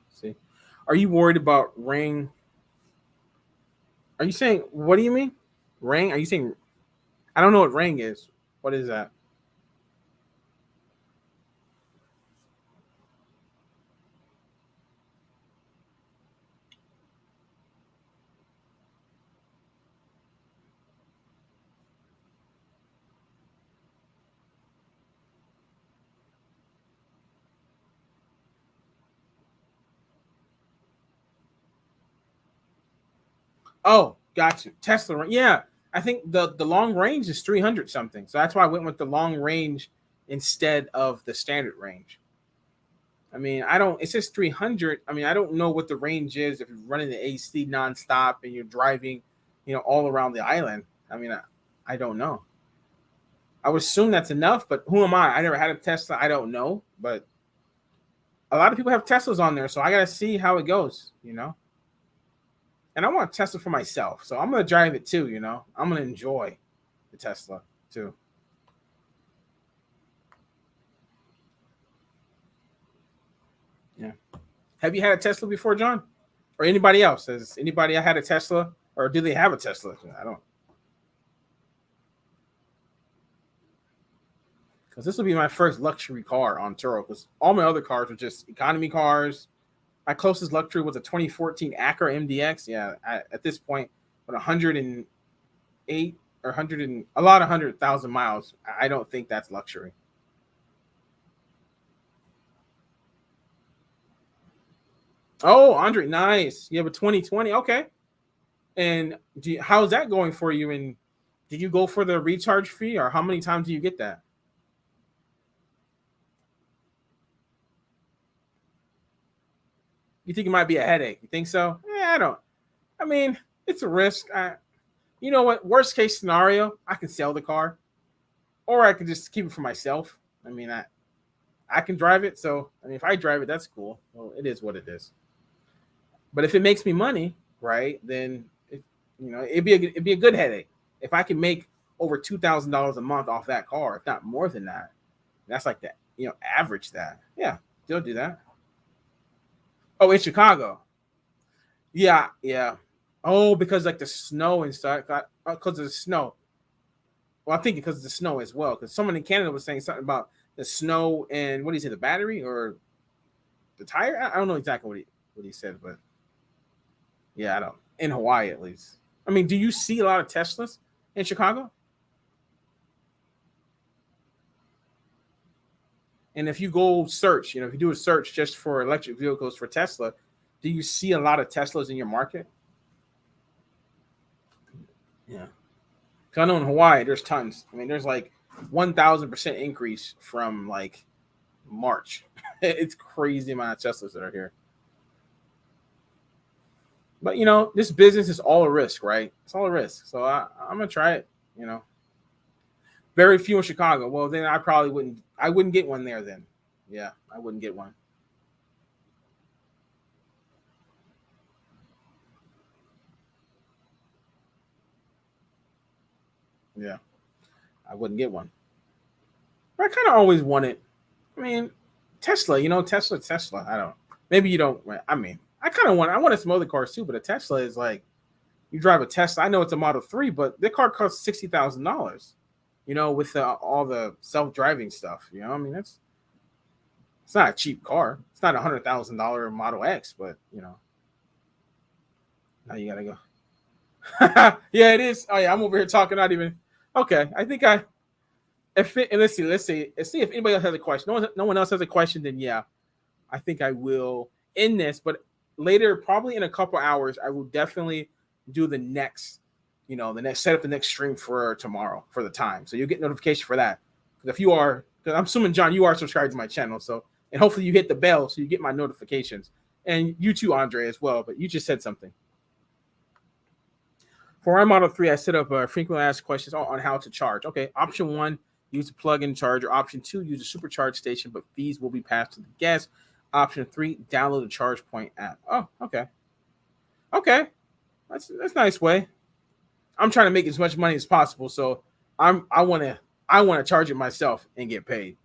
see? Are you worried about ring? Are you saying, what do you mean? Ring? Are you saying, I don't know what ring is. What is that? Oh, got you. Tesla ring. Yeah. I think the long range is 300 something. So that's why I went with the long range instead of the standard range. I mean, it says 300. I mean, I don't know what the range is if you're running the AC nonstop and you're driving, all around the island. I mean, I don't know. I would assume that's enough, but who am I? I never had a Tesla. I don't know, but a lot of people have Teslas on there, so I gotta see how it goes, And I want a Tesla for myself, so I'm gonna drive it too. I'm gonna enjoy the Tesla too. Yeah. Have you had a Tesla before, John, or anybody else? Has anybody had a Tesla, or do they have a Tesla? I don't. Because this will be my first luxury car on Turo. Because all my other cars were just economy cars. My closest luxury was a 2014 Acura MDX. Yeah, at this point, with 108 or 100 and a lot of 100,000 miles, I don't think that's luxury. Oh, Andre, nice. You have a 2020. Okay. And how's that going for you? And did you go for the recharge fee, or how many times do you get that? You think it might be a headache? You think so? Yeah, I don't. I mean, it's a risk. You know what? Worst case scenario, I can sell the car, or I can just keep it for myself. I mean, I can drive it, so I mean, if I drive it, that's cool. Well, it is what it is. But if it makes me money, right, then it'd be a good headache. If I can make over $2,000 a month off that car, if not more than that, that's like that. Average that. Yeah, they'll do that. Oh, in Chicago. Yeah, yeah. Oh, because like the snow and stuff. Because of the snow. Well, I think because of the snow as well. Because someone in Canada was saying something about the snow and what did he say, the battery or the tire? I don't know exactly what he said, but yeah, I don't. In Hawaii, at least. I mean, do you see a lot of Teslas in Chicago? And if you go search, if you do a search just for electric vehicles for Tesla, do you see a lot of Teslas in your market? Yeah. Because I know in Hawaii, there's tons. I mean, there's like 1,000% increase from like March. It's crazy amount of Teslas that are here. But this business is all a risk, right? It's all a risk. So I'm gonna try it. Very few in Chicago. Well, then I probably wouldn't. I wouldn't get one there then. Yeah, I wouldn't get one. Yeah, I wouldn't get one. But I kind of always wanted. I mean, Tesla. Tesla. I don't. Maybe you don't. I mean, I kind of want. I wanted some other cars too, but a Tesla is like you drive a Tesla. I know it's a Model 3, but the car costs $60,000. With all the self-driving stuff. I mean, it's not a cheap car. It's not $100,000 Model X, but now you gotta go. Yeah, it is. Oh yeah, I'm over here talking. Not even. Okay, I think I. If it, and let's see if anybody else has a question. No one else has a question. Then yeah, I think I will end this. But later, probably in a couple hours, I will definitely do the next. Set up the next stream for tomorrow for the time. So you'll get notification for that. Because if you are, because I'm assuming John, you are subscribed to my channel. So and hopefully you hit the bell so you get my notifications. And you too, Andre, as well. But you just said something. For our Model 3, I set up frequently asked questions on how to charge. Okay, option 1, use a plug-in charger. Option 2, use a supercharge station, but fees will be passed to the guest. Option 3, download the ChargePoint app. Oh, okay. Okay, that's a nice way. I'm trying to make as much money as possible, so I want to charge it myself and get paid.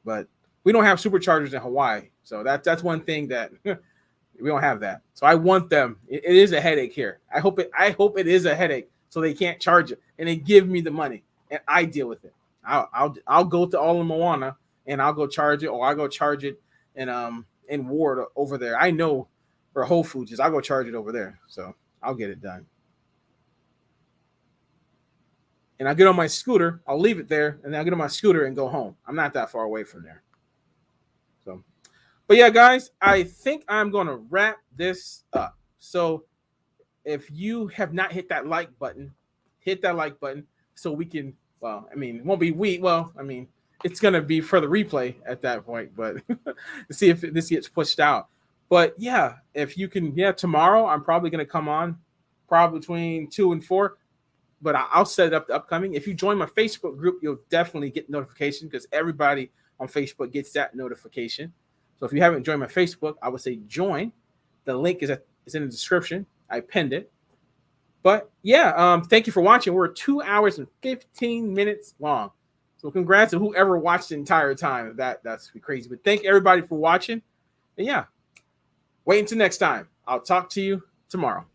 But we don't have superchargers in Hawaii, so that's one thing that we don't have that. So I want them. It is a headache here. I hope it is a headache so they can't charge it and they give me the money and I deal with it. I'll go to all in Moana and I'll go charge it, or I'll go charge it in Ward over there. I know for Whole Foods, I'll go charge it over there. So I'll get it done. And I'll get on my scooter. I'll leave it there, and then I'll get on my scooter and go home. I'm not that far away from there. So, but yeah, guys, I think I'm going to wrap this up. So if you have not hit that like button, hit that like button so we can, well, I mean, it won't be it's going to be for the replay at that point, but to see if this gets pushed out. But yeah, if you can, tomorrow I'm probably going to come on probably between 2 and 4. but I'll set it up the upcoming. If you join my Facebook group, you'll definitely get notification because everybody on Facebook gets that notification. So if you haven't joined my Facebook, I would say join. The link is in the description. I pinned it. But yeah, thank you for watching. We're 2 hours and 15 minutes long. So congrats to whoever watched the entire time. That's crazy. But thank everybody for watching. And yeah, wait until next time. I'll talk to you tomorrow.